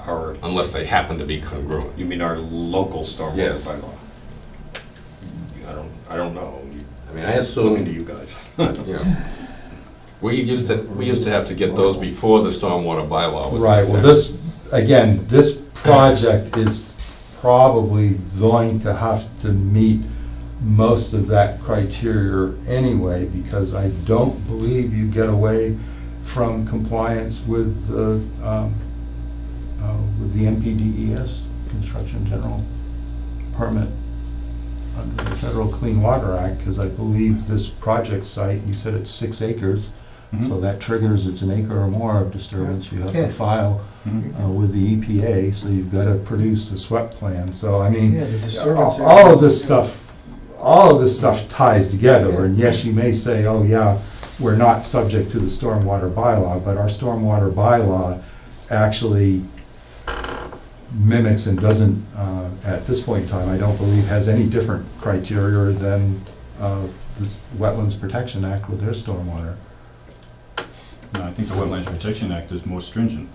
Our, unless they happen to be congruent. you mean our local stormwater Yes. bylaw? I don't know. I mean, I assume, Looking to you guys. you know, we used to have to get those before the stormwater bylaw was in Right, well, effect. this, again, this project is probably going to have to meet most of that criteria anyway, because I don't believe you get away from compliance with the NPDES, Construction General Permit under the Federal Clean Water Act, because I believe this project site, you said it's 6 acres, so that triggers, it's an acre or more of disturbance, you have Yeah. to file with the EPA, so you've got to produce a SWEP plan. So, I mean, Yeah, the disturbance all of this stuff ties together. And yes, you may say, oh, yeah, we're not subject to the stormwater bylaw, but our stormwater bylaw actually mimics and doesn't, at this point in time, I don't believe, has any different criteria than this Wetlands Protection Act with their stormwater. No, I think the Wetlands Protection Act is more stringent.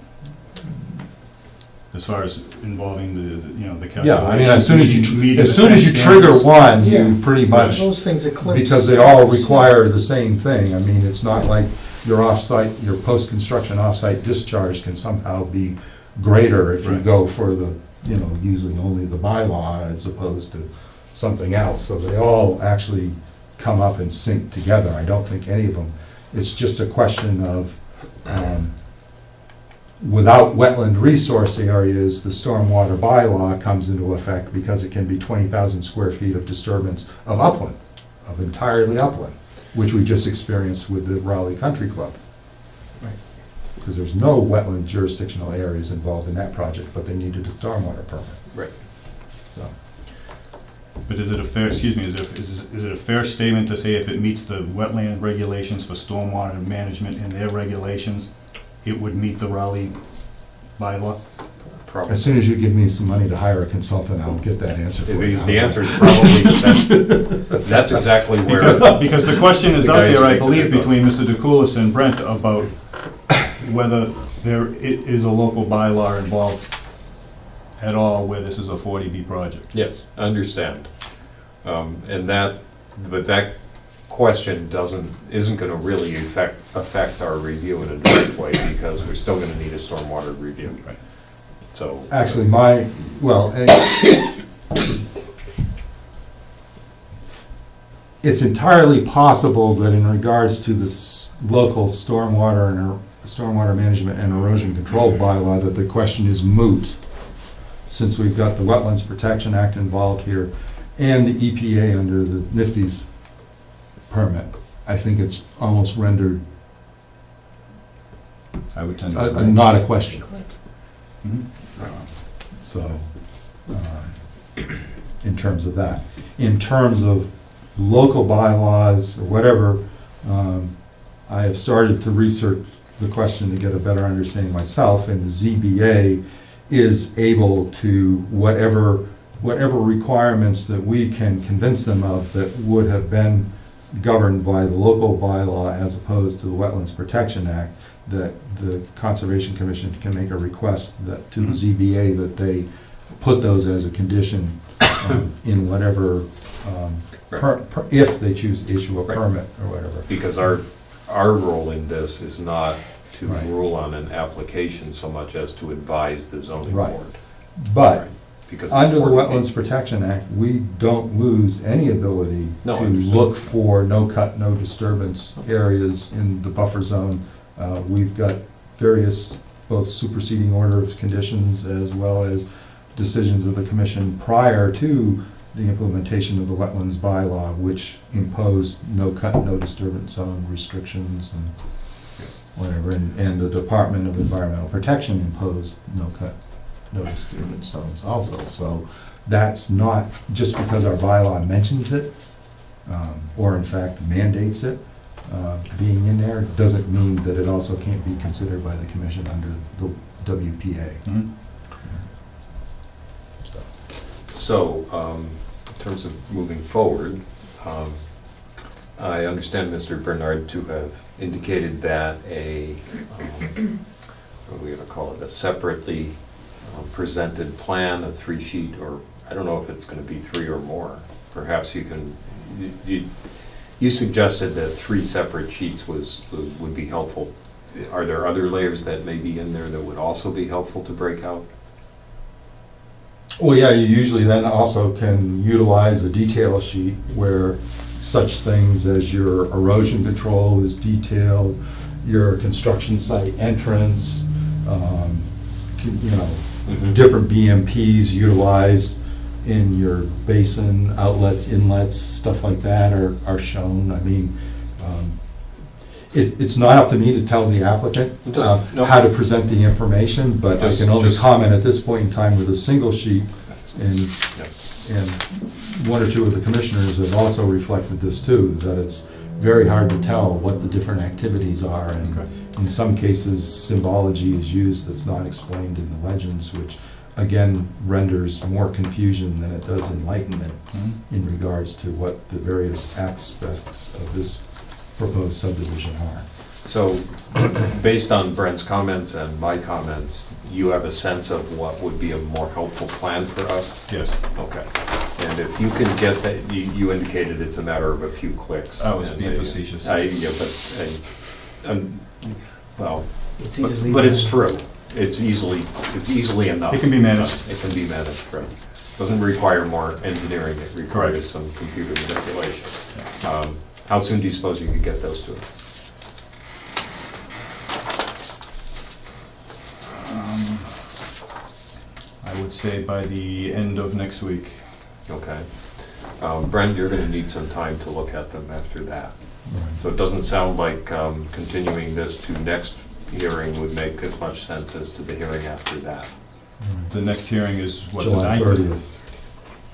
As far as involving the calculation. Yeah, I mean, as soon as meeting you the trigger standards. one, Yeah. you pretty much, Those things eclipse. because they all require the same thing. I mean, it's not like your off-site, your post-construction off-site discharge can somehow be greater if you Right. go for the, using only the bylaw as opposed to something else. So they all actually come up and sync together. I don't think any of them, it's just a question of, without wetland resource areas, the stormwater bylaw comes into effect because it can be 20,000 square feet of disturbance of upland, of entirely upland, which we just experienced with the Raleigh Country Club. Because there's no wetland jurisdictional areas involved in that project, but they needed a stormwater permit. Right. So, But is it a fair, excuse me, is it a fair statement to say if it meets the wetland regulations for stormwater management and their regulations, it would meet the Raleigh bylaw? Probably. as soon as you give me some money to hire a consultant, I'll get that answer for you. The answer is probably, that's exactly where. Because the question is The out guys there, I make the believe, vote. between Mr. DeCoulis and Brent about whether there is a local bylaw involved at all where this is a 40B project. Yes, I understand. But that question isn't gonna really affect our review in a direct way, because we're still gonna need a stormwater review. Right. So. Actually, it's entirely possible that in regards to this local stormwater management and erosion control bylaw, that the question is moot, since we've got the Wetlands Protection Act involved here and the EPA under the NIFTY's permit. I think it's almost rendered I would tend to agree. not a question. Mhm. So, in terms of that. In terms of local bylaws or whatever, I have started to research the question to get a better understanding myself, and the ZBA is able to, whatever requirements that we can convince them of that would have been governed by the local bylaw as opposed to the Wetlands Protection Act, that the Conservation Commission can make a request that, to the ZBA, that they put those as a condition in whatever, if they choose to issue a permit or whatever. Because our role in this is not to Right. rule on an application so much as to advise the zoning Right. board. But Right. Because it's under the 40 Wetlands Protection Act, we don't lose any ability No, I to understand. look for no-cut, no-disturbance areas in the buffer zone. We've got various, both superseding order of conditions as well as decisions of the commission prior to the implementation of the wetlands bylaw, which imposed no-cut, no-disturbance zone restrictions and whatever, and the Department of Environmental Protection imposed no-cut, no-disturbance zones also. So that's not, just because our bylaw mentions it, or in fact mandates it, being in there, doesn't mean that it also can't be considered by the commission under the WPA. Mhm. So, in terms of moving forward, I understand Mr. Bernard to have indicated that what are we gonna call it, a separately presented plan, a 3-sheet, or I don't know if it's gonna be 3 or more. Perhaps you can, you suggested that 3 separate sheets would be helpful. Are there other layers that may be in there that would also be helpful to break out? Well, yeah, you usually then also can utilize a detail sheet where such things as your erosion control is detailed, your construction site entrance, you know, different BMPs utilized in your basin, outlets, inlets, stuff like that are shown. I mean, it's not up to me to tell the applicant how to present the information, but I can only comment at this point in time with a single sheet, and one or two of the commissioners have also reflected this too, that it's very hard to tell what the different activities are, and in some cases, symbology is used that's not explained in the legends, which again renders more confusion than it does enlightenment in regards to what the various aspects of this proposed subdivision are. So, based on Brent's comments and my comments, you have a sense of what would be a more helpful plan for us? Yes. Okay. And if you can get that, you indicated it's a matter of a few clicks. I was being facetious. Yeah, but, well, It's easily but it's done. true. It's easily enough. It can be managed. It can be managed, right. Doesn't require more engineering, it requires Correct. some computer manipulation. How soon do you suppose you could get those to us? I would say by the end of next week. Okay. Brent, you're gonna need some time to look at them after that. So it doesn't sound like continuing this to next hearing would make as much sense as to the hearing after that. The next hearing is what, the July 9th? 30th.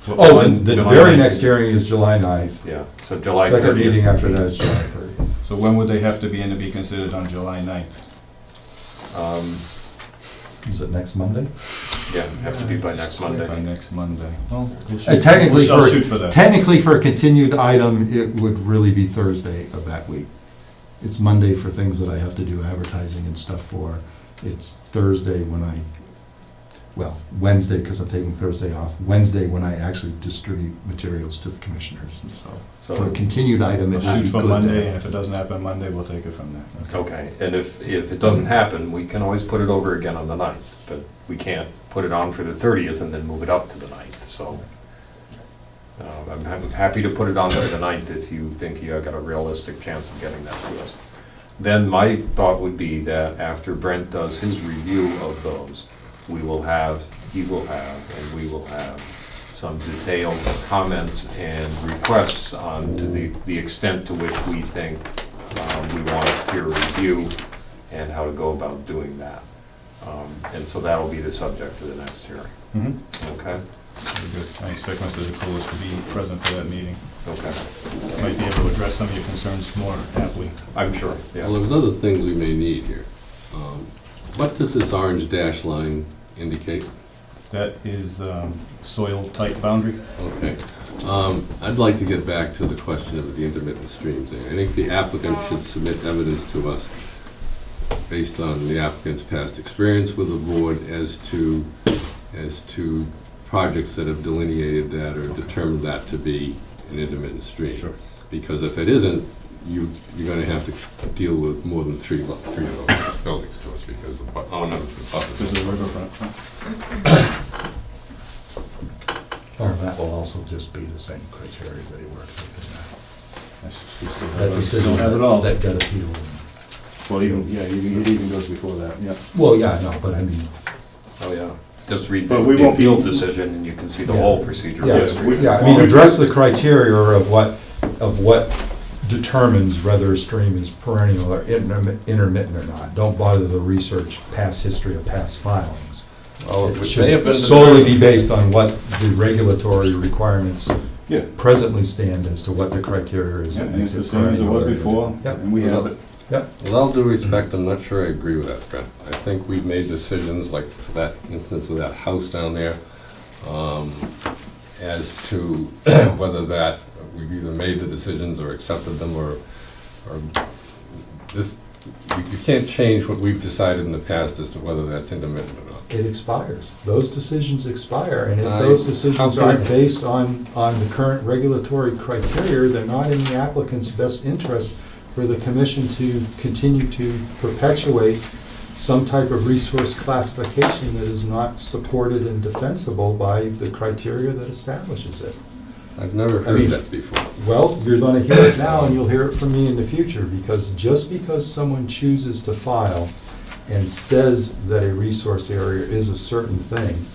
What- Oh, when- the July very 9th. next hearing is July 9th. Yeah, so July 30th. Second meeting after that is July 30th. So when would they have to be in to be considered on July 9th? Is it next Monday? Yeah, have to be by next Monday. By next Monday. Well, we'll shoot- Technically, I'll shoot for that. technically for a continued item, it would really be Thursday of that week. It's Monday for things that I have to do advertising and stuff for. It's Thursday when Wednesday, because I'm taking Thursday off. Wednesday when I actually distribute materials to the commissioners, and so. For a continued item, We'll it would shoot be for good. Monday, and if it doesn't happen Monday, we'll take it from there. Okay, and if it doesn't happen, we can always put it over again on the 9th, but we can't put it on for the 30th and then move it up to the 9th, so. I'm happy to put it on for the 9th if you think you got a realistic chance of getting that to us. Then my thought would be that after Brent does his review of those, he will have, and we will have some detailed comments and requests on to the extent to which we think we want a peer review and how to go about doing that. And so that'll be the subject of the next hearing. Mm-hmm. Okay? Very good. I expect Mr. DeCoulis to be present for that meeting. Okay. Might be able to address some of your concerns more aptly. I'm sure, yeah. Well, there's other things we may need here. What does this orange dash line indicate? That is soil type boundary. Okay. I'd like to get back to the question of the intermittent stream thing. I think the applicant should submit evidence to us based on the applicant's past experience with the board as to projects that have delineated that or determined that to be an intermittent stream. Sure. Because if it isn't, you're gonna have to deal with more than three of those buildings to us because the Because of the riverfront. Or that will also just be the same criteria that he worked with We still in that. have- still have it all. That got appealed. Well, even, yeah, it even goes before that, yeah. Well, yeah, no, but I mean, Oh, yeah. Just read But we the won't be- appeal decision and you can see the Yeah. whole procedure. yeah, yeah, I mean, address the criteria of what determines whether a stream is perennial or intermittent or not. Don't bother to research past history of past filings. Well, It which may have been should solely be determined. based on what the regulatory requirements Yeah. presently stand as to what the criteria is. Yeah, that and makes it's it the same as it was perennial or before, Yep. and we have it. With all due respect, I'm not sure I agree with that, Brent. I think we've made decisions, like for that instance of that house down there, as to whether that, we've either made the decisions or accepted them or this you can't change what we've decided in the past as to whether that's intermittent or not. It expires. Those decisions expire, and if I- those decisions how aren't can- based on the current regulatory criteria, they're not in the applicant's best interest for the commission to continue to perpetuate some type of resource classification that is not supported and defensible by the criteria that establishes it. I've never I heard mean, that before. Well, you're gonna hear it now, and you'll hear it from me in the future, because just because someone chooses to file and says that a resource area is a certain thing,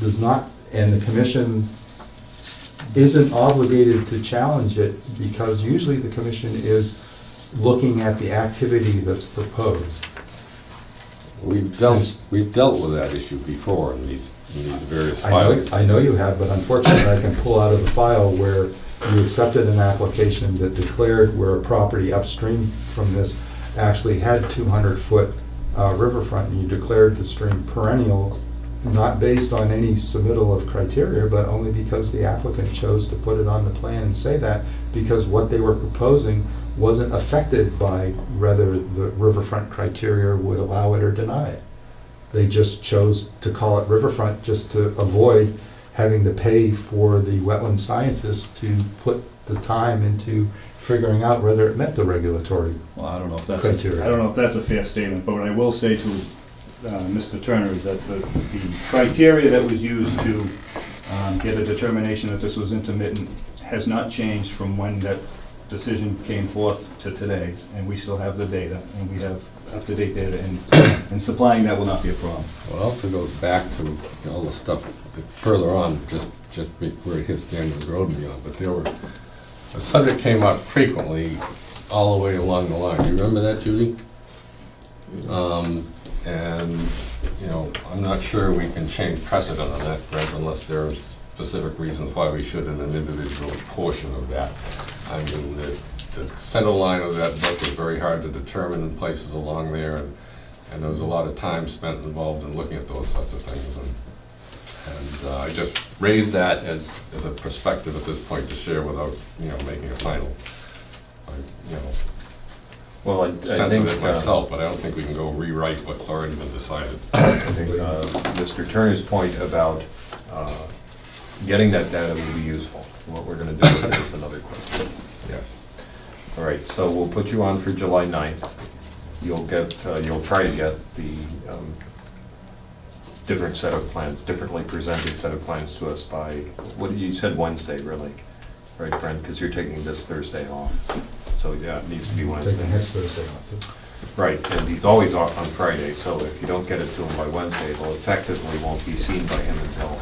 does not, and the commission isn't obligated to challenge it, because usually the commission is looking at the activity that's proposed. We've dealt with that issue before in these various filings. I know you have, but unfortunately, I can pull out of the file where you accepted an application that declared where a property upstream from this actually had 200-foot riverfront, and you declared the stream perennial, not based on any submittal of criteria, but only because the applicant chose to put it on the plan and say that, because what they were proposing wasn't affected by whether the riverfront criteria would allow it or deny it. They just chose to call it riverfront just to avoid having to pay for the wetland scientists to put the time into figuring out whether it met the regulatory. Well, I don't know if that's, Criteria. I don't know if that's a fair statement, but what I will say to Mr. Turner is that the criteria that was used to get a determination that this was intermittent has not changed from when that decision came forth to today, and we still have the data, and we have up-to-date data, and supplying that will not be a problem. Well, it also goes back to all the stuff that further on, just where it hits Daniels Road and beyond, but the subject came up frequently all the way along the line. You remember that, Judy? And, you know, I'm not sure we can change precedent on that, Greg, unless there are specific reasons why we should in an individual portion of that. I mean, the center line of that book is very hard to determine in places along there, and there was a lot of time spent involved in looking at those sorts of things. And I just raised that as a perspective at this point to share without, you know, making a final, you know, Well, I sense think, of it myself, but I don't think we can go rewrite what's already been decided. I think Mr. Turner's point about getting that data will be useful. What we're gonna do with it is another question. Yes. All right, so we'll put you on for July 9th. You'll try to get the different set of plans, differently presented set of plans to us by, what you said Wednesday, really, right, Brent? Because you're taking this Thursday off. So, yeah, it needs to be Wednesday. Taking next Thursday off, too. Right, and he's always off on Friday, so if you don't get it to him by Wednesday, it'll effectively won't be seen by him until,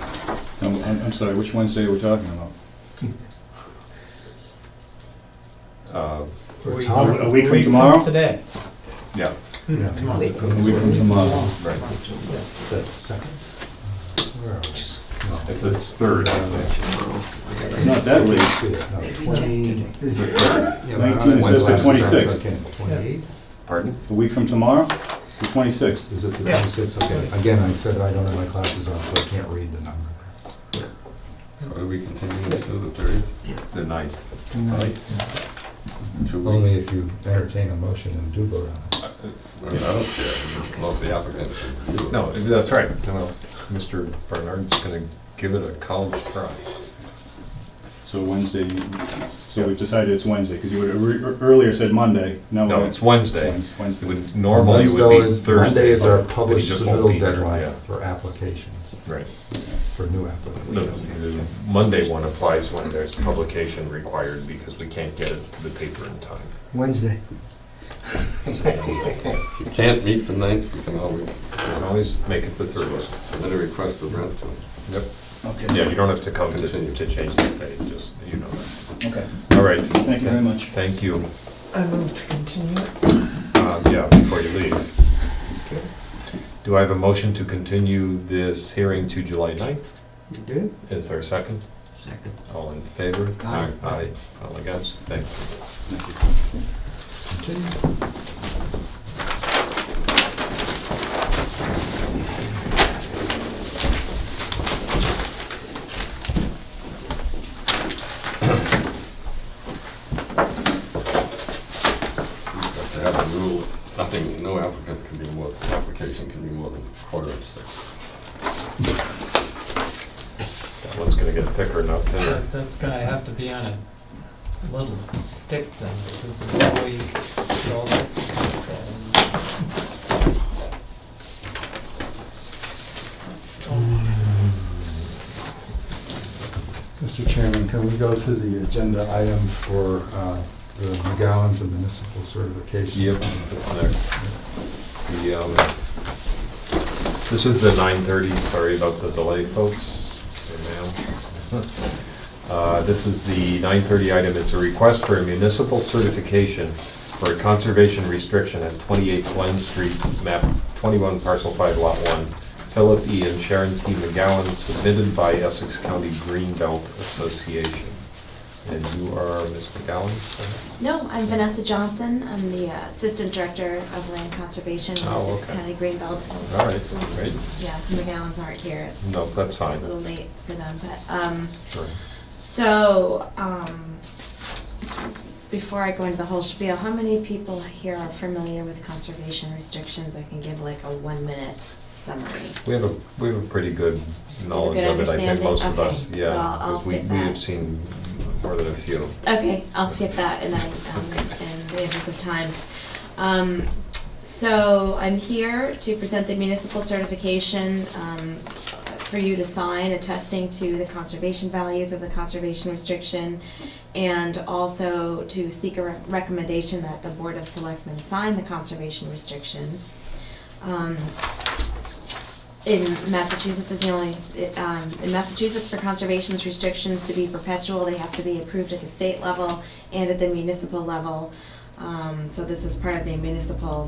I'm sorry, which Wednesday are we talking about? A week from tomorrow? Today. yeah, Yeah. A week from tomorrow. right. That second? Where are we? It's third, I think. It's not that late. It's not 20. Is it- 19, it says the 26th. Okay, 28th? Pardon? A week from tomorrow, the 26th. Is it the 26th? Okay. Again, I said I don't have my glasses on, so I can't read the number. So do we continue this to the 30th? The 9th. Right. 2 weeks? Only if you entertain a motion and do vote on it. I mean, I don't care, most of the applicants should do it. No, that's right. Well, Mr. Bernard's gonna give it a college try. So Wednesday, so we've decided it's Wednesday, because you had earlier said Monday. Now No, we're- it's Wednesday. Wednesday. It would, normally it would be Thursday. Monday is our but it published just won't be submittal here, deadline yeah. for applications, Right. for new The applications. the Monday one applies when there's publication required because we can't get it to the paper in time. Wednesday. If you can't meet the 9th, you can always You can always make it the 30th. submit a request to Brent. Yep. Okay. Yeah, you don't have to come to Continue. change that date, just, you know that. Okay, All right. thank you very much. Thank you. I move to continue. Yeah, before you leave. Do I have a motion to continue this hearing to July 9th? You do? Is there a second? Second. All in favor? Aye. Aye. All against? Thank you. Thank you. To have a rule, nothing elevation can be more than a quarter inch thick. That one's gonna get thicker, not thinner. That's gonna have to be on a little stick then, because there's no way you can get all that stuff. Mr. Chairman, can we go to the agenda item for the McGowan's and municipal certification? Yep, that's next. This is the 9:30, sorry about the delay, folks. This is the 9:30 item. It's a request for a municipal certification for a conservation restriction at 28 Glen Street, map 21, parcel 5, lot 1. Philip E. and Sharon T. McGowan, submitted by Essex County Greenbelt Association. And you are Ms. McGowan? No, I'm Vanessa Johnson. I'm the Assistant Director of Land Conservation in Essex okay. County Greenbelt. All right, great. Yeah, the McGowans aren't here. It's No, that's fine. a little late for them, but, Sure. so, before I go into the whole spiel, how many people here are familiar with conservation restrictions? I can give like a 1-minute summary. We have a pretty good knowledge good of it, I think, understanding? most of Okay, us, yeah. so I'll 'cause we skip have that. seen more than a few. Okay, I'll skip that in the interest of time. So I'm here to present the municipal certification for you to sign, attesting to the conservation values of the conservation restriction, and also to seek a recommendation that the Board of Selectmen sign the conservation restriction. In Massachusetts is the only, in Massachusetts, for conservation restrictions to be perpetual, they have to be approved at the state level and at the municipal level. So this is part of the municipal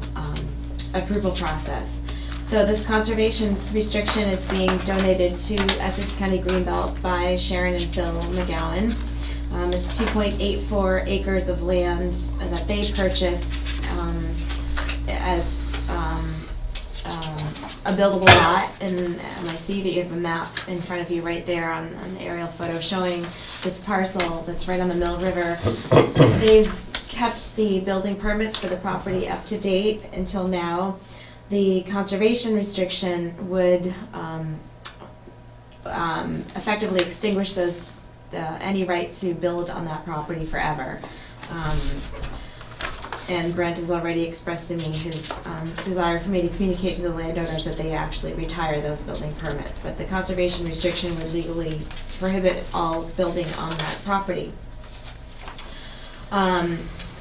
approval process. So this conservation restriction is being donated to Essex County Greenbelt by Sharon and Phil McGowan. It's 2.84 acres of land that they purchased as a buildable lot, and I see that you have a map in front of you right there on the aerial photo showing this parcel that's right on the Mill River. They've kept the building permits for the property up to date until now. The conservation restriction would effectively extinguish those any right to build on that property forever. And Brent has already expressed to me his desire for me to communicate to the landowners that they actually retire those building permits. But the conservation restriction would legally prohibit all building on that property.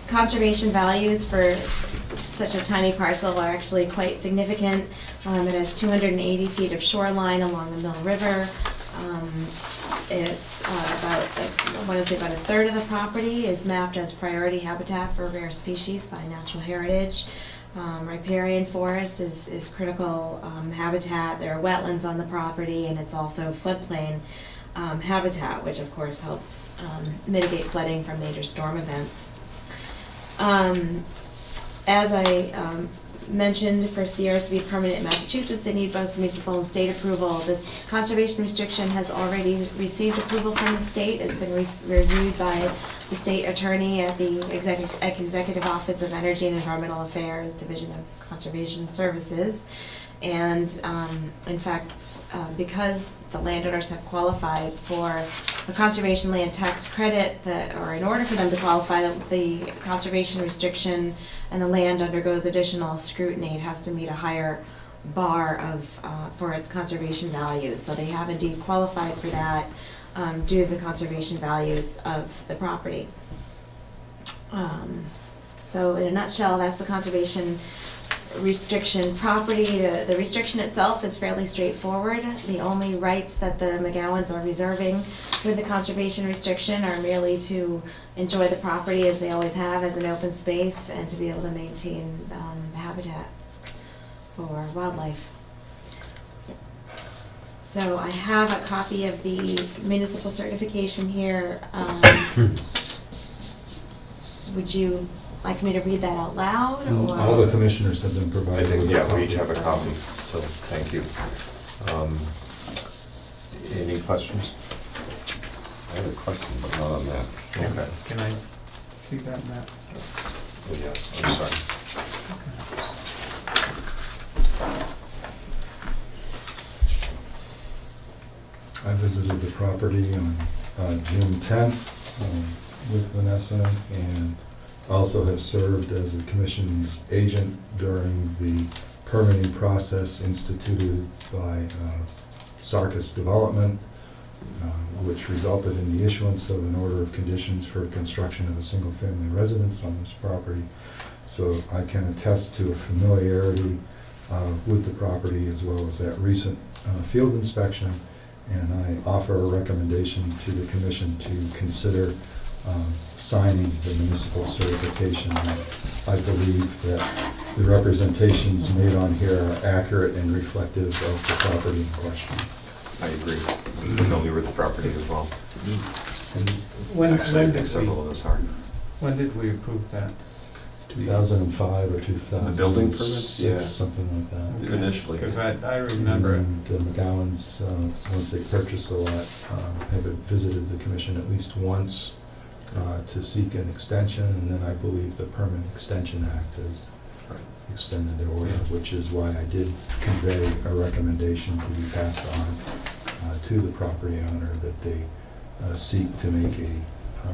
Conservation values for such a tiny parcel are actually quite significant. It has 280 feet of shoreline along the Mill River. It's about a third of the property is mapped as priority habitat for rare species by Natural Heritage. Riparian forest is critical habitat. There are wetlands on the property, and it's also floodplain habitat, which of course helps mitigate flooding from major storm events. As I mentioned, for CRs to be permanent in Massachusetts, they need both municipal and state approval. This conservation restriction has already received approval from the state. It's been reviewed by the state attorney at the Executive Office of Energy and Environmental Affairs, Division of Conservation Services. And in fact, because the landowners have qualified for a conservation land tax credit, or in order for them to qualify, the conservation restriction and the land undergoes additional scrutiny. It has to meet a higher bar for its conservation values. So they have indeed qualified for that due to the conservation values of the property. So in a nutshell, that's the conservation restriction property. The restriction itself is fairly straightforward. The only rights that the McGowans are reserving with the conservation restriction are merely to enjoy the property as they always have, as an open space, and to be able to maintain the habitat for wildlife. So I have a copy of the municipal certification here. Would you like me to read that out loud? Or? All the commissioners have been provided. I think, with a yeah, we copy. each have a copy, so thank you. Any questions? I have a question, but not on that. Okay. Can I see that map? Oh, yes, I'm sorry. I visited the property on June 10th with Vanessa, and also have served as the commission's agent during the permitting process instituted by Sarkis Development, which resulted in the issuance of an order of conditions for construction of a single-family residence on this property. So I can attest to a familiarity with the property as well as that recent field inspection, and I offer a recommendation to the commission to consider signing the municipal certification. I believe that the representations made on here are accurate and reflective of the property in question. I agree. I'm familiar with the property as well. When Actually, I think did several of us are. When did we approve that? 2005 or 2006, The building permits? Yeah. something like that. Initially. Because I remember it. And the McGowans, once they purchased the lot, have visited the commission at least once to seek an extension, and then I believe the Permit Extension Act has extended their order, which is why I did convey a recommendation to be passed on to the property owner that they seek to make a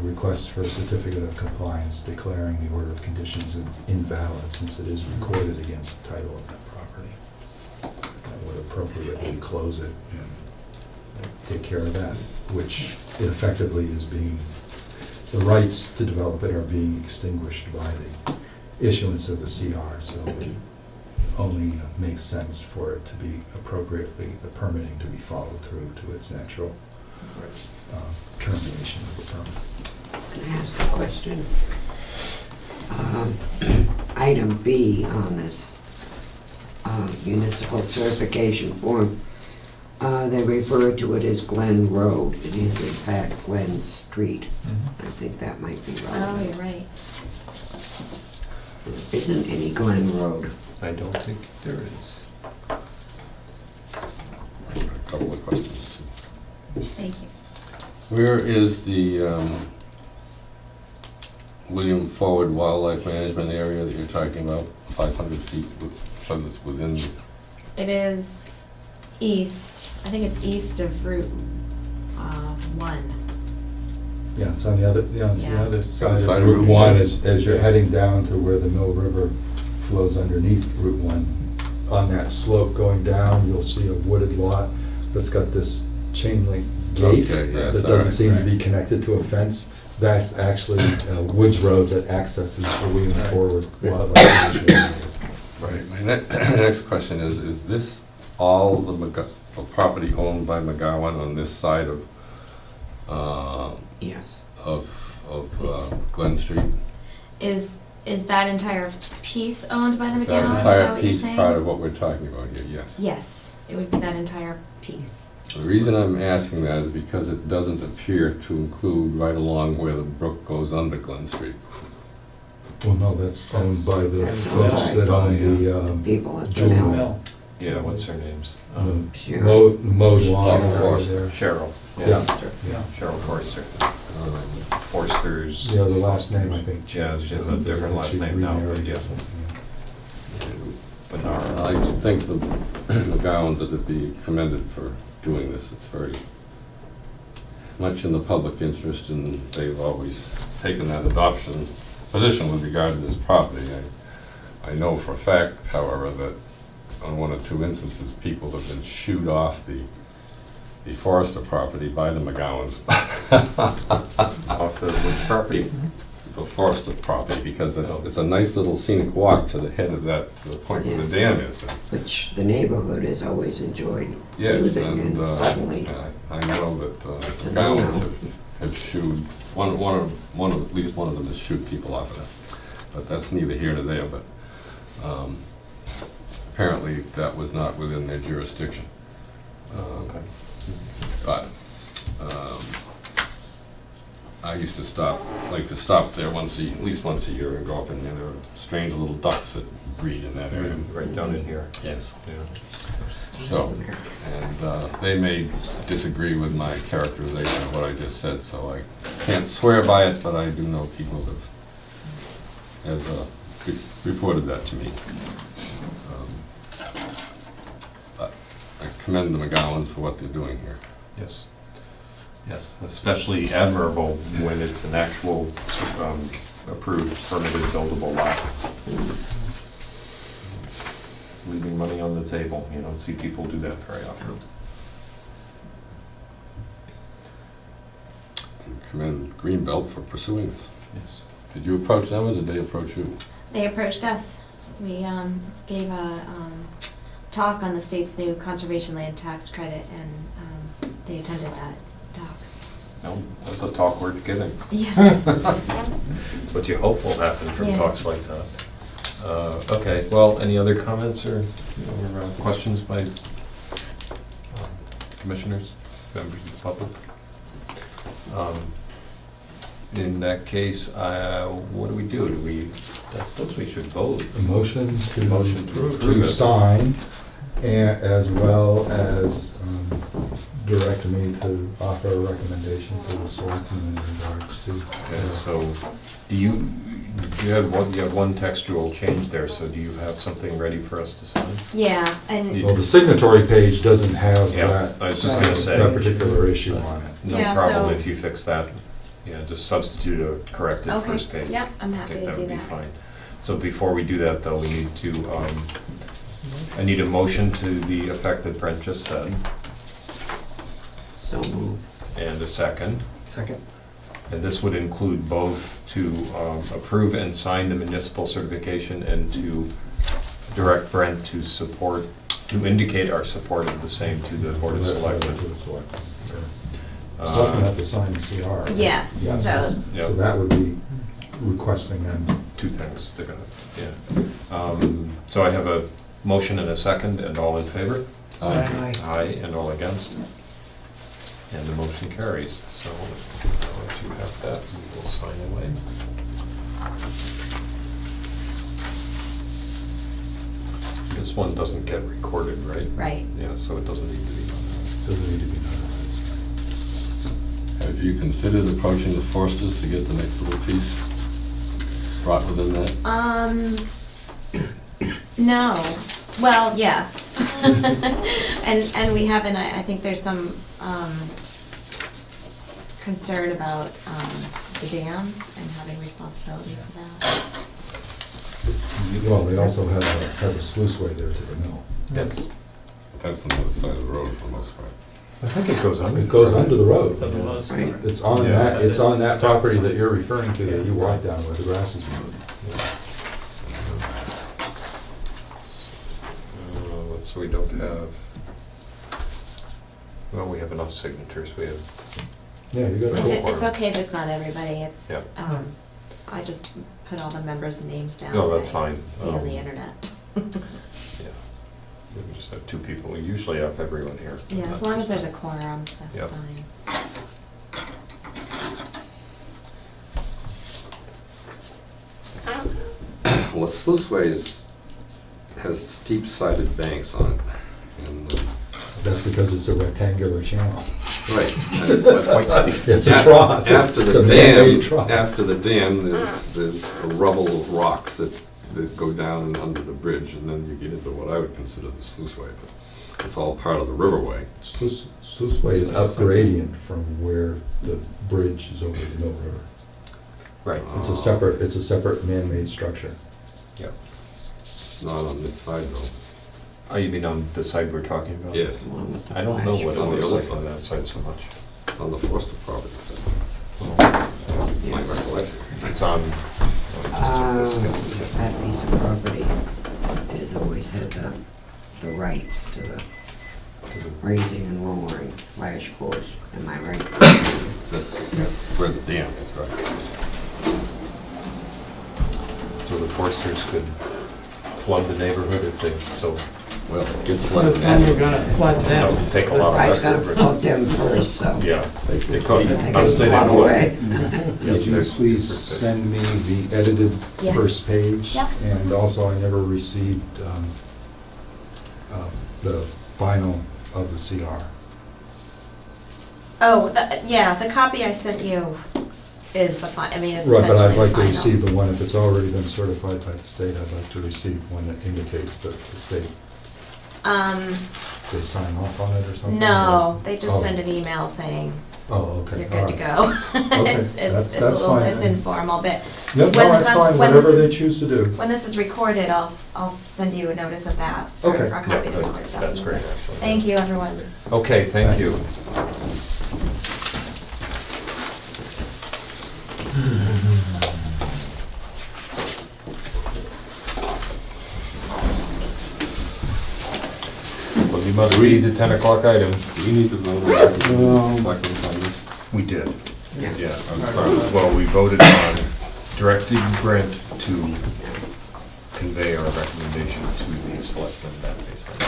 request for a certificate of compliance declaring the order of conditions invalid, since it is recorded against the title of that property. That would appropriately close it and take care of that, which it effectively is being, the rights to develop it are being extinguished by the issuance of the CR, so it only makes sense for it to be appropriately, the permitting to be followed through to its natural termination of the permit. Can I ask a question? Item B on this municipal certification form, they refer to it as Glen Road. It is in fact Glen Street. I think that might be Oh, relevant. you're right. There isn't any Glen Road. I don't think there is. A couple of questions. Thank you. Where is the William Forward Wildlife Management Area that you're talking about? 500 feet, it says it's within, It is east, I think it's east of Route 1. Yeah, it's on the other, it's the Yeah. other side side of of Route Route 1 1. as you're heading down to where the Mill River flows underneath Route 1. On that slope going down, you'll see a wooded lot that's got this chain link gate Okay, yes, that all doesn't right, seem to right. be connected to a fence. That's actually Woods Road that accesses the William Forward Wildlife Management Area. right. My next question is this all the property owned by McGowan on this side of, Yes. of Glen Street? Is that entire piece owned by the Is that McGowan? Is entire that what you're piece saying? part of what we're talking about here? Yes. Yes, it would be that entire piece. The reason I'm asking that is because it doesn't appear to include right along where the brook goes under Glen Street. Well, no, that's owned by the That's folks owned that own The the people at the Jewel. mill. Yeah, what's her name's? Sure. mowed lawn Cheryl area Forster. there. Cheryl. Yeah. Yeah, Cheryl Forster. Forster's. Yeah, the last name, I think. Yeah, she has a different last name now, but yes. Bernard. I think the McGowans are to be commended for doing this. It's very much in the public interest, and they've always taken that adoption position with regard to this property. I know for a fact, however, that on one or two instances, people have been shooed off the Forester property by the McGowans. Off the which property? The Forester property, because it's a nice little scenic walk to the head of that, to the point where the Yes. dam is. Which the neighborhood has always enjoyed Yes, using, and and suddenly, I know that It's the a McGowans no-no. have shooed, at least one of them has shoot people off of it. But that's neither here nor there, but apparently that was not within their jurisdiction. Okay. But I used to stop there at least once a year and go up in there. There are strange little ducks that breed in that area. Right down in here. Yes. Yeah. So, and they may disagree with my characterization of what I just said, so I can't swear by it, but I do know people have reported that to me. But I commend the McGowans for what they're doing here. Yes. Yes, especially admirable when it's an actual approved permitted buildable lot. Leaving money on the table, you don't see people do that very often. Commend Greenbelt for pursuing this. Yes. Did you approach them or did they approach you? They approached us. We gave a talk on the state's new conservation land tax credit, and they attended that talk. No, that's a talk worth giving. Yes. It's what you hope will happen from Yeah. talks like that. Okay, well, any other comments or questions by commissioners, members of the public? In that case, what do we do? I suppose we should vote. A motion Motion to approve to it. sign, as well as direct me to offer a recommendation to the selectmen in regards to. Okay, so do you have one textual change there, so do you have something ready for us to sign? Yeah, and Well, the signatory page doesn't have Yeah, that. I was just gonna say. That particular issue on it. No Yeah, problem so- if you fix that. Yeah, just substitute a corrected okay, first page. yep, I'm I happy think to do would be that. fine. So before we do that, though, we need to, I need a motion to the effect that Brent just said, So move. and a second. Second. And this would include both to approve and sign the municipal certification and to direct Brent to support, to indicate our support of the same to the Board of Selectmen. To the selectmen. Selectmen have to sign the CR. right? Yes, Yes, so- Yeah. So that would be requesting them. Two things, they're gonna, yeah. So I have a motion and a second, and all in favor? Aye. Aye, and all against? And the motion carries, so once you have that, we will sign away. This one doesn't get recorded, right? Right. Yeah, so it doesn't need to be notarized. Doesn't need to be notarized. Have you considered approaching the Forsters to get the next little piece brought within that? No. Well, yes. And we haven't, I think there's some concern about the dam and having responsibility for that. Well, they also have a sluiceway there to the mill. Yes. That's on the other side of the road for the most part. I think it goes under. It goes under the road. Right. It's on Yeah. that property that you're referring to, that you walk down where the grass is moved. So we don't have, well, we have enough signatures, we have, Yeah, you got If it. it's okay if it's not everybody, it's, Yep. I just put all the members' names down. No, that that's I fine. See on the internet. yeah. We just have two people, we usually have everyone here. Yeah, Not as long as just there's a one. quorum, that's Yep. fine. Well, the sluiceway has steep-sided banks on it. And, That's because it's a rectangular channel. right. It's a trough. After It's the a man-made dam, trough. after the dam, there's a rubble of rocks that go down and under the bridge, and then you get into what I would consider the sluiceway, but it's all part of the riverway. Sluiceway is up gradient from where the bridge is over the Mill River. Right. It's a separate man-made structure. Yep. Not on this side, though. Oh, you mean on the side we're talking about? Yes. Along with the I don't know flash. what it On the looks other like side. on that side so much. On the Forster property. My Yes. recollection. It's on. That piece of property has always had the rights to the raising and lowering flash post, am I right? That's where the dam is, right? So the Forsters could flood the neighborhood if they, so, Well, it gets But flooded it's only naturally. gonna flood them. it would take a lot of Right, it's gotta effort. flood them first, so. Yeah. They could. They I'm can saying flood they would. away. Yeah, Would you there's- please send me the edited Yes. first page? Yep. And also, I never received the final of the CR. Oh, the copy I sent you is the I mean, it's Right, essentially but I'd like the to final. receive the one, if it's already been certified by the state, I'd like to receive one that indicates that the state They sign off on it or something? No, they just Oh. send an email saying Oh, okay. you're good to go. Okay, It's that's a little, fine. it's informal, but Yep, no, when the that's fine, when whatever this they is- choose to do. when this is recorded, I'll send you a notice of that. or Okay. a copy of the Yeah, recorded that's documents. great, actually. Thank you, everyone. Okay, thank you. Well, you must read the 10 o'clock item. We need to know the selectmen's on this. We did. Yeah. Yeah, well, we voted on directing Brent to convey our recommendation to the selectmen that they sent.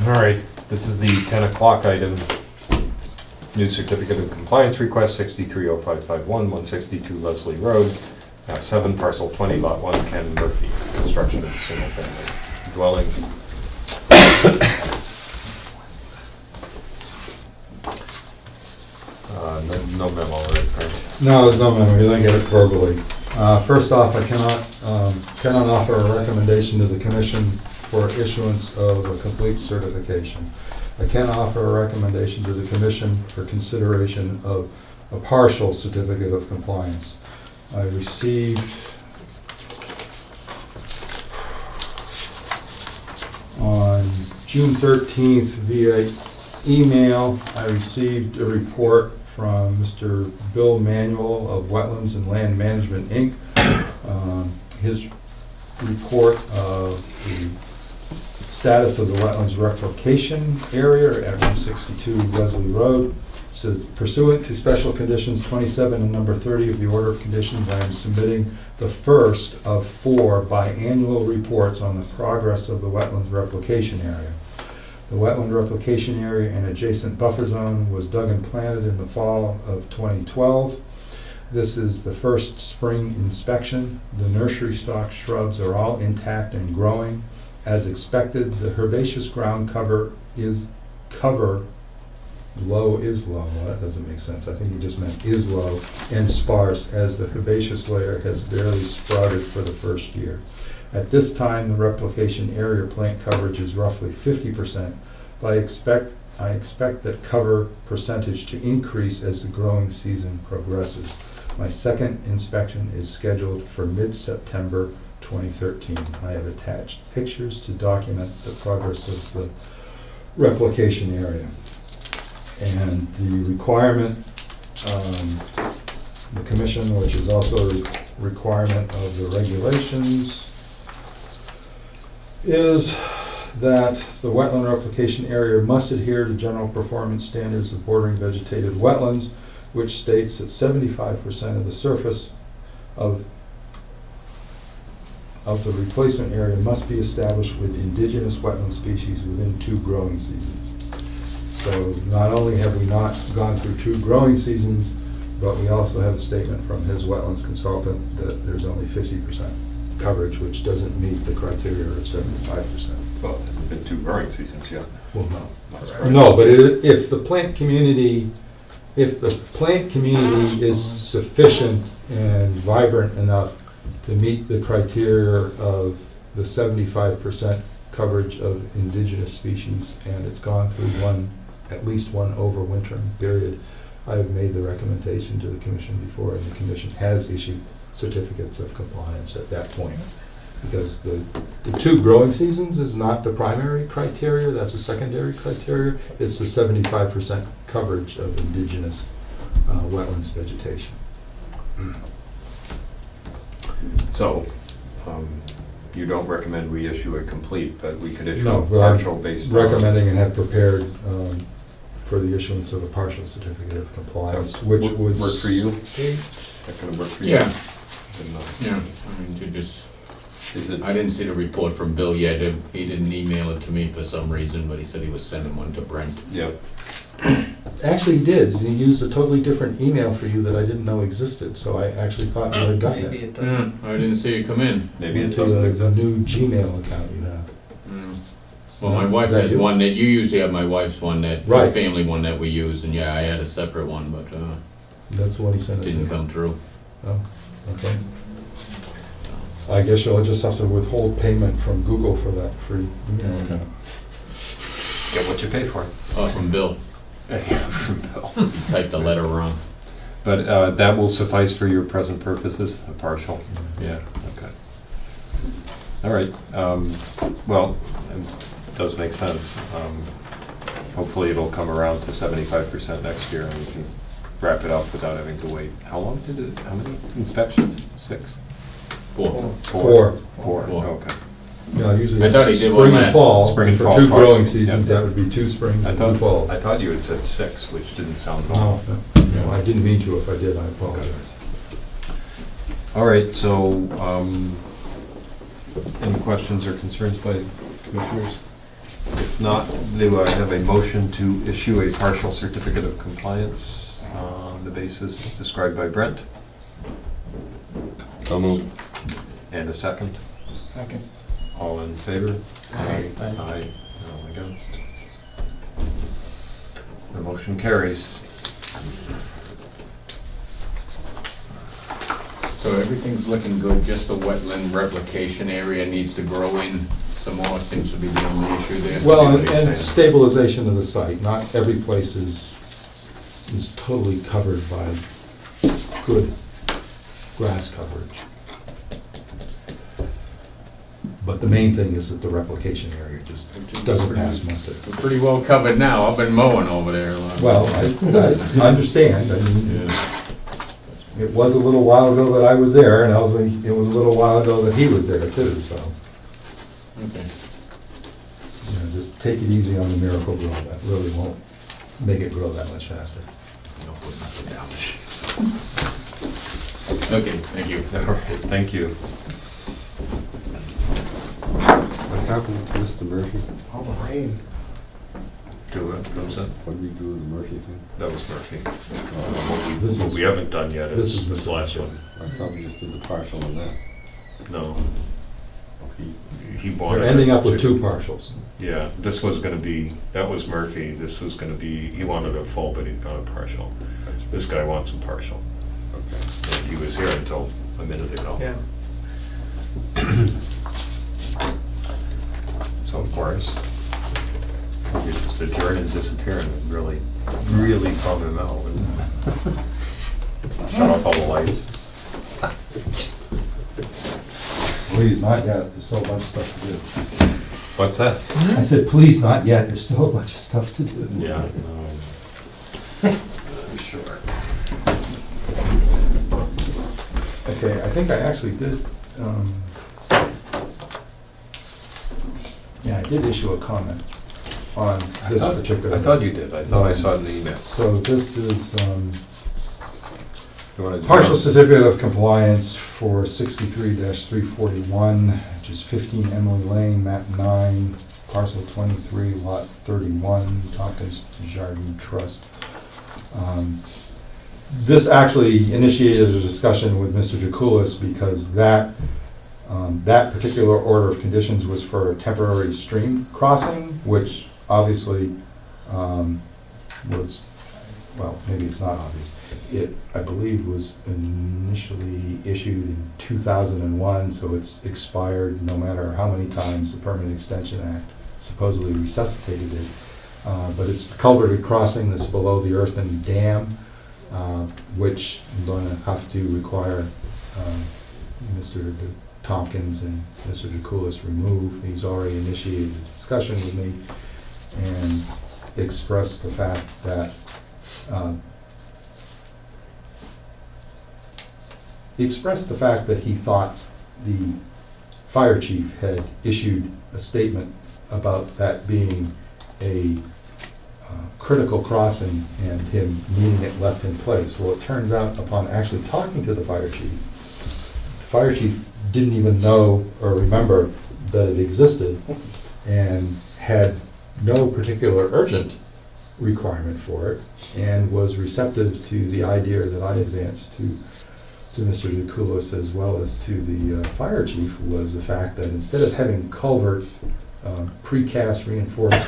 All right, this is the 10 o'clock item. New certificate of compliance request, 630551, 162 Leslie Road, map 7, parcel 20, lot 1, Ken Murphy. Construction of a single-family dwelling. No memo, right? No, there's no memo, you're gonna get it verbally. First off, I cannot offer a recommendation to the commission for issuance of a complete certification. I can offer a recommendation to the commission for consideration of a partial certificate of compliance. I received on June 13th via email, I received a report from Mr. Bill Manuel of Wetlands and Land Management, Inc. His report of the status of the wetlands replication area at 162 Leslie Road. Says pursuant to special conditions 27 and number 30 of the order of conditions, I am submitting the first of 4 biannual reports on the progress of the wetlands replication area. The wetland replication area and adjacent buffer zone was dug and planted in the fall of 2012. This is the first spring inspection. The nursery stock shrubs are all intact and growing. As expected, the herbaceous ground cover low is low. Well, that doesn't make sense. I think he just meant is low and sparse, as the herbaceous layer has barely sprouted for the first year. At this time, the replication area plant coverage is roughly 50%, but I expect that cover percentage to increase as the growing season progresses. My second inspection is scheduled for mid-September 2013. I have attached pictures to document the progress of the replication area. And the requirement, the commission, which is also a requirement of the regulations, is that the wetland replication area must adhere to general performance standards of bordering vegetated wetlands, which states that 75% of the surface of the replacement area must be established with indigenous wetland species within 2 growing seasons. So not only have we not gone through 2 growing seasons, but we also have a statement from his wetlands consultant that there's only 50% coverage, which doesn't meet the criteria of 75%. Well, it's been 2 growing seasons, yeah. Well, no. No, but if the plant community is sufficient and vibrant enough to meet the criteria of the 75% coverage of indigenous species, and it's gone through at least one overwintering period, I have made the recommendation to the commission before, and the commission has issued certificates of compliance at that point. Because the 2 growing seasons is not the primary criteria, that's a secondary criteria. It's the 75% coverage of indigenous wetlands vegetation. So, you don't recommend we issue a complete, but we could issue No, a but I'm partial based on... recommending and have prepared for the issuance of a partial certificate of compliance, So, which would... work for you? That gonna work for you? Yeah. Then, Yeah, I mean, to just, Is it, I didn't see the report from Bill yet. He didn't email it to me for some reason, but he said he was sending one to Brent. yeah, Actually, he did. He used a totally different email for you that I didn't know existed, so I actually thought you had gotten Maybe it. it doesn't. I didn't see it come in. maybe it To doesn't the exist. new Gmail account you have. Well, my wife Is that has you? one that, you usually have my wife's one, that, Right. my family one that we use, and yeah, I had a separate one, but, That's the one he sent it to. didn't come through. Oh, okay. I guess you'll just have to withhold payment from Google for that free email. Okay. Get what you pay for. Oh, from Bill. Typed the letter wrong. But that will suffice for your present purposes, a partial? Yeah, okay. All right, well, it does make sense. Hopefully it'll come around to 75% next year and we can wrap it up without having to wait. How many inspections? 6? 4. 4. 4, Four. okay. No, usually I thought he it's did spring one and last- fall. Spring and For fall 2 parts. growing seasons, Yeah. that would be 2 springs I and 2 thought, falls. I thought you had said 6, which didn't sound No, normal. no, I didn't mean to. If I did, I apologize. All right, so, any questions or concerns by commissioners? If not, do I have a motion to issue a partial certificate of compliance on the basis described by Brent? So moved. And a second? Second. All in favor? Aye. Aye. All against? The motion carries. So everything's looking good, just the wetland replication area needs to grow in some more, seems to be the only issue there. Well, what he's saying. and stabilization of the site. Not every place is totally covered by good grass coverage. But the main thing is that the replication area just doesn't pass muster. We're pretty well covered now, I've been mowing over there a lot. Well, I understand. I mean, it was a little while ago that I was there, and it was a little while ago that he was there too, so, Okay. just take it easy on the Miracle Grow. That really won't make it grow that much faster. Okay, thank you. All right, thank you. What happened to Mr. Murphy? All the rain. Do it, what was that? What did we do with the Murphy thing? That was Murphy. This What is- we haven't done yet this is is this Mr. last Murphy. one. I thought we just did the partial on that. No, he We're wanted. ending up with to- 2 partials. Yeah, this was gonna be, that was Murphy, this was gonna be, he wanted a full, but he got a partial. This guy wants a partial. Okay. And he was here until a minute ago. Yeah. So of course, you just adjourn and disappear and really, really calm him out and shut off all the lights. Please, not yet. There's still a bunch of stuff to do. What's that? I said, please, not yet. There's still a bunch of stuff to do. Yeah. I'm sure. Okay, I think I actually did, yeah, I did issue a comment on this particular. I thought you did, I thought I saw it in the email. So this is, You wanna do partial it? certificate of compliance for 63-341, which is 15 Emily Lane, map 9, parcel 23, lot 31, Tompkins Jardine Trust. This actually initiated a discussion with Mr. Jakulis because that particular order of conditions was for a temporary stream crossing, which obviously was, well, maybe it's not obvious. It, I believe, was initially issued in 2001, so it's expired no matter how many times the Permanent Extension Act supposedly resuscitated it. But it's the culverted crossing that's below the earthen dam, which I'm going to have to require Mr. Tompkins and Mr. Jakulis remove. He's already initiated a discussion with me and expressed the fact that he thought the fire chief had issued a statement about that being a critical crossing and him needing it left in place. Well, it turns out upon actually talking to the fire chief didn't even know or remember that it existed and had no particular urgent requirement for it and was receptive to the idea that I advanced to Mr. Jakulis as well as to the fire chief, was the fact that instead of having culvert, precast reinforced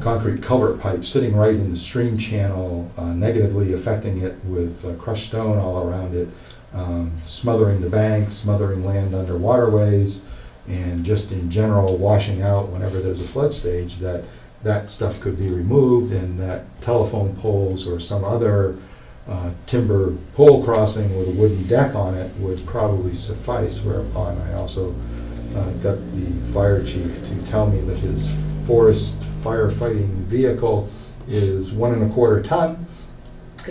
concrete culvert pipe sitting right in the stream channel, negatively affecting it with crushed stone all around it, smothering the bank, smothering land under waterways, and just in general washing out whenever there's a flood stage, that stuff could be removed, and that telephone poles or some other timber pole crossing with a wooden deck on it would probably suffice, whereupon I also got the fire chief to tell me that his forest firefighting vehicle is 1.25 ton,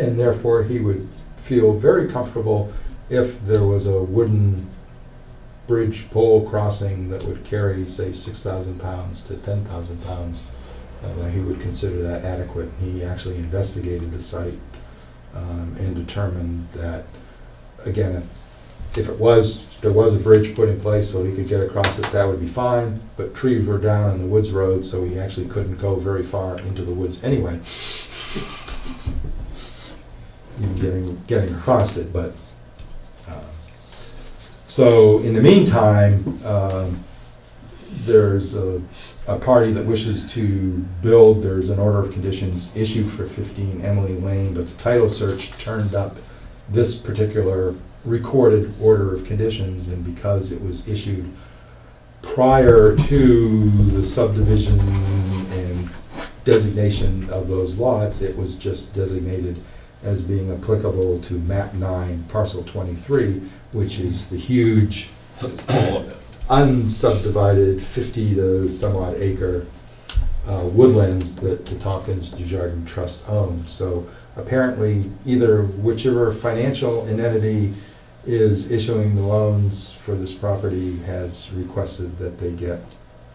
and therefore he would feel very comfortable if there was a wooden bridge pole crossing that would carry, say, 6,000 pounds to 10,000 pounds. He would consider that adequate. He actually investigated the site and determined that, again, if there was a bridge put in place so he could get across it, that would be fine, but trees were down on the woods road, so he actually couldn't go very far into the woods anyway, even getting across it. But so in the meantime, there's a party that wishes to build. There's an order of conditions issued for 15 Emily Lane, but the title search turned up this particular recorded order of conditions, and because it was issued prior to the subdivision and designation of those lots, it was just designated as being applicable to map 9, parcel 23, which is the huge unsubdivided 50 to some odd acre woodlands that the Tompkins Desjardins Trust owns. So apparently either whichever financial entity is issuing the loans for this property has requested that they get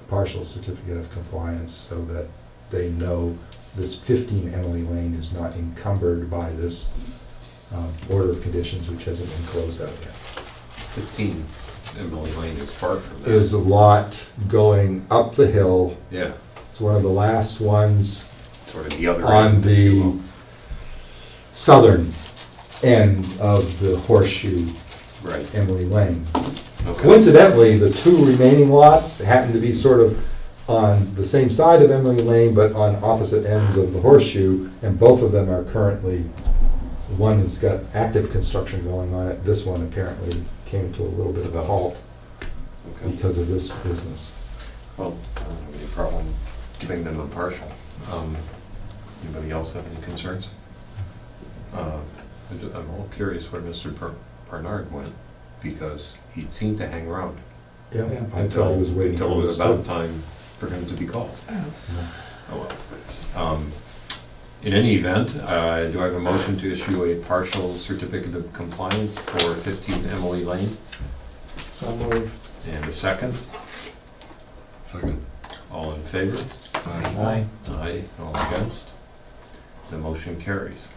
a partial certificate of compliance so that they know this 15 Emily Lane is not encumbered by this order of conditions, which hasn't been closed out yet. 15 Emily Lane is far from that. There's a lot going up the hill. Yeah, It's one of the last ones sort of the other on end, if you the will. southern end of the horseshoe Right. Emily Lane. Okay. Coincidentally, the two remaining lots happen to be sort of on the same side of Emily Lane, but on opposite ends of the horseshoe, and both of them are currently, one has got active construction going on it, this one apparently came to a little bit of a halt Okay. because of this business. Well, I don't have any problem giving them a partial. Anybody else have any concerns? I'm a little curious where Mr. Barnard went, because he seemed to hang around Yeah, I thought he was waiting until for it was this about to- time for him to be called. Oh, well. In any event, do I have a motion to issue a partial certificate of compliance for 15 Emily Lane? So moved. And a second? Second. All in favor? Aye. Aye. All against? The motion carries.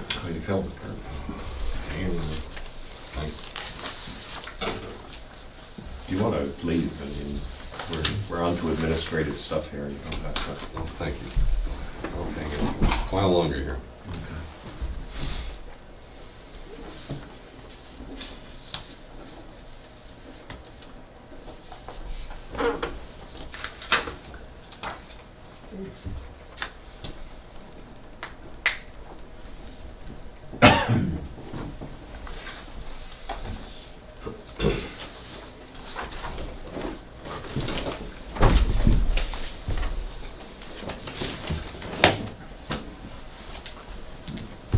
How do you feel? Do you want to leave? I mean, we're on to administrative stuff here. You don't have to. Well, thank you. Okay, a while longer here.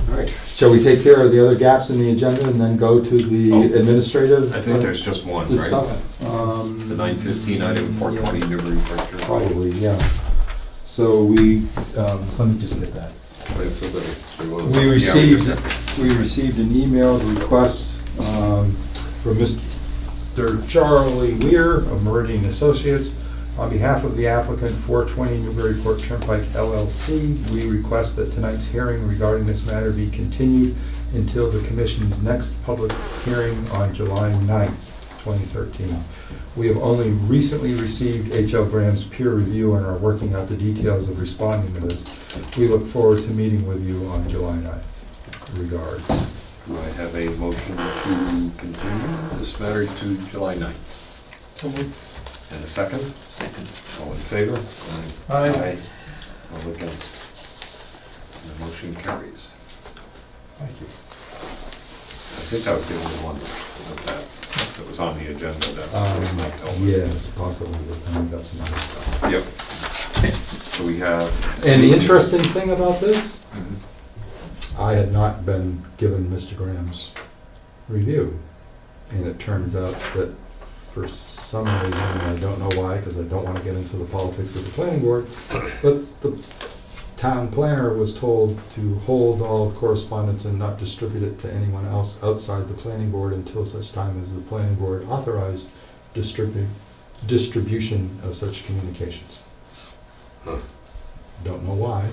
All right. Shall we take care of the other gaps in the agenda and then go to the Oh, administrative? I think there's just one, the right? stuff? The 915 item, 420 Newbury Picture. Probably, yeah. So we, let me just get that. Wait, so that we wanna- We received an email request from Mr. Charlie Weir of Meridian Associates On behalf of the applicant, 420 Newburyport Turnpike LLC, we request that tonight's hearing regarding this matter be continued until the commission's next public hearing on July 9th, 2013. We have only recently received H.L. Graham's peer review and are working out the details of responding to this. We look forward to meeting with you on July 9th. Regards. Do I have a motion to continue this matter to July 9th? And a second? Second. All in favor? Aye. All against? The motion carries. Thank you. I think I was the only one that was on the agenda that was not told. Yes, possibly, but then we've got some other stuff. Yep. So we have... And the interesting thing about this, I had not been given Mr. Graham's review. And it turns out that for some reason, and I don't know why, because I don't want to get into the politics of the planning board, but the town planner was told to hold all correspondence and not distribute it to anyone else outside the planning board until such time as the planning board authorized distribution of such communications. Don't know why.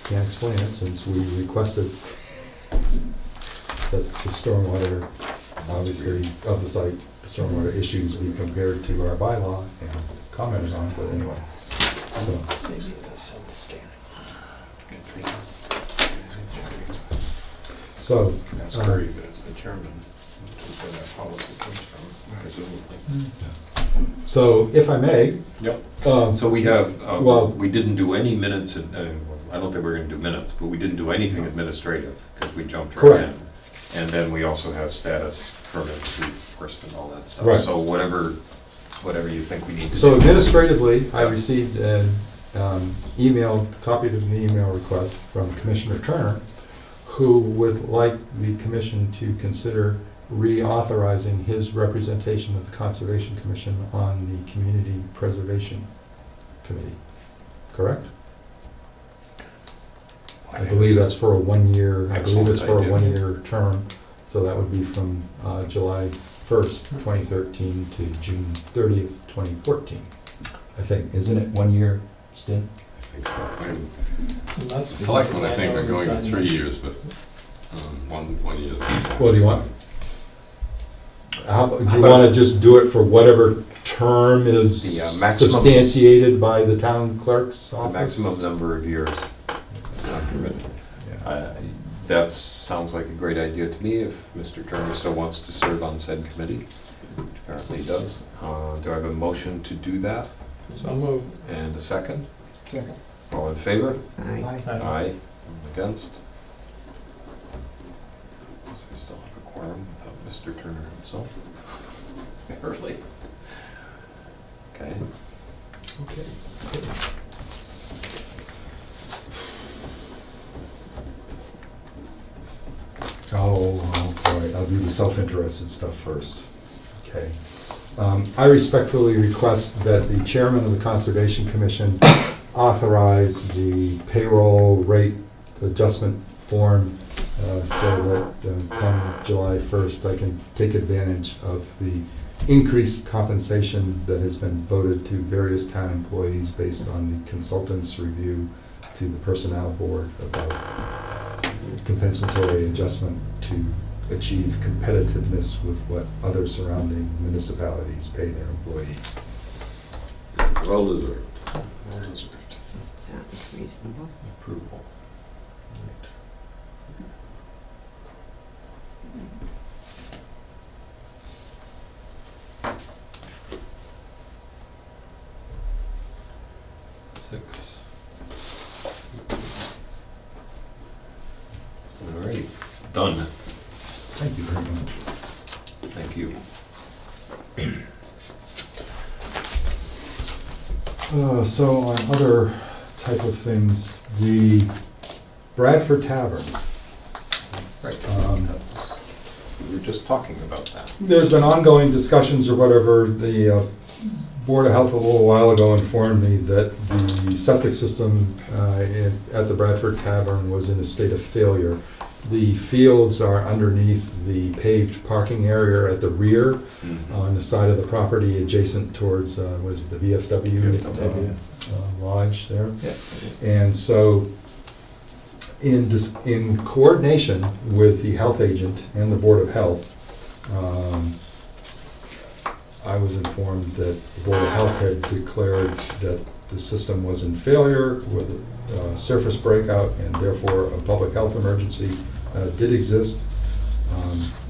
Can't explain it, since we requested that the stormwater, obviously, of the site, the stormwater issues be compared to our bylaw and commented on, but anyway. So, Maybe a misunderstanding. so, That's very good as the chairman, which is where that policy comes from, presumably. so if I may. Yep. Um, So we have, well, we didn't do any minutes, I don't think we're going to do minutes, but we didn't do anything administrative because we jumped right Correct. in. And then we also have status permits, enforcement, all that stuff. Right. So whatever you think we need to do. So administratively, I received an email, copied of an email request from Commissioner Turner, who would like the commission to consider reauthorizing his representation of the Conservation Commission on the Community Preservation Committee. Correct? I believe that's for a 1 year, I believe it's for a Excellent idea. 1 year term, so that would be from July 1st, 2013 to June 30th, 2014. I think, isn't it 1 year stint? I think so. Unless The we- selectmen, I think, know are it was going to done- 3 years, but 1 year. What do you want? Do you want to just do it for whatever term is The, maximum- substantiated by the town clerk's The office? maximum number of years. Not permitted. That sounds like a great idea to me, if Mr. Turner still wants to serve on said committee, which apparently he does. Do I have a motion to do that? So moved. And a second? Second. All in favor? Aye. Aye. Against? So we still have a quorum without Mr. Turner himself. Early. Okay. Okay. Oh, all right, I'll do the self-interested stuff first. Okay. I respectfully request that the chairman of the Conservation Commission authorize the payroll rate adjustment form so that come July 1st, I can take advantage of the increased compensation that has been voted to various town employees based on the consultant's review to the personnel board about compensatory adjustment to achieve competitiveness with what other surrounding municipalities pay their employees. Well deserved. Well deserved. Sounds reasonable. Approval. Right. Six. All right, done. Thank you very much. Thank you. So on other type of things, the Bradford Tavern. Right. We were just talking about that. There's been ongoing discussions or whatever. The Board of Health a little while ago informed me that the septic system at the Bradford Tavern was in a state of failure. The fields are underneath the paved parking area at the rear, on the side of the property adjacent towards, what is it, the VFW lodge there. Yeah. And so, in coordination with the health agent and the Board of Health, I was informed that the Board of Health had declared that the system was in failure with a surface breakout, and therefore a public health emergency did exist.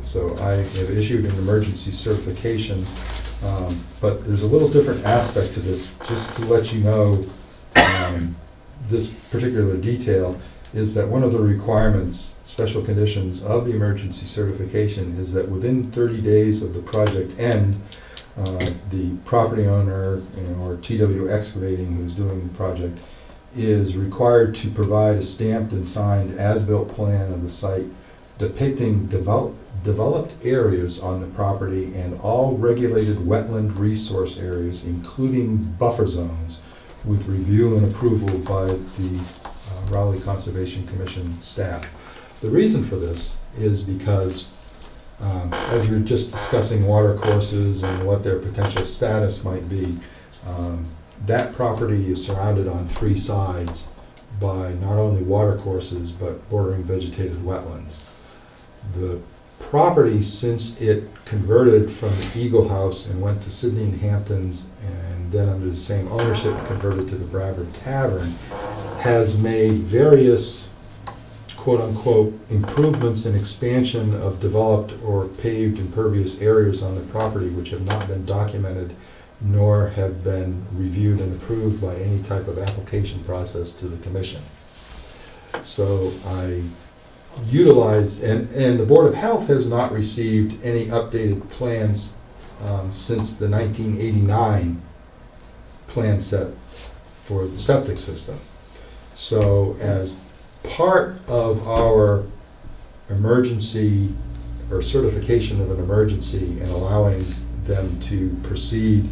So I have issued an emergency certification, but there's a little different aspect to this. Just to let you know, this particular detail is that one of the requirements, special conditions of the emergency certification is that within 30 days of the project end, the property owner, or TW Excavating, who's doing the project, is required to provide a stamped and signed as-built plan of the site depicting developed areas on the property and all regulated wetland resource areas, including buffer zones, with review and approval by the Raleigh Conservation Commission staff. The reason for this is because, as we were just discussing water courses and what their potential status might be, that property is surrounded on 3 sides by not only water courses, but bordering vegetated wetlands. The property, since it converted from the Eagle House and went to Sydney and Hamptons, and then under the same ownership converted to the Bradford Tavern, has made various quote-unquote improvements and expansion of developed or paved impervious areas on the property, which have not been documented nor have been reviewed and approved by any type of application process to the commission. So I utilize, and the Board of Health has not received any updated plans since the 1989 plan set for the septic system. So as part of our emergency or certification of an emergency and allowing them to proceed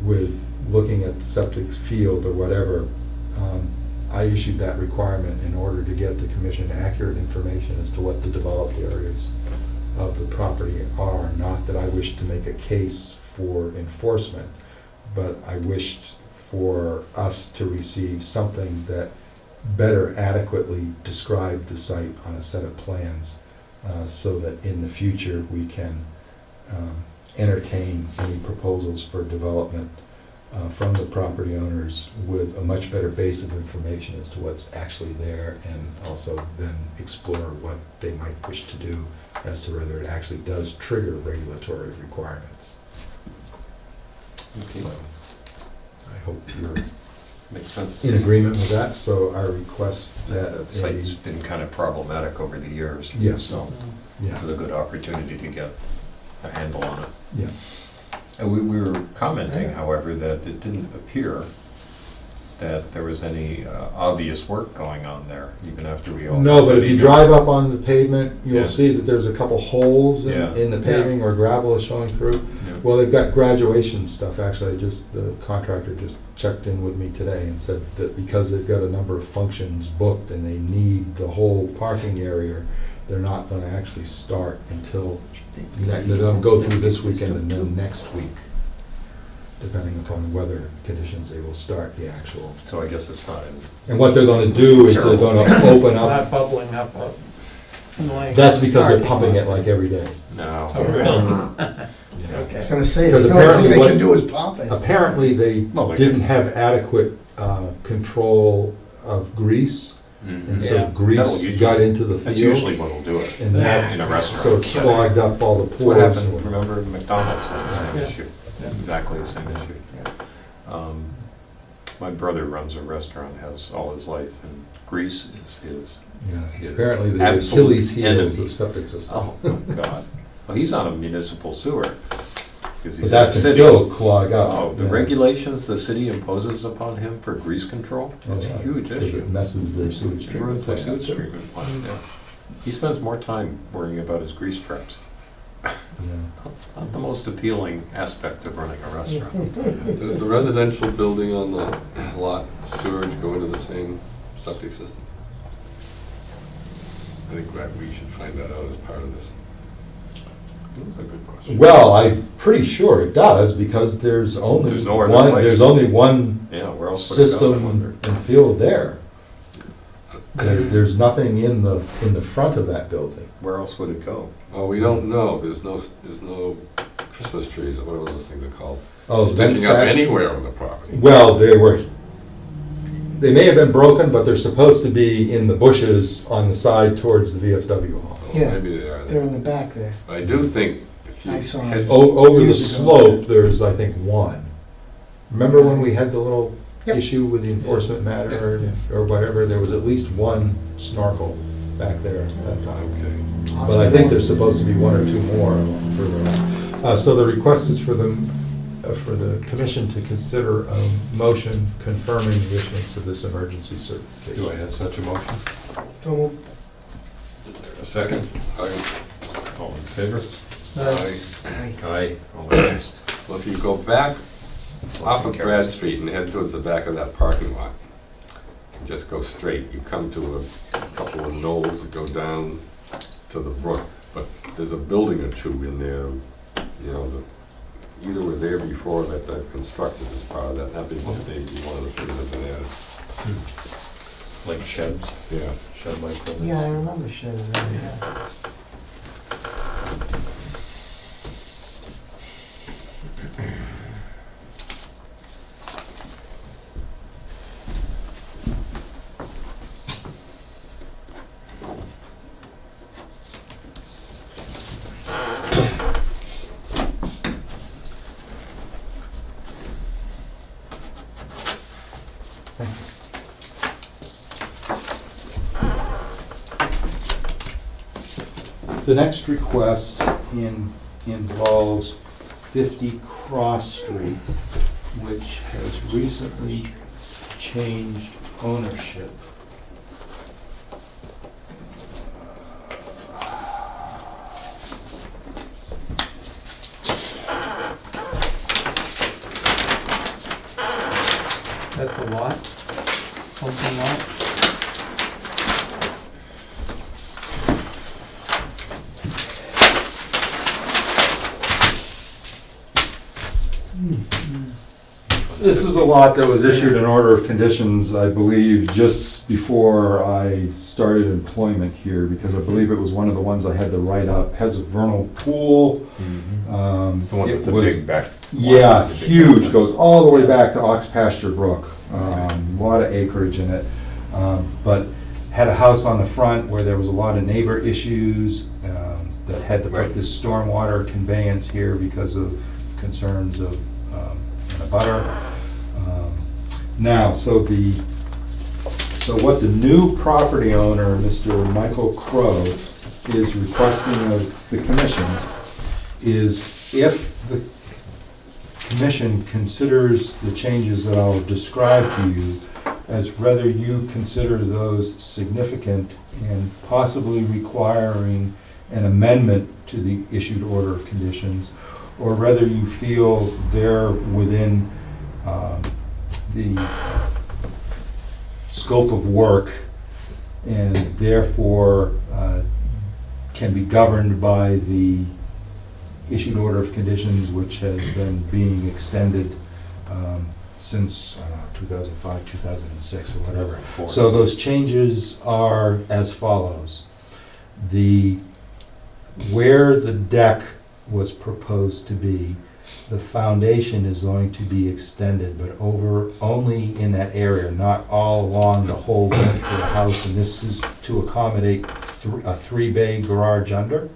with looking at the septic field or whatever, I issued that requirement in order to get the commission accurate information as to what the developed areas of the property are. Not that I wished to make a case for enforcement, but I wished for us to receive something that better adequately described the site on a set of plans, so that in the future we can entertain any proposals for development from the property owners with a much better base of information as to what's actually there, and also then explore what they might wish to do as to whether it actually does trigger regulatory requirements. Okay. So, I hope you're Makes sense. in agreement with that, so I request that That site's been kind of problematic over the years. Yes. So this is a good opportunity to get a handle on it. Yeah. And we were commenting, however, that it didn't appear that there was any obvious work going on there, even after we all. No, but if you drive up on the pavement, Yeah. you'll see that there's a couple holes Yeah. in the paving where gravel is showing through. Yeah. Well, they've got graduation stuff, actually, the contractor just checked in with me today and said that because they've got a number of functions booked and they need the whole parking area, they're not gonna actually start until, they're gonna go through this weekend and then next week. Depending upon weather conditions, they will start the actual. So I guess it's not in. And what they're gonna do is they're gonna open It's up. not bubbling up. That's because they're pumping it like every day. No. Oh, really? I was gonna say, Because the only apparently thing they what- can do is pump it. Apparently, they Well, they didn't can. have adequate control of grease, and so Yeah. grease That'll usually- got into the That's field. usually what'll do it And in a that's, restaurant. so it's clogged up all the That's what pores. happened, remember, McDonald's had the same Yeah. issue, exactly the same issue. My brother runs a restaurant, has all his life, and grease is his. Yeah, it's his apparently the absolute Achilles heels enemy. of septic system. Oh, my God. Well, he's on a municipal sewer. Because But he's that in can the city. still clog up. Oh, the yeah. regulations the city imposes upon him for grease control, it's a Yeah, huge 'cause issue. it messes their sewage It treatment ruins their plant. sewage treatment plant, yeah. He spends more time worrying about his grease traps. Yeah. Not the most appealing aspect of running a restaurant. Does the residential building on the lot sewage go into the same septic system? I think that we should find that out as part of this. That's a good question. Well, I'm pretty sure it does, because there's only There's nowhere to one, place. there's only one Yeah, where else would it go, I system wonder? and field there. There's nothing in the front of that building. Where else would it go? Well, we don't know. There's no Christmas trees, or whatever those things are called, Oh, sticking that's up that- anywhere on the property. Well, they may have been broken, but they're supposed to be in the bushes on the side towards the VFW hall. Well, Yeah, Maybe they are they're there. in the back there. I do think if you I saw head it. Over the Years ago. slope, there's, I think, one. Remember when we had the little Yep. issue with the enforcement matter or whatever? There was at least one snorkel back there at that time. Okay. But I think there's supposed to be one or two more further on. So the request is for the commission to consider a motion confirming the issuance of this emergency certification. Do I have such a motion? So moved. A second? All in favor? Aye. Aye. All against? Well, if you go back off of Brad Street and head towards the back of that parking lot, and just go straight, you come to a couple of knolls that go down to the brook, but there's a building or two in there, you know, that either were there before that they've constructed as part of that, that may be one of the things that have been added. Like sheds? Yeah. Shed-like buildings? Yeah, I remember shedding that, yeah. The next request involves 50 Cross Street, which has recently changed ownership. That's the lot? Open lot? This is a lot that was issued an order of conditions, I believe, just before I started employment here, because I believe it was one of the ones I had to write up. Has a vernal pool. It's the one It with the was- big back. Yeah, huge, goes all the way back to Ox Pasture Brook. A lot of acreage in it. But had a house on the front where there was a lot of neighbor issues, that had to put this stormwater conveyance here because of concerns of in a butter. Now, so what the new property owner, Mr. Michael Crow, is requesting of the commission is if the commission considers the changes that I'll describe to you as whether you consider those significant and possibly requiring an amendment to the issued order of conditions, or whether you feel they're within the scope of work and therefore can be governed by the issued order of conditions, which has been being extended since 2005, 2006, or whatever. So those changes are as follows. Where the deck was proposed to be, the foundation is going to be extended, but only in that area, not all along the whole length of the house, and this is to accommodate a three-bay garage under.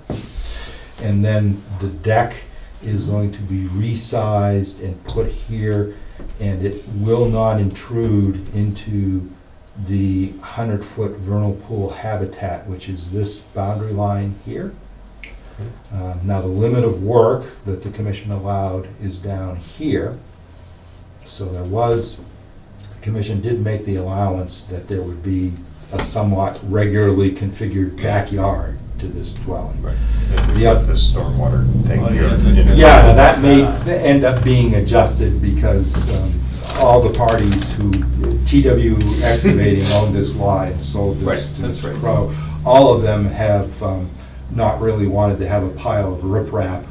And then the deck is going to be resized and put here, and it will not intrude into the 100-foot vernal pool habitat, which is this boundary line here. Now, the limit of work that the commission allowed is down here. So the commission did make the allowance that there would be a somewhat regularly configured backyard to this dwelling. Right. The stormwater thing Oh, here. yeah. Yeah, now that may end up being adjusted because all the parties who, TW Excavating owned this lot and sold this Right, that's to right. Crow, all of them have not really wanted to have a pile of riprap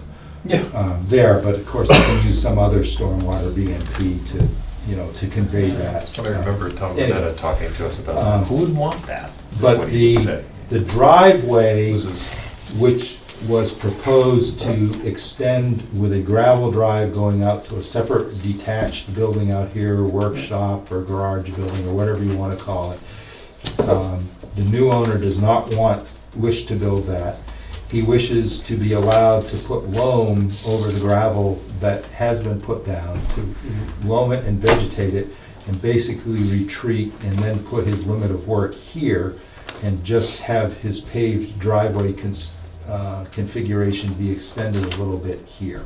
there, but of course they can use some other stormwater BMP to, to convey that. I remember Tom Anyway. Minetta talking to us about that. Who would want that? But What did he the, say? the driveway, This is- which was proposed to extend with a gravel drive going out to a separate detached building out here, workshop or garage building or whatever you want to call it. The new owner does not wish to build that. He wishes to be allowed to put loam over the gravel that has been put down, to loam it and vegetate it, and basically retreat and then put his limit of work here and just have his paved driveway configuration be extended a little bit here.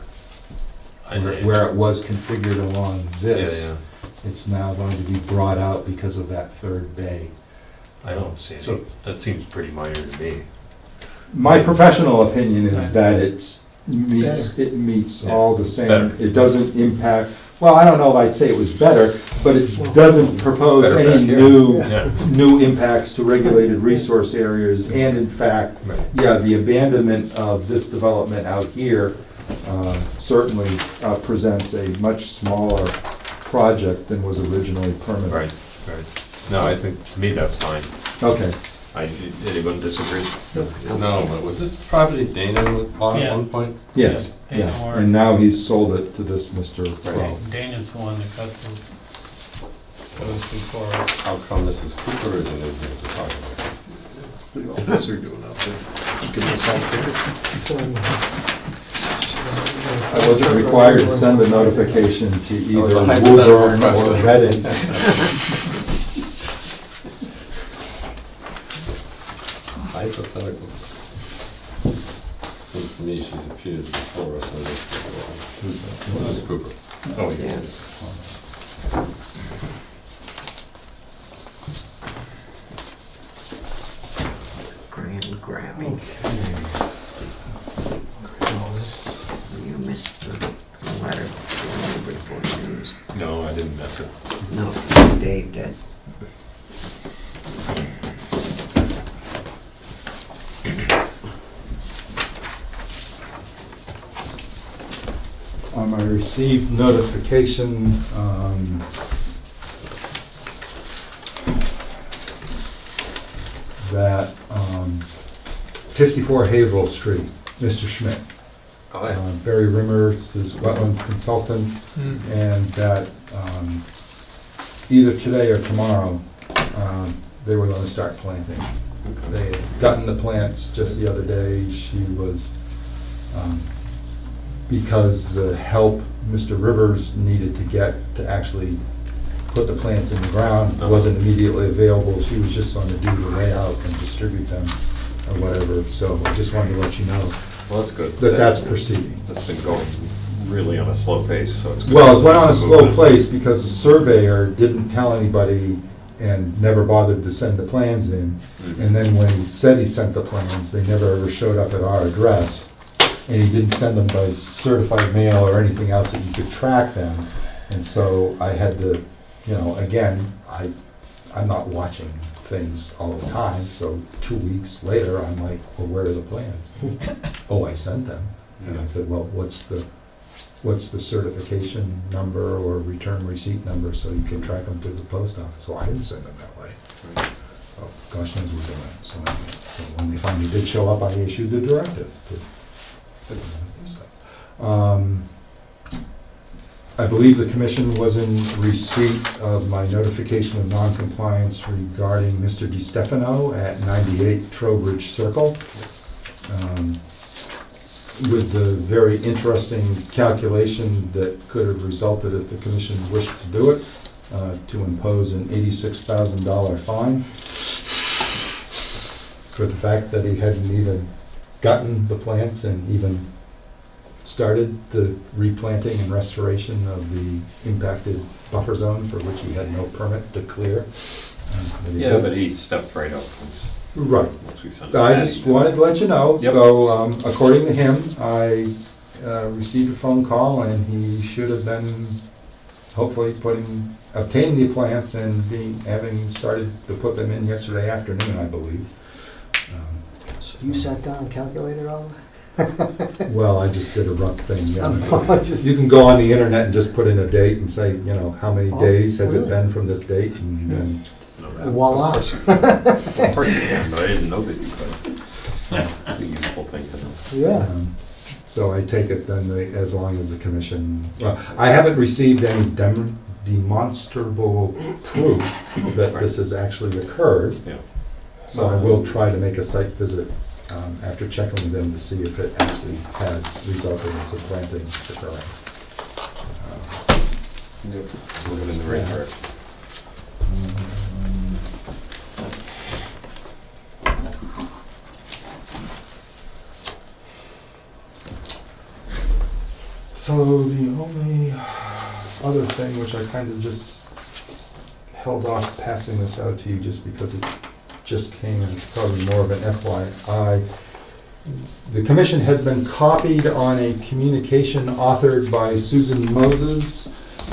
Where it was configured along this, it's now going to be brought out because of that third bay. I don't see So- any, that seems pretty minor to me. My professional opinion is that it meets all the same. Better. It doesn't impact, well, I don't know if I'd say it was better, but it doesn't propose Better any back here. Yeah. new impacts to regulated resource areas. And in fact, the abandonment of this development out here certainly presents a much smaller project than was originally permitted. Right. No, I think, to me, that's fine. Okay. Anyone disagree? No, but was this property Dana bought at one point? Yes, yeah, and now he's sold it to this Mr. Crow. Daniel's the one that got those before us. How come Mrs. Cooper isn't in here to talk about this? What's the officer doing out there? Give us all tickets? I wasn't required to send a notification to was either a hypothetical Woburn or question. Reading. Hypothetical. Seems to me she's appeared before us on this before. Who's that? Mrs. Cooper. Oh, yes. Yes. Grand grabbing. You missed the letter from Newburyport News. No, I didn't miss it. No, Dave did. I received notification that 54 Haverhill Street, Mr. Schmidt. Oh, yeah. Barry Rimmer is his wetlands consultant, and that either today or tomorrow, they were going to start planting. They had gotten the plants just the other day. She was, because the help Mr. Rivers needed to get to actually put the plants in the ground wasn't immediately available. She was just going to do the layout and distribute them or whatever. So I just wanted to let you know Well, that's good. that's proceeding. That's been going really on a slow pace, so it's good. Well, to it went on a see some slow movement. pace because the surveyor didn't tell anybody and never bothered to send the plans in. And then when he said he sent the plans, they never ever showed up at our address. And he didn't send them by certified mail or anything else that you could track them. And so I had to, again, I'm not watching things all the time, so 2 weeks later, I'm like, well, where are the plans? Oh, I sent them. And I said, well, what's the certification number or return receipt number so you can track them through the post office? Well, I didn't send them that way. So gosh knows what's going on. So when they finally did show up, I issued the directive to put them in and stuff. I believe the commission was in receipt of my notification of noncompliance regarding Mr. DiStefano at 98 Trowbridge Circle. With the very interesting calculation that could have resulted if the commission wished to do it, to impose an $86,000 fine for the fact that he hadn't even gotten the plants and even started the replanting and restoration of the impacted buffer zone for which he had no permit to clear. Yeah, but he stepped right up once. Right. Once we sent it. I just wanted to let you know. Yep. So according to him, I received a phone call and he should have been hopefully obtaining the plants and having started to put them in yesterday afternoon, I believe. So you sat down and calculated all that? Well, I just did a rough thing, yeah. I just- You can go on the internet and just put in a date and say, you know, how many Oh, days has it really? been from this date, and then Voila. Of course you can, but I didn't know that you could. It's a useful thing to know. Yeah. So I take it then, as long as the commission, well, I haven't received any demonstrable proof that this has actually occurred. Yeah. So I will try to make a site visit after checking with them to see if it actually has resulted in some planting occurring. Moving in the right direction. So the only other thing, which I kind of just held off passing this out to you just because it just came and it's probably more of an FYI. The commission has been copied on a communication authored by Susan Moses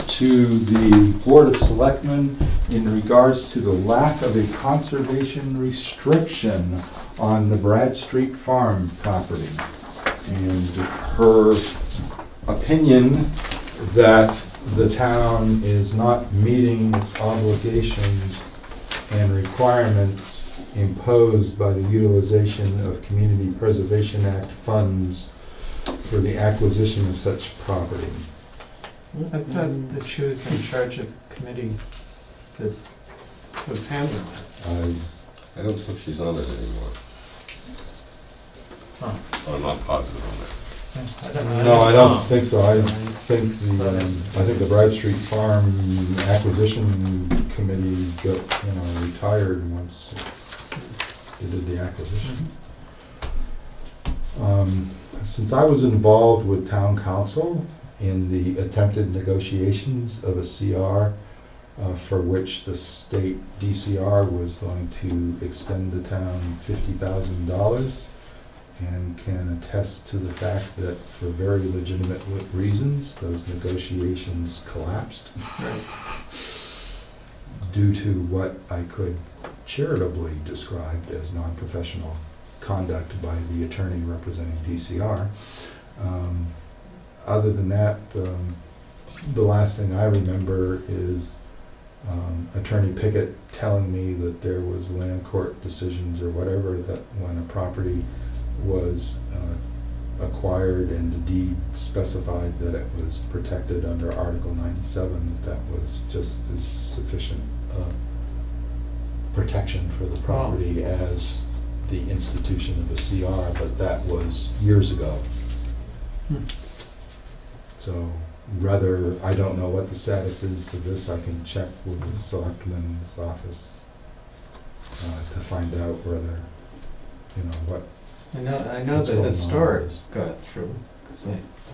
to the Board of Selectmen in regards to the lack of a conservation restriction on the Brad Street Farm property. And her opinion that the town is not meeting its obligations and requirements imposed by the utilization of Community Preservation Act funds for the acquisition of such property. I thought that she was in charge of the committee that was handling it. I don't think she's on it anymore. Huh. I'm not positive on that. No, I don't think so. I think the Brad Street Farm Acquisition Committee got, retired once they did the acquisition. Since I was involved with town council in the attempted negotiations of a CR for which the state DCR was going to extend the town $50,000, and can attest to the fact that for very legitimate reasons, those negotiations collapsed due to what I could charitably describe as non-professional conduct by the attorney representing DCR. Other than that, the last thing I remember is Attorney Pickett telling me that there was land court decisions or whatever, that when a property was acquired and the deed specified that it was protected under Article 97, that was just as sufficient protection for the property as the institution of a CR, but that was years ago. So rather, I don't know what the status is of this. I can check with the selectman's office to find out whether, what. I know what's the going on historic with this. got through, because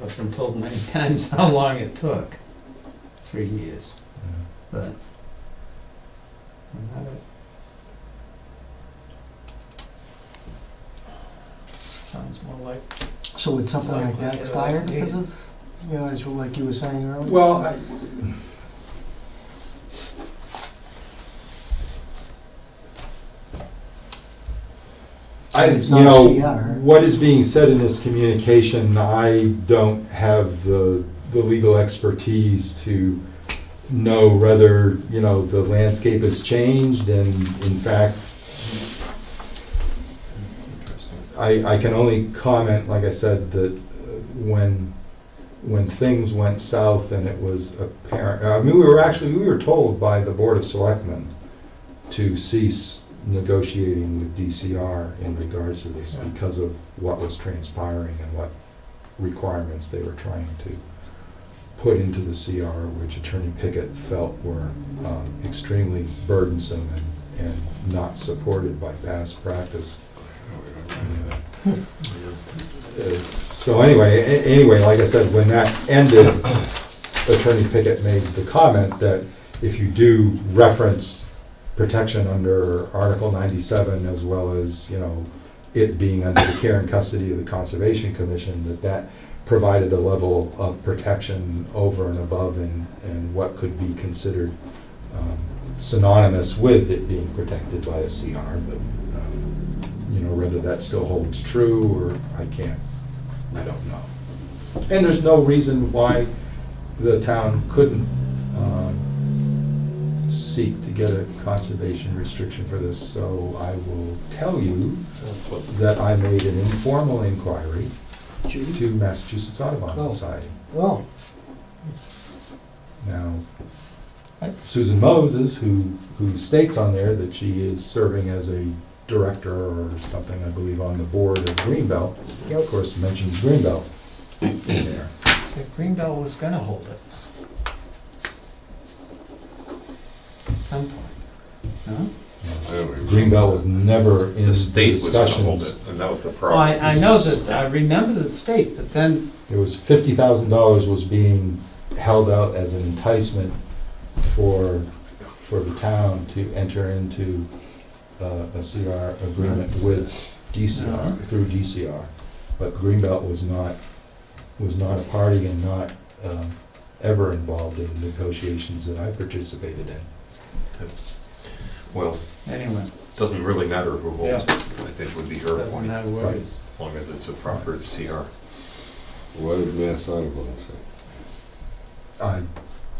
I've been told many times how long it took. 3 years, but. Sounds more like. So would something like that it expire was because needed. of, as like you were saying earlier? Well, It's not a CR. what is being said in this communication, I don't have the legal expertise to know whether, the landscape has changed, and in fact, I can only comment, like I said, that when things went south and it was apparent, we were told by the Board of Selectmen to cease negotiating with DCR in regards to this because of what was transpiring and what requirements they were trying to put into the CR, which Attorney Pickett felt were extremely burdensome and not supported by past practice. So anyway, like I said, when that ended, Attorney Pickett made the comment that if you do reference protection under Article 97, as well as, it being under the care and custody of the Conservation Commission, that provided a level of protection over and above and what could be considered synonymous with it being protected by a CR. But, whether that still holds true, or I don't know. And there's no reason why the town couldn't seek to get a conservation restriction for this, so I will tell you that I made an informal inquiry to Massachusetts Audubon Oh. Society. Well, Now, Susan Moses, who states on there that she is serving as a director or something, I believe, on the board of Greenbelt, of course mentions Greenbelt in there. Greenbelt was gonna hold it. At some point. No? Greenbelt was never in The state was gonna hold discussions. it, and that was the Well, problem. I know that, I remember the state, but then, It was $50,000 was being held out as an enticement for the town to enter into a CR agreement with DCR, through DCR. But Greenbelt was not a party and not ever involved in negotiations that I participated in. Well, anyway, doesn't really matter who holds it, I think would be her doesn't point, matter what it is. as long as it's a proper CR. What did Mass Audubon say? I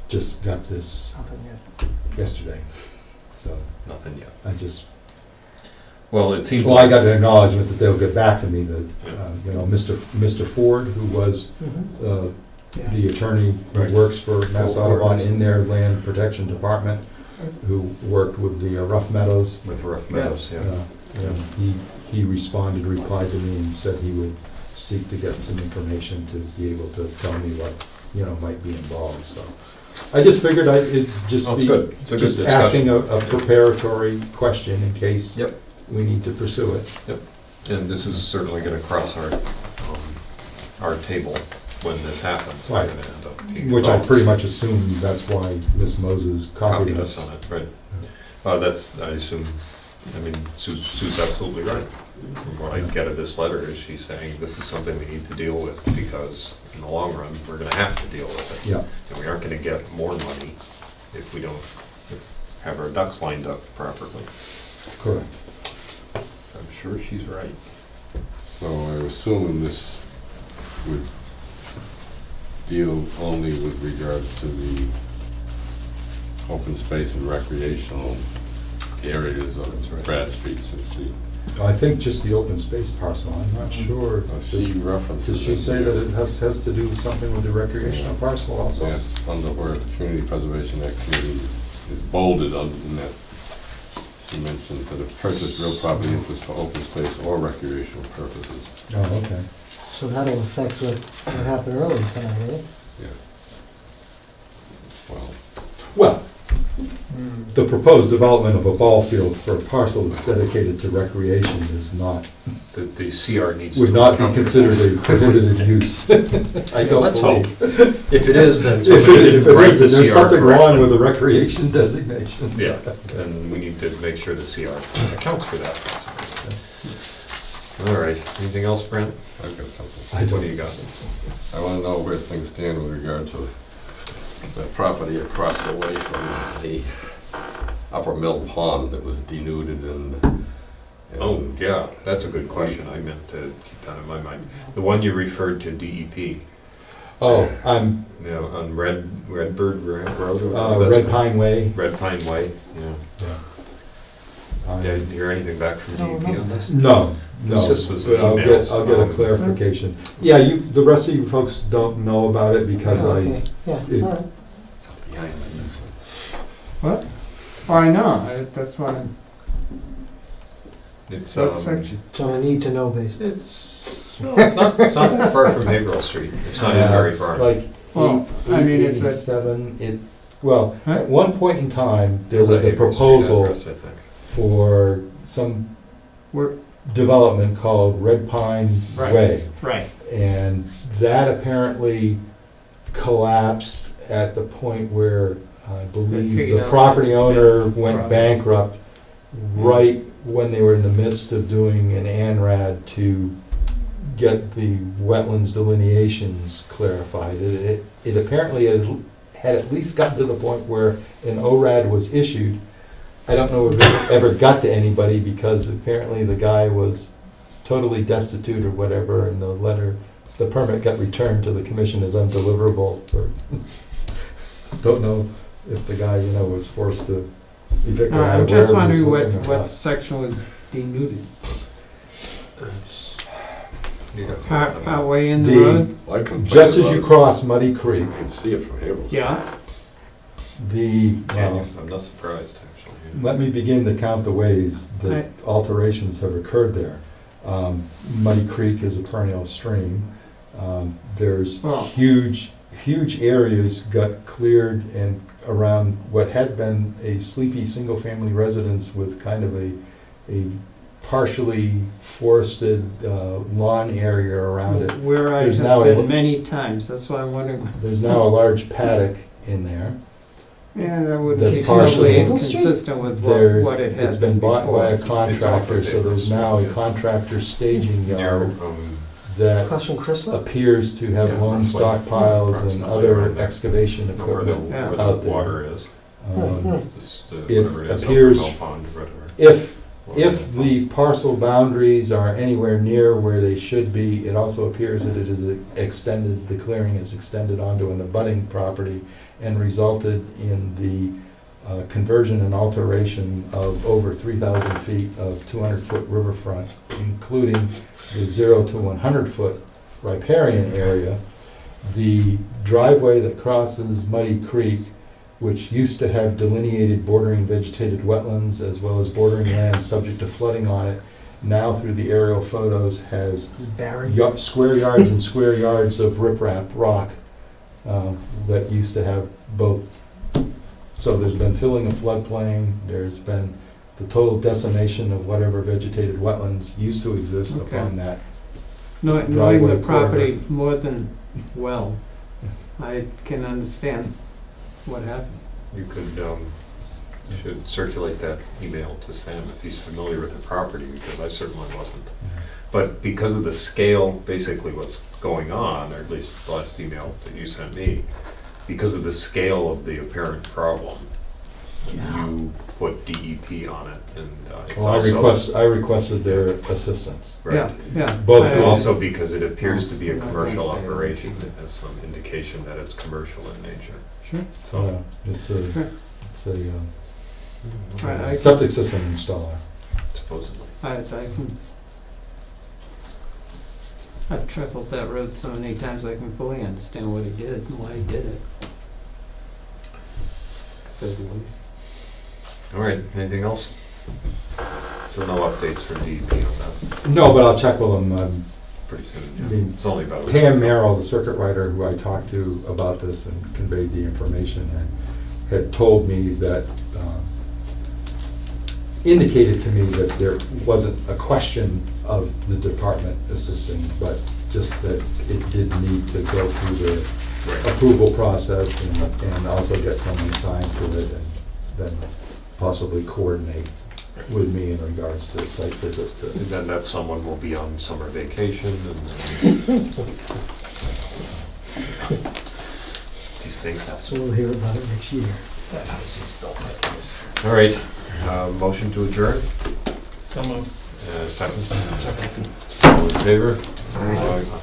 just got this nothing yet. yesterday, so Nothing yet. I just, Well, it seems well, I like, got an acknowledgement that they'll get back to me, that, Mr. Ford, who was Yeah. the attorney who Right. works for Mass Ford Audubon is- in their land protection department, who worked with the Rough Meadows. with Rough Meadows, yeah. He replied to me and said he would seek to get some information to be able to tell me what, might be involved, so. I just figured it'd just Oh, it's be, good. It's a good just asking a preparatory question in case Yep. we need to pursue it. And this is certainly gonna cross our table when this happens. We're Right. gonna end up being Which I involved. pretty much assume that's why Ms. Moses copied Copied us. us on it, right. That's, I assume, Sue's absolutely right. From what I get of this letter is she's saying this is something we need to deal with because in the long run, we're gonna have to deal with it. Yeah. And we aren't gonna get more money if we don't have our ducks lined up properly. Correct. I'm sure she's right. So I assume this would deal only with regard to the open space and recreational areas of Brad Street, since I think just the open space parcel, I'm not sure. she references. Does she say that it has to do with something with the recreational parcel also? Yes, under where the Community Preservation Activity is bolded under the net. She mentions that if purchased real property interest for open space or recreational purposes. Oh, okay. So that'll affect what happened earlier tonight, eh? Yeah. Well, Well, the proposed development of a ball field for a parcel that's dedicated to recreation is not, The CR needs to. would not be considered a prohibited use. I don't Let's believe. If it is, then If somebody it didn't write is, the and there's CR something wrong correctly. with the recreation designation. Yeah, then we need to make sure the CR accounts for that. All right, anything else, Brent? I've got something. What do you got? I want to know where things stand with regard to the property across the way from the Upper Mill Pond that was denuded and. Oh, yeah, that's a good question. I meant to keep that in my mind. The one you referred to, DEP, Oh, on Redbird Road? or whatever Red that's Pine Way. Red Pine Way, yeah. I'm- Yeah, did you hear anything back from DEP on this? No, This no, just was but I'll emails. get a clarification. Yeah, the rest of you folks don't know about it because Okay, yeah, it- all right. Behind the news. what? Oh, I know, that's why, It's, that section. It's on a need-to-know basis. it's not that far from Haverhill Street. It's not in very it's far. like Well, I mean, it's a- 887, well, Huh? at one point in time, there There's was a Haverhill Street proposal address, I think. for some We're, development called Red Pine Right. Way. right, And that apparently collapsed at the point where I believe figured the out property it's owner been- went Right. bankrupt right when they were in the midst of doing an ANRAD to get the wetlands delineations clarified. It apparently had at least gotten to the point where an ORAD was issued, I don't know if it ever got to anybody, because apparently the guy was totally destitute or whatever, and the permit got returned to the commission as undeliverable. Don't know if the guy, was forced to evict her out I'm of just wherever he was wondering living or what not. section was denuded. You got to- Partway in the The- road? I complained Just as about you it. cross Muddy Creek, You can see it from here. Yeah. the, I'm not surprised, actually. let me begin to count the ways that Right. alterations have occurred there. Muddy Creek is a perennial stream. There's Well- huge areas got cleared and around what had been a sleepy, single-family residence with kind of a partially forested lawn area around it. Where I There's have now a- been many times, that's why I'm wondering. There's now a large paddock in there. Yeah, that would be That's partially- inconsistent with There's, what it had it's been bought by a before. contractor, so there's now a contractor staging yard that Across from Chrysler? appears to have Yeah, loam it's like stockpiles and approximately other around there. excavation Know where the, equipment Yeah. where out the there. water is. Just, It whatever it is, appears Mill Pond, whatever. If the parcel boundaries are anywhere near where they should be, it also appears that it is extended, the clearing is extended onto an abutting property and resulted in the conversion and alteration of over 3,000 feet of 200-foot riverfront, including the 0 to 100-foot riparian area. The driveway that crosses Muddy Creek, which used to have delineated bordering vegetated wetlands as well as bordering land subject to flooding on it, now through the aerial photos has Barren. square yards and square yards of riprap rock that used to have both. So there's been filling of floodplain, there's been the total decimation of whatever vegetated wetlands used to exist Okay. upon that. Knowing driveway the property more than well, I can understand what happened. You could, you should circulate that email to Sam if he's familiar with the property, because I certainly wasn't. But because of the scale, basically what's going on, or at least the last email that you sent me, because of the scale of the apparent problem, you put DEP on it, and it's Well, also... I requested their assistance. Right. Yeah. Both And of also because it appears to be a I'm not commercial gonna say operation, it has some indication that it's commercial in nature. Sure. So, It's a I septic system installer. supposedly. I've traveled that road so many times I can fully understand what he did and why he did it. So the least. All right, anything else? So no updates for DEP on that, No, but I'll check with them. pretty I soon. mean, It's only about a week. Pam Merrill, the circuit rider who I talked to about this and conveyed the information, had told me that, indicated to me that there wasn't a question of the department assisting, but just that it did need to go through the approval process and also get someone signed to it, and then possibly coordinate with me in regards to site visit. And then that someone will be on summer vacation and these things happen. So we'll hear about it next year. All right, motion to adjourn, So moved. second? All in favor? Aye. Aye.